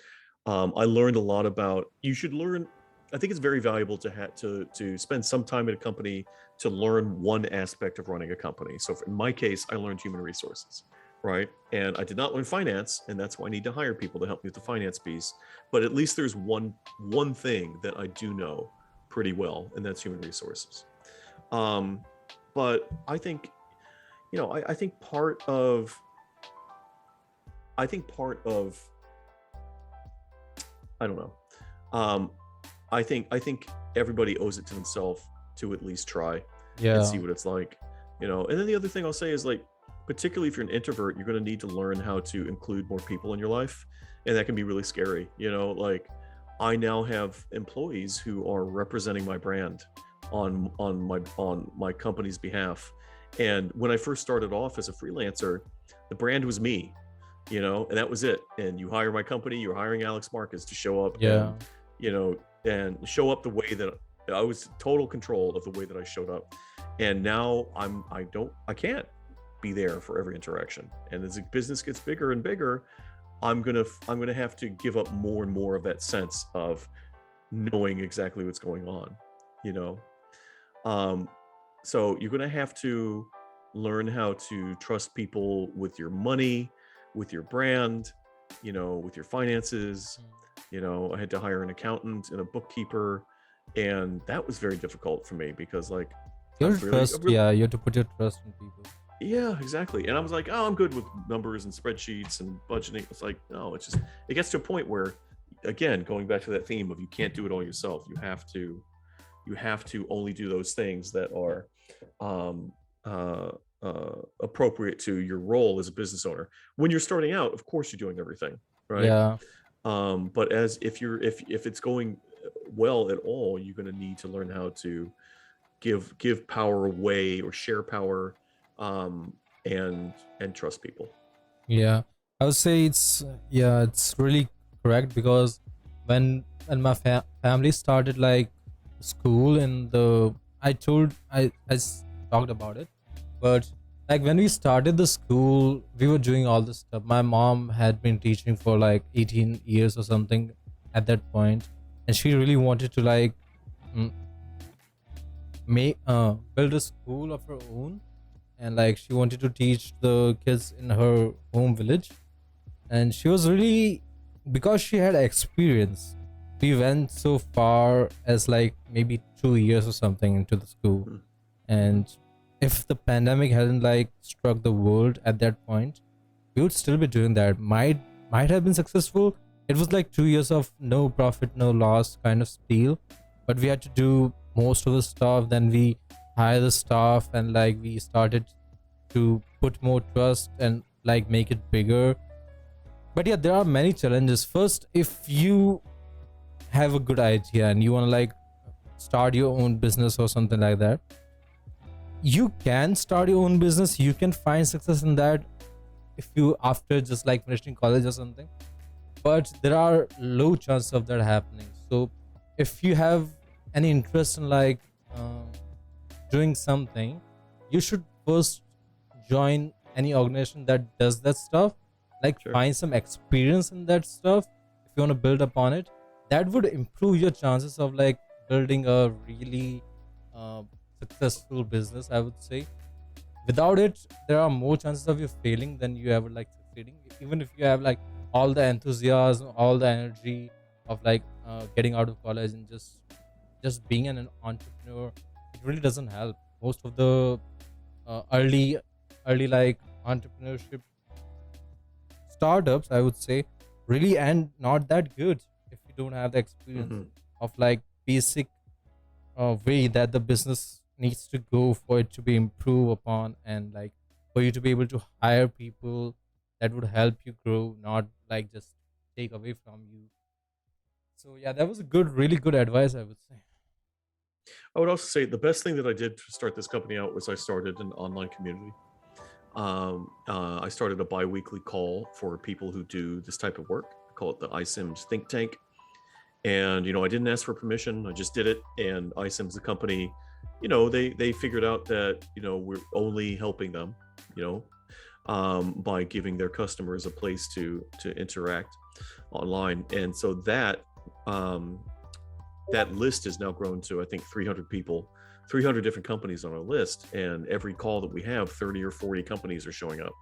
I learned a lot about. You should learn. I think it's very valuable to spend some time at a company to learn one aspect of running a company. So in my case, I learned human resources, right? And I did not learn finance, and that's why I need to hire people to help me with the finance piece. But at least there's one thing that I do know pretty well, and that's human resources. But I think, I think part of I don't know. Um, I think everybody owes it to themselves to at least try and see what it's like, And then the other thing I'll say is, like, particularly if you're an introvert, you're going to need to learn how to include more people in your life, and that can be really scary. Like, I now have employees who are representing my brand on my company's behalf. And when I first started off as a freelancer, the brand was me, and that was it. And you hire my company, you're hiring Alex Marcus to show up and show up the way that I was total control of the way that I showed up. And now I can't be there for every interaction. And as the business gets bigger and bigger, I'm gonna have to give up more and more of that sense of knowing exactly what's going on, so you're gonna have to learn how to trust people with your money, with your brand, with your finances. I had to hire an accountant and a bookkeeper, and that was very difficult for me because, like, you have to put your trust in people. Yeah, exactly. And I was like, oh, I'm good with numbers and spreadsheets and budgeting. It's like, no, it gets to a point where, again, going back to that theme of you can't do it all yourself. You have to only do those things that are appropriate to your role as a business owner. When you're starting out, of course, you're doing everything, right? Yeah. But if it's going well at all, you're going to need to learn how to give power away or share power, and trust people. Yeah, I would say it's really correct, because when my family started like school in the I talked about it, but like when we started the school, we were doing all this stuff. My mom had been teaching for like 18 years or something at that point, and she really wanted to like build a school of her own, and like she wanted to teach the kids in her home village. And she was really, because she had experience, we went so far as like maybe 2 years or something into the school. And if the pandemic hadn't like struck the world at that point, we would still be doing that. Might have been successful. It was like 2 years of no profit no loss kind of deal, but we had to do most of the stuff. Then we hire the staff, and like we started to put more trust and like make it bigger. But yeah, there are many challenges. First, if you have a good idea and you want to like start your own business or something like that, you can start your own business. You can find success in that if you after just like finishing college or something, but there are low chances of that happening. So if you have any interest in like doing something, you should first join any organization that does that stuff, like Sure. find some experience in that stuff. If you want to build upon it, that would improve your chances of like building a really successful business, I would say. Without it, there are more chances of you failing than you ever like succeeding. Even if you have like all the enthusiasm, all the energy of like getting out of college and just being an entrepreneur, it really doesn't help. Most of the early like entrepreneurship startups, I would say, really end not that good if you don't have the experience of like basic way that the business needs to go for it to be improved upon, and like for you to be able to hire people that would help you grow, not like just take away from you. So yeah, that was a really good advice, I would say. I would also say the best thing that I did to start this company out was I started an online community. I started a bi-weekly call for people who do this type of work. I call it the iSIMS think tank. And, I didn't ask for permission. I just did it. And iSIMS, the company, they figured out that, we're only helping them, by giving their customers a place to interact. online. And so that that list has now grown to, I think, 300 people, 300 different companies on our list. And every call that we have, 30 or 40 companies are showing up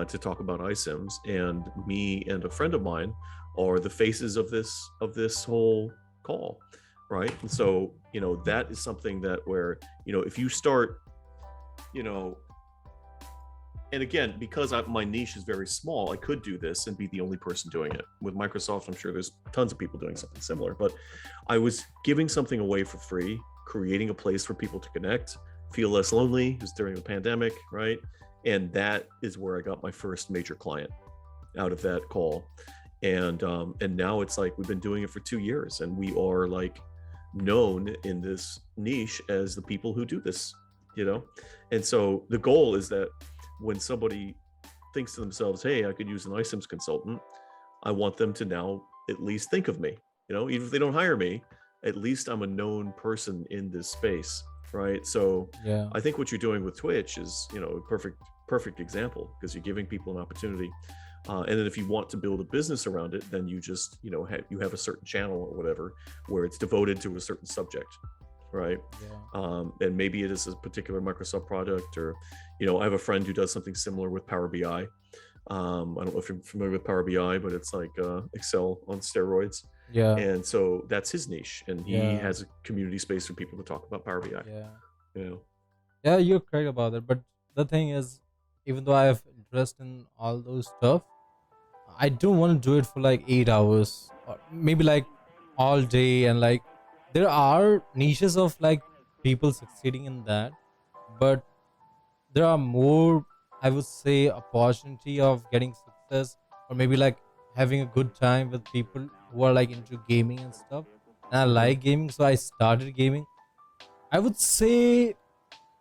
to talk about iSIMs. And me and a friend of mine are the faces of this whole call, right? And so, that is something that where, if you start, and again, because my niche is very small, I could do this and be the only person doing it. With Microsoft, I'm sure there's tons of people doing something similar, but I was giving something away for free, creating a place for people to connect, feel less lonely, just during the pandemic, right? And that is where I got my first major client out of that call. And now it's like we've been doing it for 2 years, and we are like known in this niche as the people who do this, And so the goal is that when somebody thinks to themselves, hey, I could use an iSIMS consultant, I want them to now at least think of me, even if they don't hire me, at least I'm a known person in this space, right? So Yeah. I think what you're doing with Twitch is, a perfect example, because you're giving people an opportunity. And then if you want to build a business around it, then you just, you have a certain channel or whatever where it's devoted to a certain subject, right? Yeah. And maybe it is a particular Microsoft product, or, I have a friend who does something similar with Power BI. I don't know if you're familiar with Power BI, but it's like Excel on steroids. Yeah. And so that's his niche, and he Yeah. has a community space for people to talk about Power BI. Yeah. Yeah, you're correct about it. But the thing is, even though I have interest in all those stuff, I don't want to do it for like 8 hours, or maybe like all day. And like, there are niches of like people succeeding in that, but there are more, I would say, opportunity of getting success, or maybe like having a good time with people who are like into gaming and stuff. And I like gaming, so I started gaming. I would say,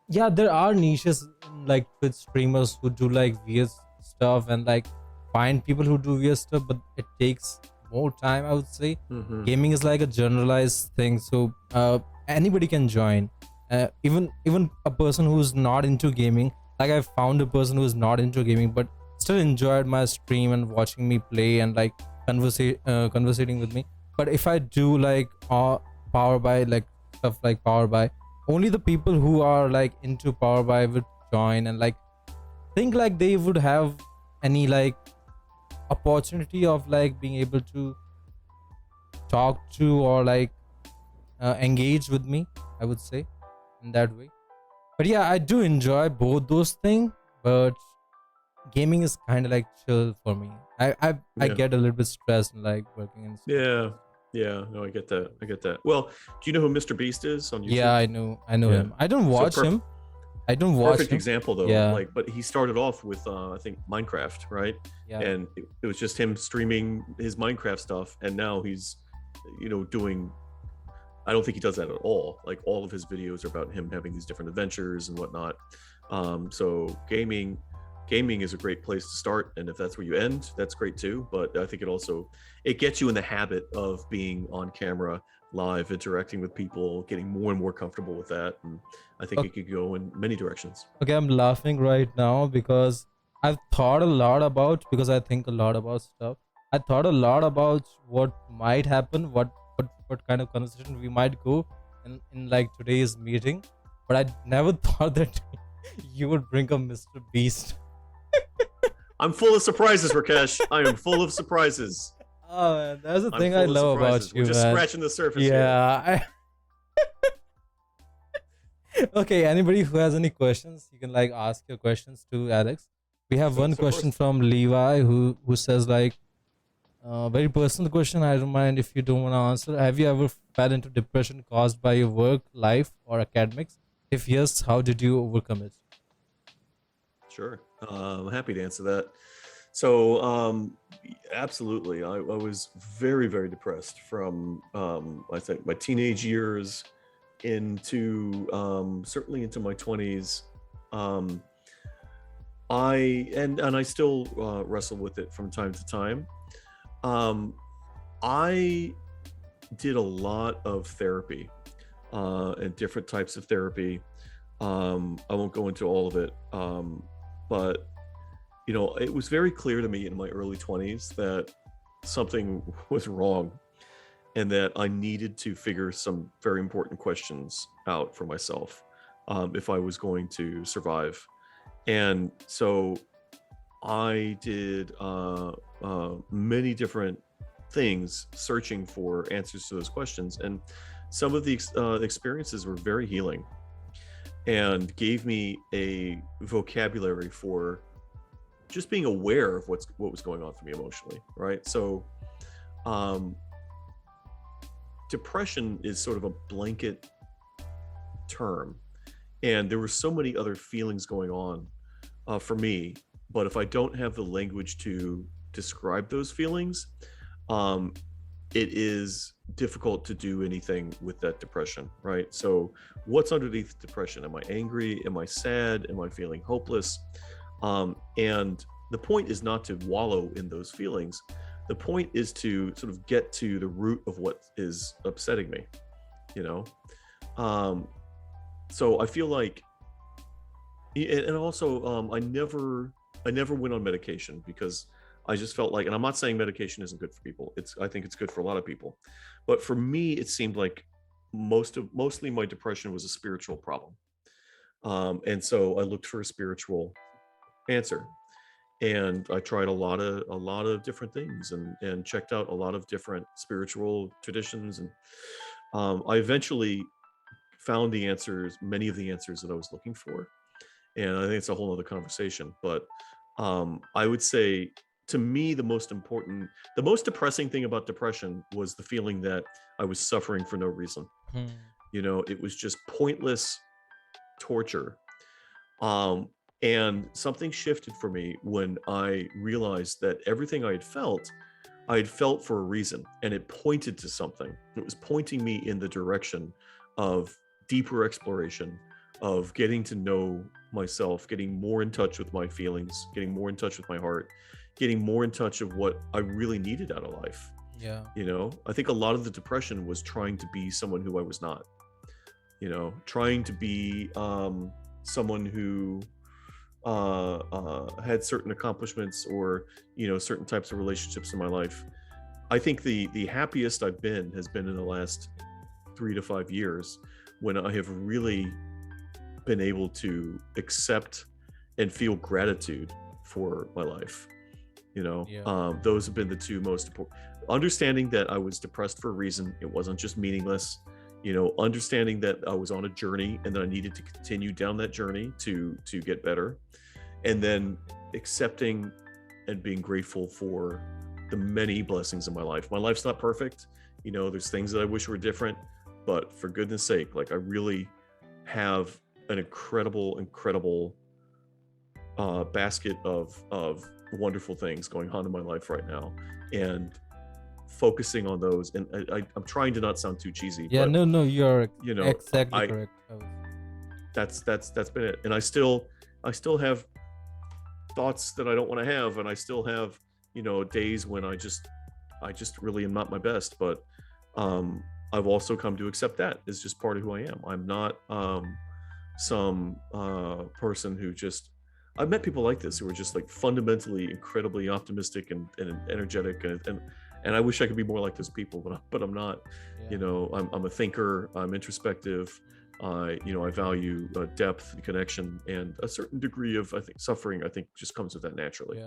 yeah, there are niches in like Twitch streamers who do like weird stuff, and like find people who do weird stuff, but it takes more time, I would say. Gaming is like a generalized thing, so anybody can join. Even a person who's not into gaming, like I found a person who's not into gaming but still enjoyed my stream and watching me play and like conversating with me. But if I do like Power BI, like stuff like Power BI, only the people who are like into Power BI would join and like think like they would have any like opportunity of like being able to talk to or like engage with me, I would say, in that way. But yeah, I do enjoy both those things, but gaming is kind of like chill for me. I get a little bit stressed in like working in No, I get that. Well, do you know who Mr. Beast is on YouTube? Yeah, I know him. I don't watch him. I don't watch perfect him. example though. Yeah. Like, but he started off with I think Minecraft, right? Yeah. And it was just him streaming his Minecraft stuff, and now he's doing, I don't think he does that at all. Like, all of his videos are about him having these different adventures and whatnot. So gaming is a great place to start, and if that's where you end, that's great too. But I think it gets you in the habit of being on camera, live, interacting with people, getting more and more comfortable with that. And I think it could go in many directions. Okay, I'm laughing right now because I've thought a lot about, because I think a lot about stuff. I thought a lot about what might happen, what kind of conversation we might go in like today's meeting, but I never thought that you would bring up Mr. Beast. I'm full of surprises, Rakesh. I am full of surprises. Oh man, that's the thing I love about you, We're just man. scratching the surface. Yeah. Okay, anybody who has any questions, you can like ask your questions to Alex. We have one question from Levi who says like, very personal question. I don't mind if you don't want to answer. Have you ever fell into depression caused by your work, life, or academics? If yes, how did you overcome it? Sure. I'm happy to answer that. So absolutely. I was very, very depressed from, I think, my teenage years into certainly into my 20s. I still wrestle with it from time to time. I did a lot of therapy and different types of therapy. I won't go into all of it, but it was very clear to me in my early 20s that something was wrong and that I needed to figure some very important questions out for myself if I was going to survive. And so I did many different things searching for answers to those questions. And some of the experiences were very healing and gave me a vocabulary for just being aware of what was going on for me emotionally, right? So depression is sort of a blanket term, and there were so many other feelings going on for me, but if I don't have the language to describe those feelings, it is difficult to do anything with that depression, right? So what's underneath depression? Am I angry? Am I sad? Am I feeling hopeless? And the point is not to wallow in those feelings. The point is to sort of get to the root of what is upsetting me, you know? So I feel like, and also I never went on medication because I just felt like, and I'm not saying medication isn't good for people. I think it's good for a lot of people, but for me, it seemed like mostly my depression was a spiritual problem. And so I looked for a spiritual answer, and I tried a lot of different things and checked out a lot of different spiritual traditions. And I eventually found many of the answers that I was looking for. And I think it's a whole other conversation, but I would say, to me, the most depressing thing about depression was the feeling that I was suffering for no reason. You know, it was just pointless torture. And something shifted for me when I realized that everything I had felt for a reason, and it pointed to something. It was pointing me in the direction of deeper exploration, of getting to know myself, getting more in touch with my feelings, getting more in touch with my heart, getting more in touch of what I really needed out of life. Yeah. You know, I think a lot of the depression was trying to be someone who I was not, you know, trying to be someone who had certain accomplishments or, you know, certain types of relationships in my life. I think the happiest I've been has been in the last 3 to 5 years, when I have really been able to accept and feel gratitude for my life. You know, those have been the two most important. Understanding that I was depressed for a reason, it wasn't just meaningless. You know, understanding that I was on a journey and that I needed to continue down that journey to get better, and then accepting and being grateful for the many blessings in my life. My life's not perfect. You know, there's things that I wish were different, but for goodness sake, like, I really have an incredible basket of wonderful things going on in my life right now, and focusing on those. And I'm trying to not sound too cheesy. Yeah, but, no, you're, you know, exactly correct. That's been it. And I still have thoughts that I don't want to have, and I still have, you know, days when I just really am not my best. But I've also come to accept that as just part of who I am. I'm not some person who just, I've met people like this who are just like fundamentally incredibly optimistic and energetic, and I wish I could be more like those people, but I'm not. Yeah. You know, I'm a thinker. I'm introspective. I value depth and connection, and a certain degree of, I think, suffering, I think, just comes with that naturally.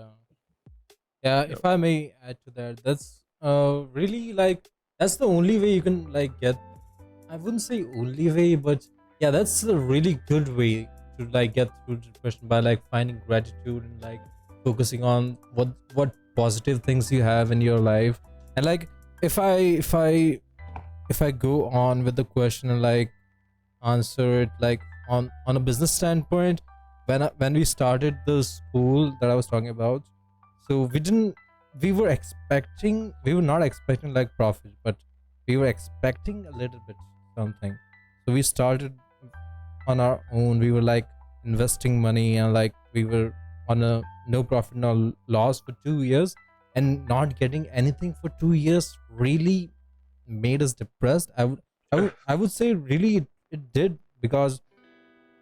Yeah. If I may add to that, that's really, like, that's the only way you can, like, get, I wouldn't say only way, but yeah, that's a really good way to, like, get through depression, by, like, finding gratitude and, like, focusing on what positive things you have in your life. And, like, if I go on with the question and, like, answer it, like, on a business standpoint, when we started the school that I was talking about, so we were not expecting, like, profit, but we were expecting a little bit something. So we started on our own. We were, like, investing money, and, like, we were on a no profit no loss for 2 years, and not getting anything for 2 years really made us depressed. I would say really it did, because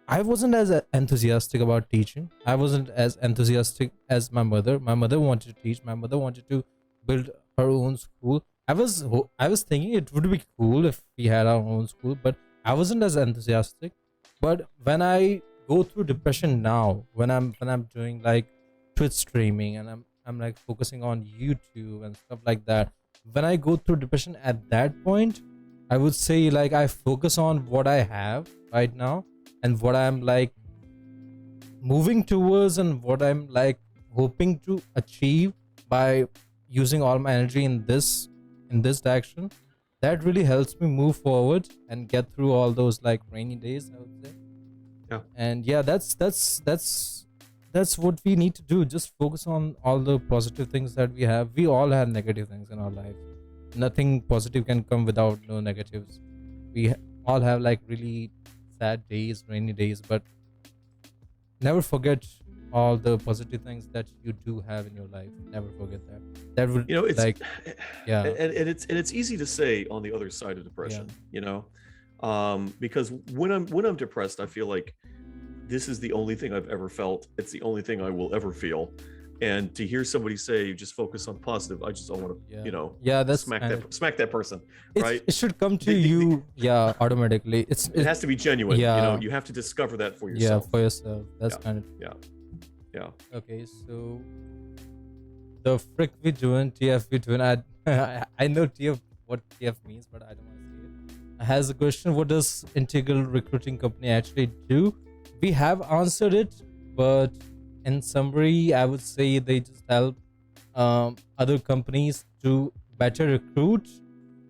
I wasn't as enthusiastic about teaching. I wasn't as enthusiastic as my mother. My mother wanted to teach. My mother wanted to build her own school. I was thinking it would be cool if we had our own school, but I wasn't as enthusiastic. But when I go through depression now, when I'm doing like Twitch streaming, and I'm like focusing on YouTube and stuff like that, when I go through depression at that point, I would say like I focus on what I have right now and what I'm like moving towards and what I'm like hoping to achieve by using all my energy in this direction. That really helps me move forward and get through all those like rainy days, I would say. Yeah. And yeah, that's what we need to do. Just focus on all the positive things that we have. We all have negative things in our lives. Nothing positive can come without no negatives. All have like really sad days, rainy days, but never forget all the positive things that you do have in your life. Never forget that. That would It's like, yeah, and it's easy to say on the other side of depression, because when I'm depressed, I feel like this is the only thing I've ever felt. It's the only thing I will ever feel. And to hear somebody say just focus on positive, I just don't want to, yeah, that's smack that person, right? It should come to you, yeah, automatically. It has to be genuine. Yeah. You have to discover that for Yeah, yourself. for yourself. That's Yeah. kind of Yeah. okay. So the frick we doing, TF we doing. I know TF what TF means, but I don't want to say it. Has a question: what does integral recruiting company actually do? We have answered it, but in summary, I would say they just help other companies to better recruit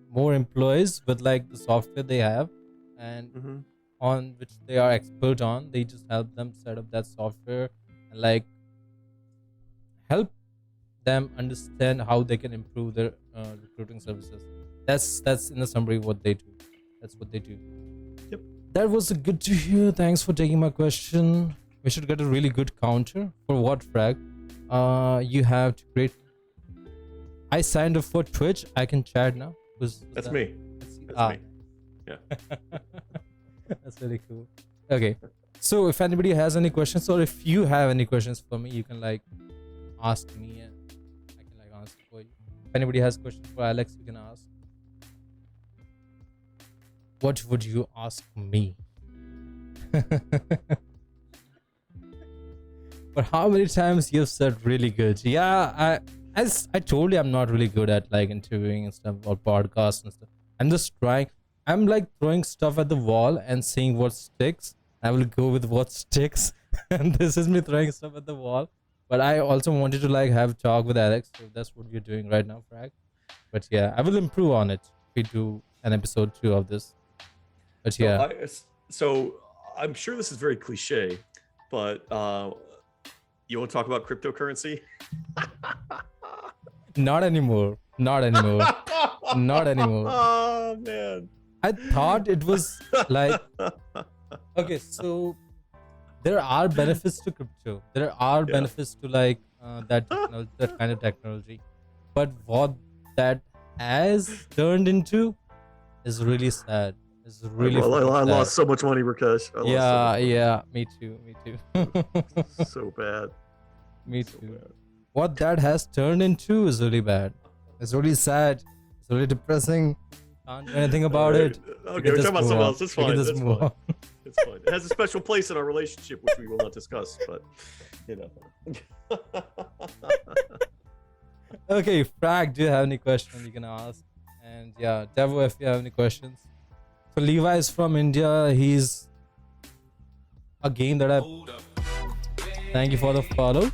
more employees with like the software they have and Mhm. on which they are expert on. They just help them set up that software and like help them understand how they can improve their recruiting services. That's in the summary what they do. That's what they do. Yep. That was good to hear. Thanks for taking my question. We should get a really good counter for what, Frag? You have to create. I signed up for Twitch. I can chat now. Who's That's that? me. That's me. Yeah. That's really cool. Okay. So if anybody has any questions, or if you have any questions for me, you can like ask me and I can like answer for you. If anybody has questions for Alex, you can ask. What would you ask me? But how many times you've said really good? Yeah, as I told you, I'm not really good at like interviewing and stuff or podcasts and stuff. I'm just trying. I'm like throwing stuff at the wall and seeing what sticks. I will go with what sticks. And this is me throwing stuff at the wall. But I also wanted to like have talk with Alex. So that's what we're doing right now, Frag. But yeah, I will improve on it if we do an episode 2 of this. But yeah. So I'm sure this is very cliche, but you want to talk about cryptocurrency? Not anymore. Not anymore. Not anymore. Oh man. I thought it was like okay, so there are benefits to crypto. There are benefits to like that kind of technology. But what that has turned into is really sad. It's really I sad. lost so much money, Rakesh. Yeah, me too. So bad. Me too. What that has turned into is really bad. It's really sad. It's really depressing. Can't do anything about it. Okay, we're talking about something else. It's fine. It's fine. It's fine. It has a special place in our relationship, which we will not discuss. But Okay, Frag, do you have any questions you can ask? And yeah, Devo, if you have any questions. So Levi is from India. He's a game that I. Thank you for the follow.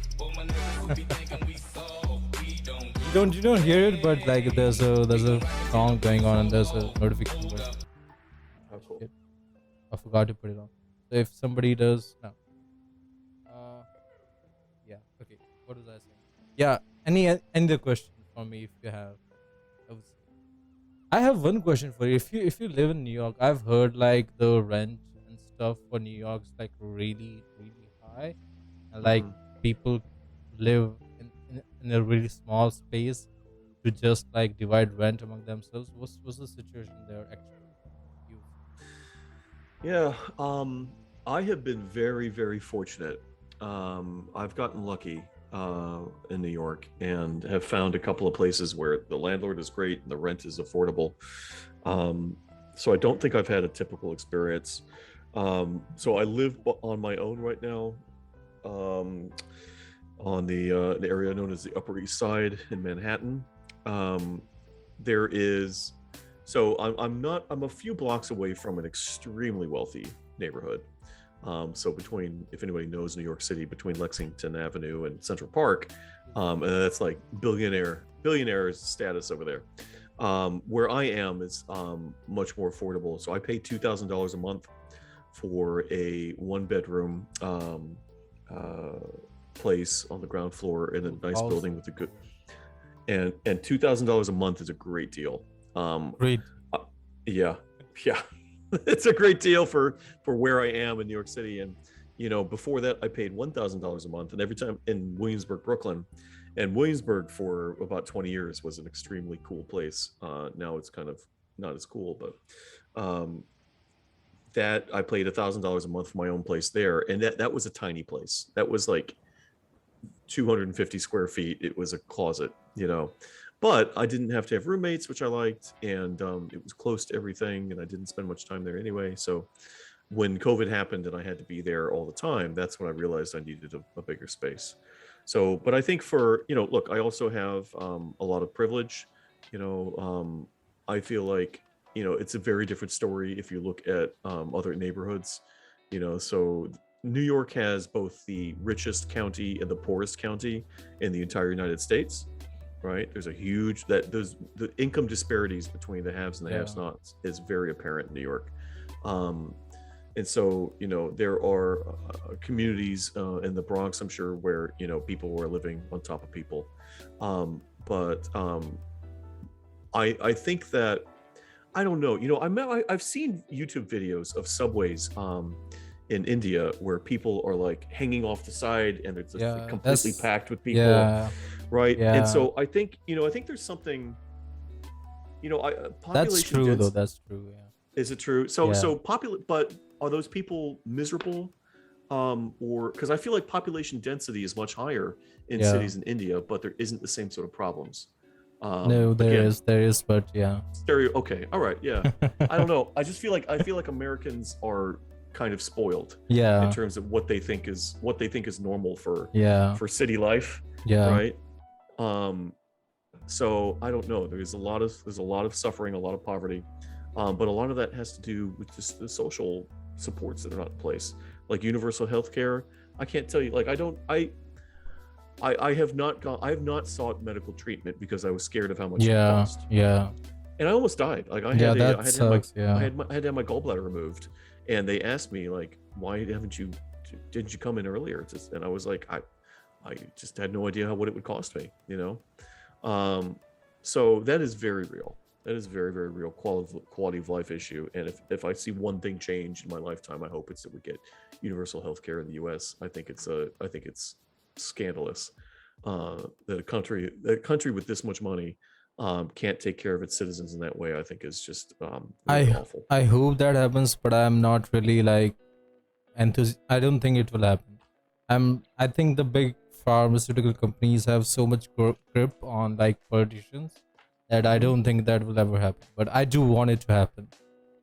You don't hear it, but like there's a song going on and there's a notification. How cool. I forgot to put it on. So if somebody does no. Yeah. Okay. What was I saying? Yeah. Any other question for me if you have? I have one question for you. If you live in New York, I've heard like the rent and stuff for New York's like really high, and like people live in a really small space to just like divide rent among themselves. What's the situation there actually? Yeah, I have been very fortunate. I've gotten lucky. in New York, and have found a couple of places where the landlord is great and the rent is affordable. So I don't think I've had a typical experience. So I live on my own right now, on the area known as the Upper East Side in Manhattan. There is, so I'm a few blocks away from an extremely wealthy neighborhood. So between, if anybody knows New York City, between Lexington Avenue and Central Park, and that's like billionaire status over there. Where I am is much more affordable. So I pay $2,000 a month for a 1-bedroom place on the ground floor in a nice building with a good, and $2,000 a month is a great deal. Great. Yeah. It's a great deal for where I am in New York City. And before that I paid $1,000 a month, and every time in Williamsburg, Brooklyn. And Williamsburg for about 20 years was an extremely cool place. Now it's kind of not as cool, but that I paid $1,000 a month for my own place there, and that was a tiny place. That was like 250 square feet. It was a closet, but I didn't have to have roommates, which I liked, and it was close to everything, and I didn't spend much time there anyway. So when COVID happened and I had to be there all the time, that's when I realized I needed a bigger space. So, but I think for, look, I also have a lot of privilege. I feel like, it's a very different story if you look at other neighborhoods. So New York has both the richest county and the poorest county in the entire United States, right? There's a huge, the income disparities between the haves and the have-nots is very apparent in New York. And so, there are communities in the Bronx, I'm sure, where, people are living on top of people. But I think that, I don't know, I've seen YouTube videos of subways in India where people are like hanging off the side, and it's like completely packed with people, right? Yeah. And so I think, there's something, population That's true, though. That's true. Yeah. Is it true? But are those people miserable? Or because I feel like population density is much higher in cities in India, but there isn't the same sort of problems. No, there is, but yeah. Okay, all right, yeah. I don't know. I feel like Americans are kind of spoiled, in terms of what they think is normal for city life, right? So I don't know. There's a lot of suffering, a lot of poverty. But a lot of that has to do with just the social supports that are not in place, like universal health care. I can't tell you, like, I have not sought medical treatment because I was scared of how much it cost. And I almost died. Like I had to have my gallbladder removed, and they asked me, like, why didn't you come in earlier? And I was like, I just had no idea what it would cost me, so that is very real. That is very, very real quality of life issue. And if I see one thing change in my lifetime, I hope it's that we get universal health care in the US. I think it's scandalous that a country with this much money can't take care of its citizens in that way. I think is just really awful. I hope that happens, but I'm not really like I don't think it will happen. I think the big pharmaceutical companies have so much grip on like politicians that I don't think that will ever happen, but I do want it to happen.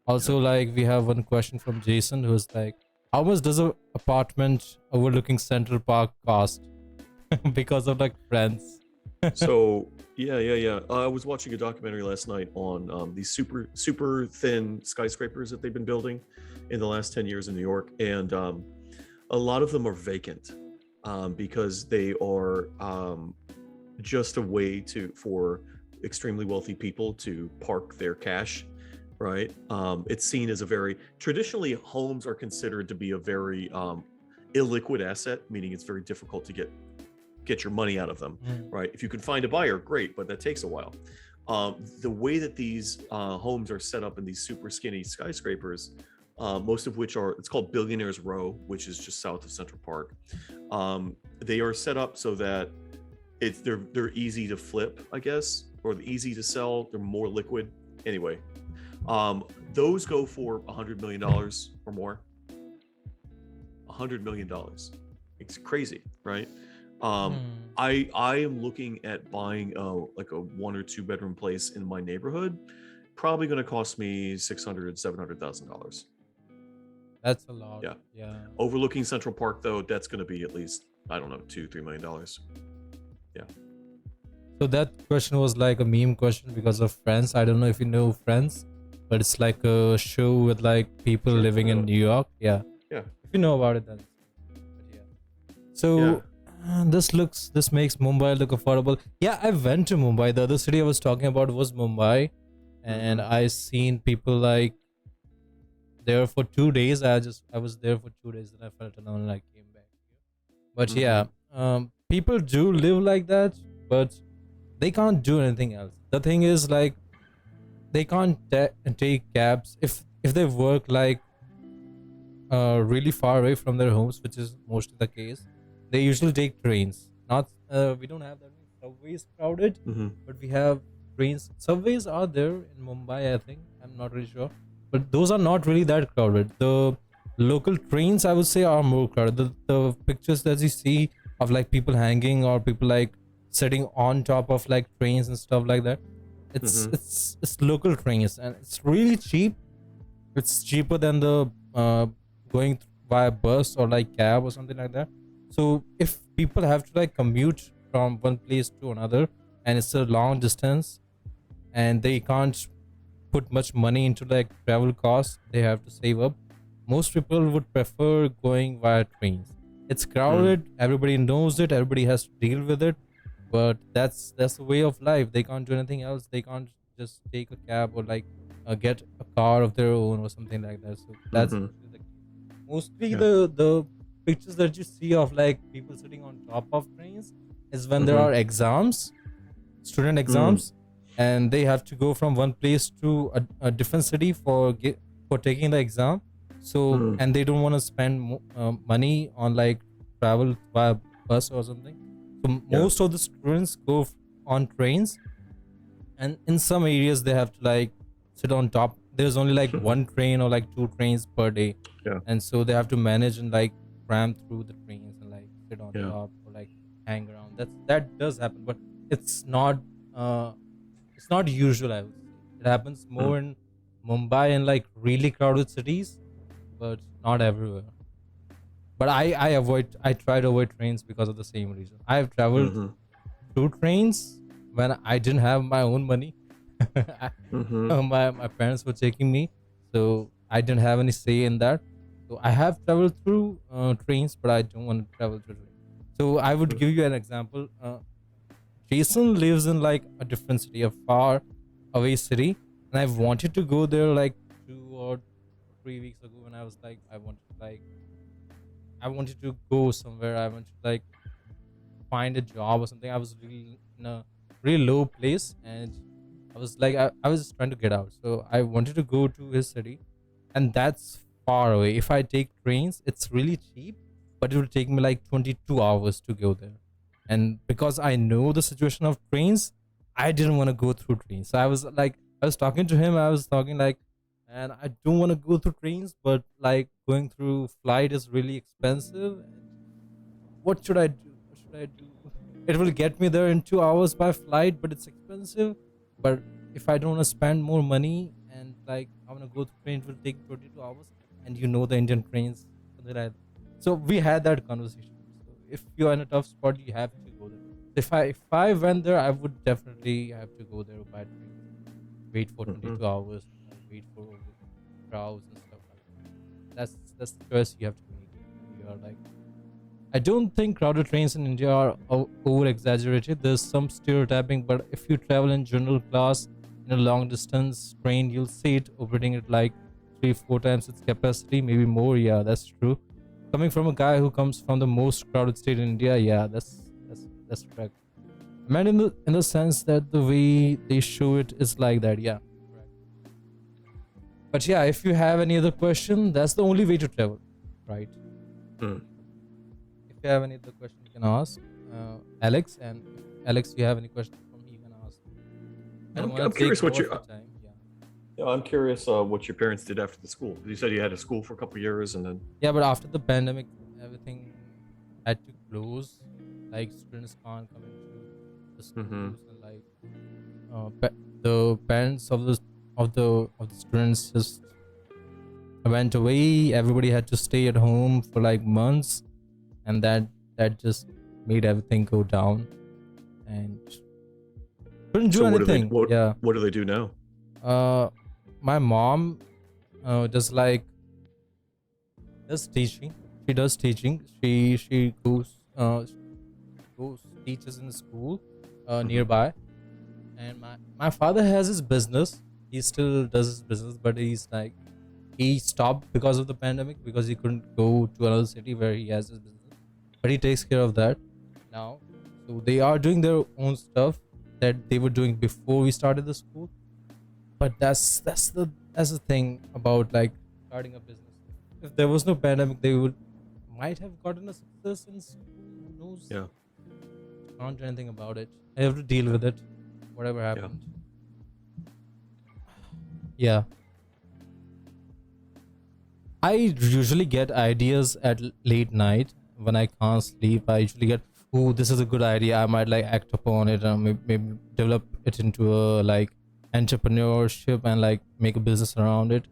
Also, like, we have one question from Jason, who's like, how much does an apartment overlooking Central Park cost? Because of like rents. So yeah. I was watching a documentary last night on these super thin skyscrapers that they've been building in the last 10 years in New York, and a lot of them are vacant because they are just a way for extremely wealthy people to park their cash, right? It's seen as traditionally homes are considered to be a very illiquid asset, meaning it's very difficult to get your money out of them, right? If you can find a buyer, great, but that takes a while. The way that these homes are set up in these super skinny skyscrapers, most of which it's called Billionaires Row, which is just south of Central Park. They are set up so that they're easy to flip, I guess, or easy to sell. They're more liquid. Anyway, those go for $100 million or more. $100 million. It's crazy, right? Hmm. I am looking at buying like a 1 or 2 bedroom place in my neighborhood. Probably going to cost me $600,000 to $700,000. That's a lot. Yeah. Yeah. Overlooking Central Park, though, that's going to be at least, I don't know, $2-3 million. Yeah. So that question was like a meme question because of Friends. I don't know if you know Friends, but it's like a show with like people Sure. living in New York. Yeah. Yeah. If you know about it, then. But yeah. Yeah. So this makes Mumbai look affordable. Yeah, I went to Mumbai. The other city I was talking about was Mumbai, and Mhm. I seen people like there for 2 days. I was there for 2 days, and I felt alone and I came back. But yeah, Mhm. people do live like that, but they can't do anything else. The thing is, like, they can't take cabs if they work like really far away from their homes, which is mostly the case. They usually take trains. Not we don't have that many subways crowded, Mhm. but we have trains. Subways are there in Mumbai, I think. I'm not really sure, but those are not really that crowded. The local trains, I would say, are more crowded. The pictures that you see of like people hanging or people like sitting on top of like trains and stuff like that, it's Mhm. it's it's local trains and it's really cheap. It's cheaper than the going via bus or like cab or something like that. So if people have to like commute from one place to another and it's a long distance and they can't put much money into like travel costs, they have to save up. Most people would prefer going via trains. It's Mhm. crowded, everybody knows it, everybody has to deal with it, but that's the way of life. They can't do anything else. They can't just take a cab or like get a car of their own or something like that. So that's Mhm. mostly the case. Mostly Yeah. the pictures that you see of like people sitting on top of trains is when there are Mhm. exams, student Mm. exams, and they have to go from one place to a different city for taking the exam. So Mm. and they don't want to spend money on like travel via bus or something. So Yeah. most of the students go on trains, and in some areas they have to like sit on top. There's only like one train or like two trains per day, Yeah. and so they have to manage and like cram through the trains and like sit on Yeah. top or like hang around. That does happen, but it's not uh it's not usual, I would say. It happens Mm. more in Mumbai and like really crowded cities, but not everywhere. But I try to avoid trains because of the same reason. I have traveled Mhm. through trains when I didn't have my own money. Mhm. My parents were taking me, so I didn't have any say in that. So I have traveled through trains, but I don't want to travel through trains. So I would Mm. give you an example. Jason lives in like a different city, a far away city, and I've wanted to go there like 2 or 3 weeks ago when I was like I wanted to go somewhere. I wanted to like find a job or something. I was really in a really low place and I was like I was just trying to get out. So I wanted to go to his city and that's far away. If I take trains, it's really cheap, but it will take me like 22 hours to go there. And because I know the situation of trains, I didn't want to go through trains. So I was like, I was talking to him, I was talking like, and I don't want to go through trains, but like going through flight is really expensive. And what should I do? What should I do? It will get me there in 2 hours by flight, but it's expensive. But if I don't want to spend more money and like I want to go to train, it will take 22 hours. And you know the Indian trains, something like that. So we had that conversation. So if you're in a tough spot, you have to go there. If I went there, I would definitely have to go there by train. Wait for Mhm. 22 hours, wait for crowds and stuff like that. That's the choice you have to make if you are like I don't think crowded trains in India are over exaggerated. There's some stereotyping, but if you travel in general class in a long distance train, you'll see it operating at like 3-4 times its capacity, maybe more. Yeah, that's true. Coming from a guy who comes from the most crowded state in India, yeah, that's correct. I meant in the sense that the way they show it is like that. Yeah, correct. But yeah, if you have any other question, that's the only way to travel, right? Mm. If you have any other question, you can ask Alex. And if Alex, you have any questions for me, you can ask. I don't I'm want to take curious what more you. of your time. Yeah. Yeah, I'm curious what your parents did after the school. You said you had a school for a couple of years, and then. Yeah, but after the pandemic, everything had to close. like students can't come into the Mm-hmm. schools, and like the parents of the students just went away. Everybody had to stay at home for like months, and that just made everything go down, and couldn't do So anything. Yeah. what do they do now? My mom just like does teaching. She does teaching. She goes teaches in the school Mhm. nearby. And my father has his business. He still does his business, but he's like he stopped because of the pandemic, because he couldn't go to another city where he has his business. But he takes care of that now. So they are doing their own stuff that they were doing before we started the school. But that's the thing about like starting a business. If there was no pandemic, they would might have gotten a success in school. Who knows? Yeah. Can't do anything about it. I have to deal with it. Whatever Yeah. happened. Yeah. I usually get ideas at late night when I can't sleep. I usually get, oh, this is a good idea. I might like act upon it and maybe develop it into a like entrepreneurship and like make a business around it.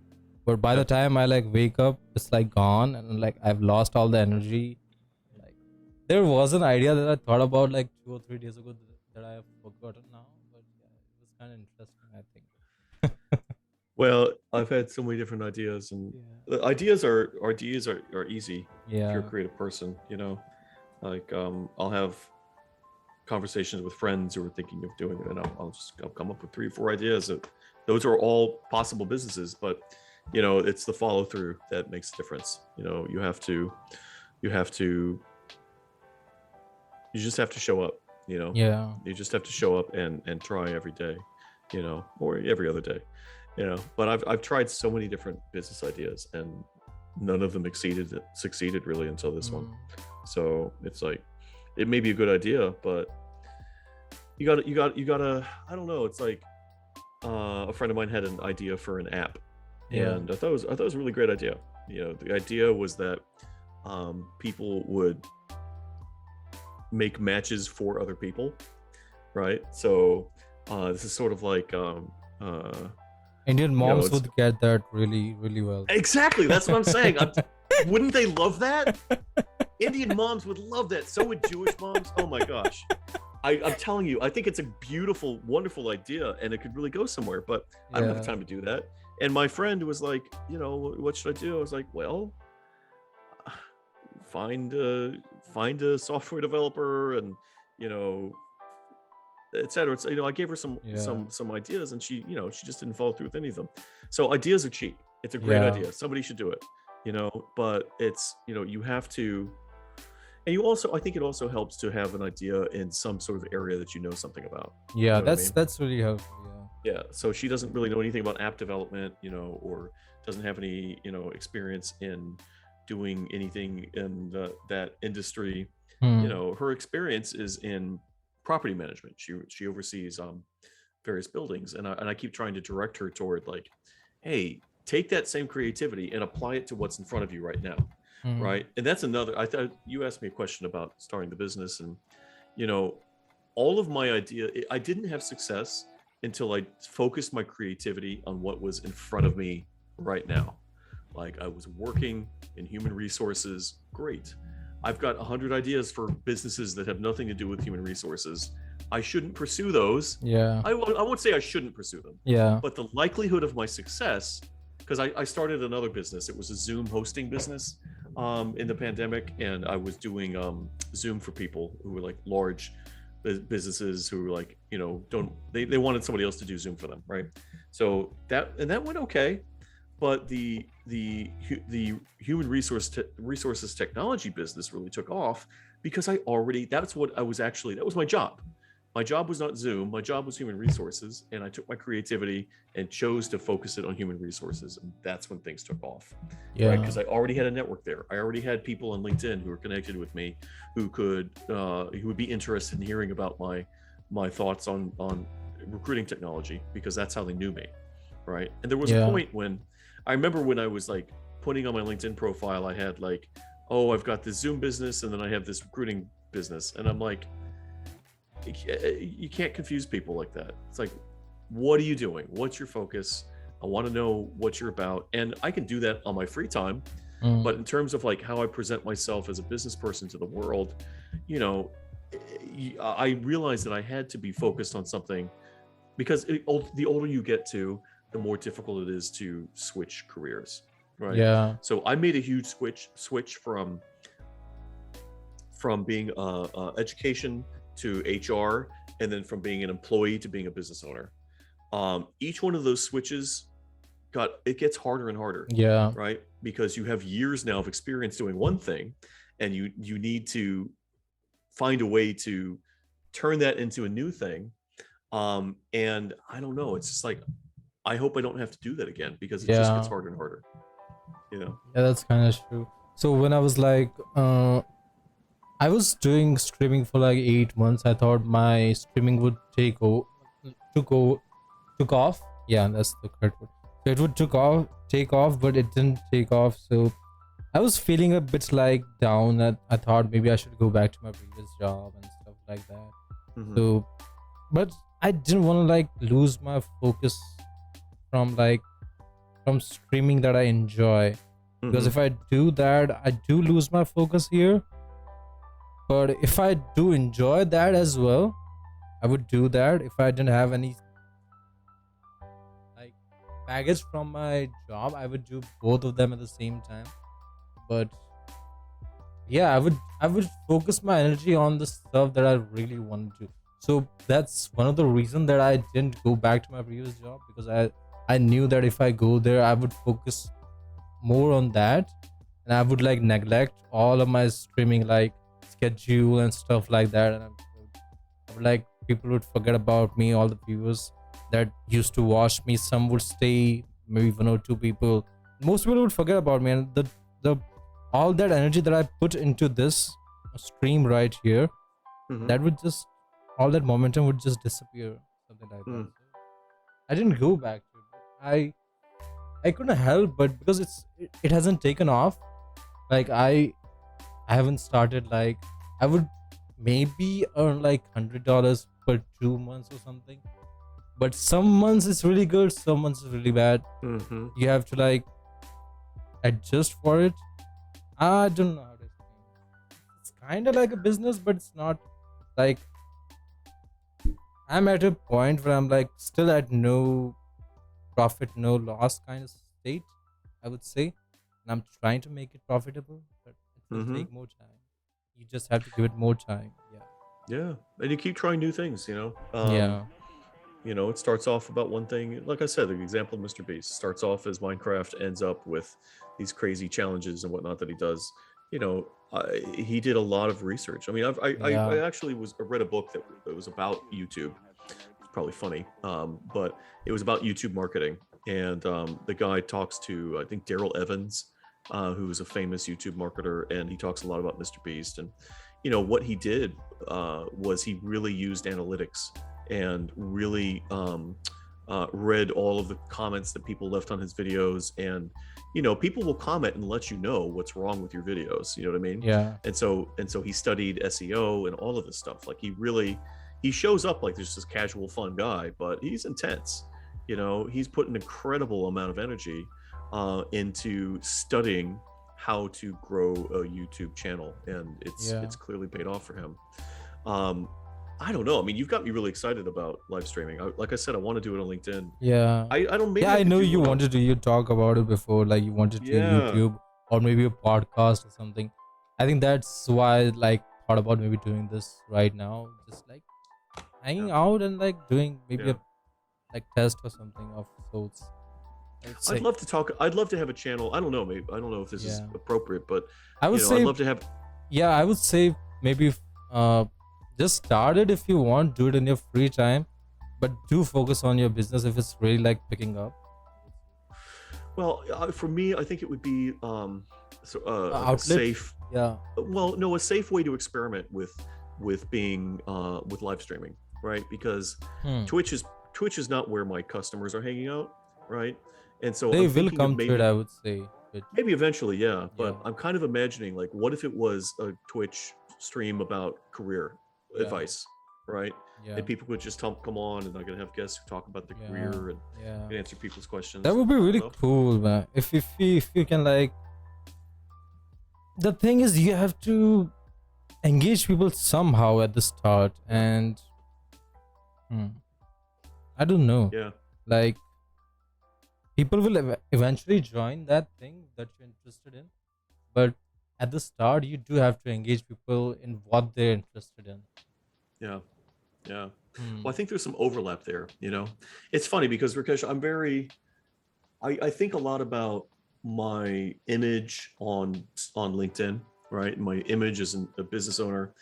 But by Yeah. the time I like wake up, it's like gone, and like I've lost all the energy. Like there was an idea that I thought about like 2 or 3 days ago that I have forgotten now. But yeah, it was kind of interesting, I think. Well, I've had so many different ideas, and Yeah. the ideas are easy if you're a Yeah. creative person. Like I'll have conversations with friends who are thinking of doing it, and I'll come up with 3 or 4 ideas. Those are all possible businesses, but it's the follow through that makes a difference. You have to you just have to show up. Yeah. You just have to show up and try every day, or every other day. But I've tried so many different business ideas, and none of them succeeded really until this one. Mm. So it's like, it may be a good idea, but you gotta I don't know, it's like a friend of mine had an idea for an app, Yeah. and I thought it was a really great idea. The idea was that people would make matches for other people, right? So this is sort of like Indian moms it's would get that really, really well. exactly, that's what I'm saying. Wouldn't they love that? Indian moms would love that. So would Jewish moms. Oh my gosh. I'm telling you, I think it's a beautiful, wonderful idea, and it could really go somewhere, but I don't have Yeah. time to do that. And my friend was like, what should I do? I was like, well, find a software developer, and et cetera. It's, I gave her some Yeah. some ideas, and she just didn't follow through with any of them. So ideas are cheap. It's a great Yeah. idea. Somebody should do it. But it's you have to, and you also, I think it also helps to have an idea in some sort of area that you know something about. Yeah. what I That's mean? that's really helpful. Yeah. Yeah. So she doesn't really know anything about app development, or doesn't have any experience in doing anything in that industry. Hmm. Her experience is in property management. She oversees various buildings, and I keep trying to direct her toward, like, hey, take that same creativity and apply it to what's in front of you right now. Hmm. Right. And that's another, I thought you asked me a question about starting the business, and all of my I didn't have success until I focused my creativity on what was in front of me right now. Like, I was working in human resources. Great. I've got 100 ideas for businesses that have nothing to do with human resources. I shouldn't pursue those. Yeah. I won't say I shouldn't pursue them, Yeah. but the likelihood of my success, because I started another business. It was a Zoom hosting business in the pandemic, and I was doing Zoom for people who were like large businesses who were like, they wanted somebody else to do Zoom for them, right? So that went okay, but the human resources technology business really took off because that was my job. My job was not Zoom. My job was human resources, and I took my creativity and chose to focus it on human resources, and that's when things took off. Yeah. Right? Because I already had a network there. I already had people on LinkedIn who were connected with me, who would be interested in hearing about my thoughts on recruiting technology, because that's how they knew me, right? And there was a point when I remember when I was putting on my LinkedIn profile, I had I've got this Zoom business, and then I have this recruiting business. And I'm like, you can't confuse people like that. It's like, what are you doing? What's your focus? I want to know what you're about. And I can do that on my free time. But in terms of like how I present myself as a business person to the world, you know, I realized that I had to be focused on something, because the older you get to, the more difficult it is to switch careers, right? Yeah. So I made a huge switch from being education to HR, and then from being an employee to being a business owner. Each one of those switches gets harder and harder. Yeah. Right? Because you have years now of experience doing one thing, and you need to find a way to turn that into a new thing. And I don't know, it's just like, I hope I don't have to do that again, because it just gets harder and harder, you know? Yeah, that's kind of true. So when I was like, I was doing streaming for like 8 months. I thought my streaming would took off. Yeah, that's the correct word. So it would take off, but it didn't take off. So I was feeling a bit like down. That I thought maybe I should go back to my previous job and stuff like that. Mhm. So, but I didn't want to like lose my focus from streaming that I enjoy, because Mhm. if I do that, I do lose my focus here. But if I do enjoy that as well, I would do that. If I didn't have any like baggage from my job, I would do both of them at the same time. But yeah, I would focus my energy on the stuff that I really want to do. So that's one of the reasons that I didn't go back to my previous job, because I knew that if I go there, I would focus more on that, and I would like neglect all of my streaming like schedule and stuff like that. And I would, like, people would forget about me. All the viewers that used to watch me, some would stay, maybe 1 or 2 people. Most people would forget about me, and the all that energy that I put into this stream right here, Mhm. that would just, all that momentum would just disappear, something like that. Mm. So I didn't go back to it. I couldn't help, but because it hasn't taken off. Like I haven't started, like I would maybe earn like $100 per 2 months or something. But some months it's really good, some months it's really bad. Mhm. You have to like adjust for it. I don't know how to explain it. It's kind of like a business, but it's not. Like, I'm at a point where I'm like still at no profit, no loss kind of state, I would say. And I'm trying to make it profitable, but it will Mhm. take more time. You just have to give it more time. Yeah, and you keep trying new things, you know? Yeah. You know, it starts off about one thing. Like I said, the example of Mr. Beast starts off as Minecraft, ends up with these crazy challenges and whatnot that he does. You know, he did a lot of research. I mean, I actually read a book that was about YouTube. It's probably funny, but it was about YouTube marketing. And the guy talks to, I think, Daryl Evans, who is a famous YouTube marketer, and he talks a lot about Mr. Beast. And you know what he did was he really used analytics and really read all of the comments that people left on his videos. And you know, people will comment and let you know what's wrong with your videos, you know what I mean? Yeah. And so he studied SEO and all of this stuff. Like he shows up like this casual fun guy, but he's intense. You know, he's put an incredible amount of energy into studying how to grow a YouTube channel, and it's clearly paid off for him. I don't know. I mean, you've got me really excited about live streaming. Like I said, I want to do it on LinkedIn. Yeah. I don't. Maybe Yeah, I could know do you one on- wanted to. You talk about it before, like you wanted to Yeah. YouTube or maybe a podcast or something. I think that's why I like thought about maybe doing this right now, just like hanging out and like doing maybe Yeah. a like test or something of sorts. I'd love to talk. I'd love to have a channel. I don't know. Maybe I don't know if this is Yeah. appropriate, but I would you know, say I'd love to have. Yeah, I would say maybe just start it if you want, do it in your free time, but do focus on your business if it's really like picking up. Well, for me, I think it would be like a Outlet. safe. Yeah. Well, no, a safe way to experiment with being with live streaming, right? Because Twitch is not where my customers are hanging out, right? And so They I'm will thinking of come to maybe, it, I would say. But Maybe eventually, yeah. But yeah, I'm kind of imagining, like, what if it was a Twitch stream about career yeah, advice, right? yeah, And people could just come on, and I'm gonna have guests who talk about their yeah, career and yeah. can answer people's That questions. would be I don't really know. cool, man. If you can, like, the thing is you have to engage people somehow at the start, Yeah, and hmm, I don't know, yeah, like, people will eventually join that thing that you're interested in, but at the start you do have to engage people in what they're interested in. yeah, yeah. Hmm. Well, I think there's some overlap there. It's funny because Rakesh, I think a lot about my image on LinkedIn, right? My image as a business owner,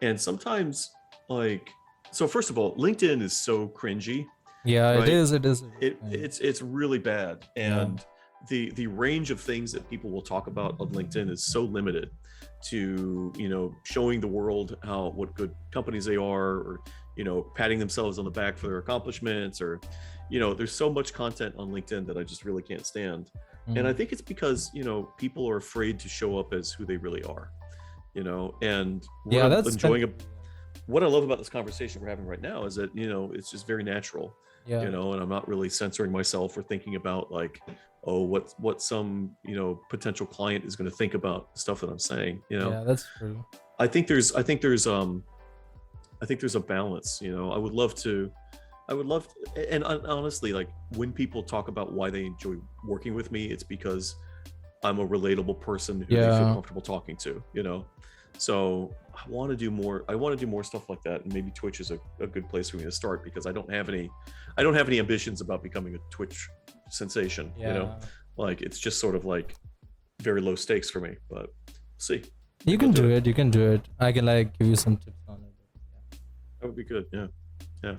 and sometimes, like, so first of all, LinkedIn is so cringy, Yeah, it right? is, it is, yeah, It's really bad, yeah, and the range of things that people will talk about on LinkedIn is so limited to showing the world what good companies they are, or patting themselves on the back for their accomplishments, or there's so much content on LinkedIn that I just really can't stand. And I hmm, think it's because people are afraid to show up as who they really are. And what yeah, I'm that's kind enjoying, what I love about this conversation we're having right now is that it's just very natural, yeah, and I'm not really censoring myself or thinking about, like, oh, what some potential client is going to think about the stuff that I'm saying. yeah, that's true. I think there's a balance. And honestly, like, when people talk about why they enjoy working with me, it's because I'm a relatable person who they feel Yeah, comfortable talking to. So I want to do more. I want to do more stuff like that, and maybe Twitch is a good place for me to start, because I don't have any ambitions about becoming a Twitch sensation. yeah, Like, it's just sort of like very low stakes for me. But see, you maybe I'll can do do it. it, you can do it. I can, like, give you some tips on it. That would be good. Yeah, yeah.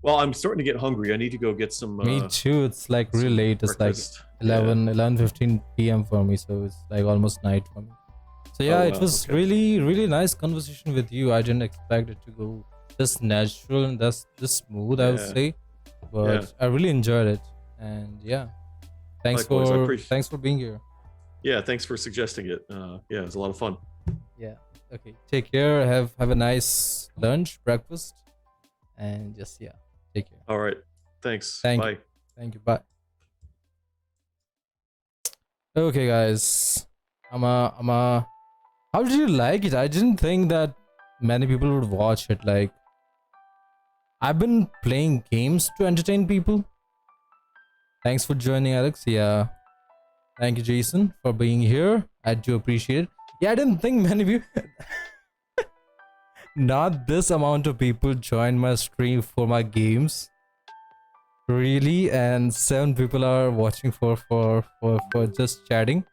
Well, I'm starting to get hungry. I need to go get Me too, it's like really some late. It's like breakfast. Yeah. 11:15 p.m. for me, so it's like almost night for me. So Oh yeah, it wow. was Okay. really, really nice conversation with you. I didn't expect it to go this natural and this smooth, I would Yeah. say, Yeah. but I really enjoyed it. And yeah, Likewise. I appreciate. thanks for being here. Yeah. Thanks for suggesting it. Yeah, it was a lot of fun. Yeah. Okay. Take care. Have a nice lunch, breakfast, and just, yeah, take care. All right. Thanks. Thank Bye. you. Thank you. Bye. Okay, guys. How did you like it? I didn't think that many people would watch it. Like, I've been playing games to entertain people. Thanks for joining, Alex. Yeah. Thank you, Jason, for being here. I do appreciate it. Yeah, I didn't think many people, not this amount of people joined my stream for my games. Really? And 7 people are watching for just chatting.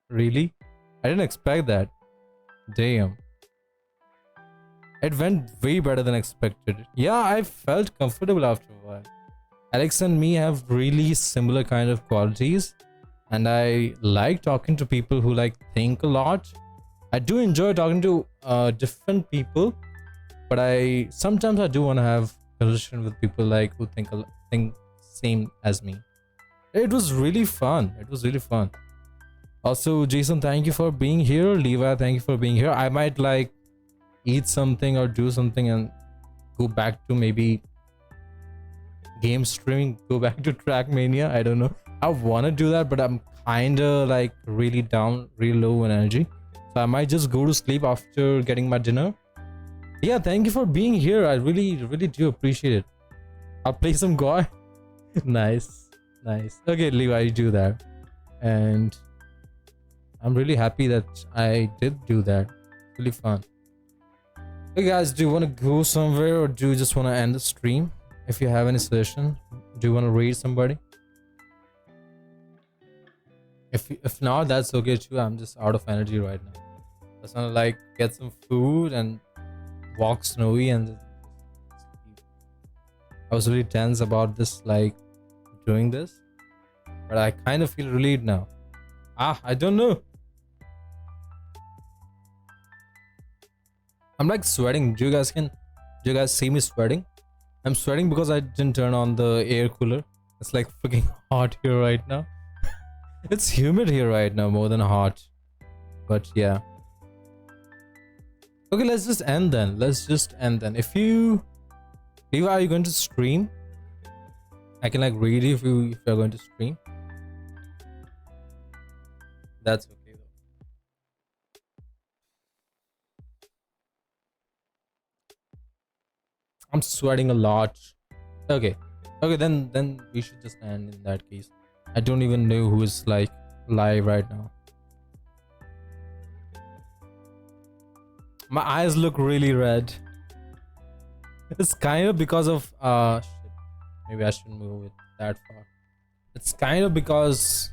Really? I didn't expect that. Damn. It went way better than expected. Yeah, I felt comfortable after a while. Alex and me have really similar kind of qualities, and I like talking to people who, like, think a lot. I do enjoy talking to different people, but I sometimes I do want to have conversation with people, like, who think same as me. It was really fun. It was really fun. Also, Jason, thank you for being here. Levi, thank you for being here. I might, like, eat something or do something and go back to maybe game streaming, go back to Trackmania. I don't know. I want to do that, but I'm kind of, like, really down, really low in energy. So I might just go to sleep after getting my dinner. Yeah, thank you for being here. I really, really do appreciate it. I'll play some Goy. Nice. Nice. Okay, Levi, do that. And I'm really happy that I did do that. Really fun. Hey guys, do you want to go somewhere, or do you just want to end the stream? If you have any suggestion, do you want to raid somebody? If not, that's okay too. I'm just out of energy right now. I just want to, like, get some food and walk snowy and just sleep. I was really tense about this, like, doing this, but I kind of feel relieved now. I don't know. I'm, like, sweating. Do you guys see me sweating? I'm sweating because I didn't turn on the air cooler. It's, like, freaking hot here right now. It's humid here right now, more than hot. But yeah. Okay, let's just end then. Let's just end then. If you, Levi, are you going to stream? I can like read you if you're going to stream. That's okay though. I'm sweating a lot. Okay. Okay, then we should just end in that case. I don't even know who is like live right now. My eyes look really red. It's kind of because of shit. Maybe I shouldn't move it that far. It's kind of because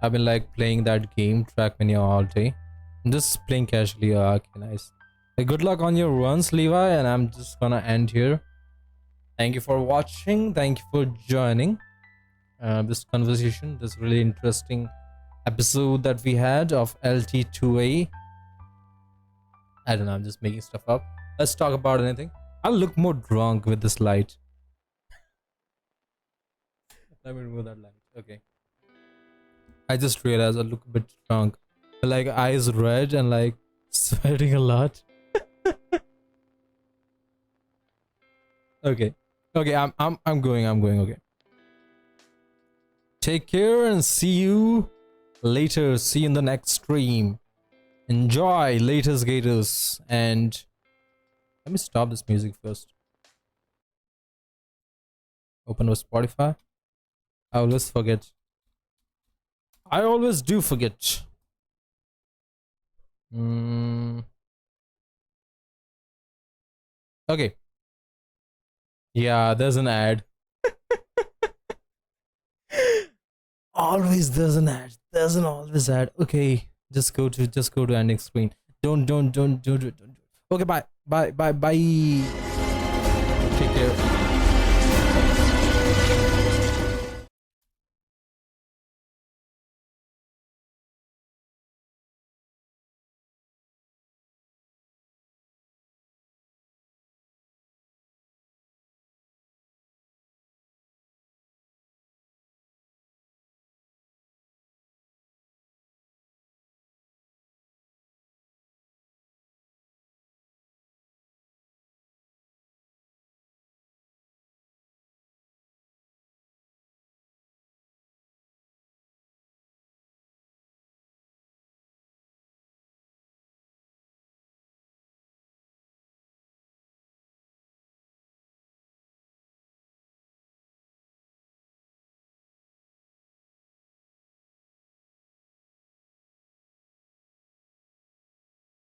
I've been like playing that game Trackmania all day. I'm just playing casually. Okay, nice. Hey, good luck on your runs, Levi, and I'm just gonna end here. Thank you for watching. Thank you for joining this conversation, this really interesting episode that we had of LT2A. I don't know, I'm just making stuff up. Let's talk about anything. I'll look more drunk with this light. Let me remove that light. Okay. I just realized I look a bit drunk. Like eyes red and like sweating a lot. Okay. Okay, I'm going. Okay. Take care and see you later. See you in the next stream. Enjoy latest gators, and let me stop this music first. Open up Spotify. I always forget. I always do forget. Okay. Yeah, there's an ad. Always there's an ad. There's an always ad. Okay, just go to ending screen. Don't. Okay, bye. Take care.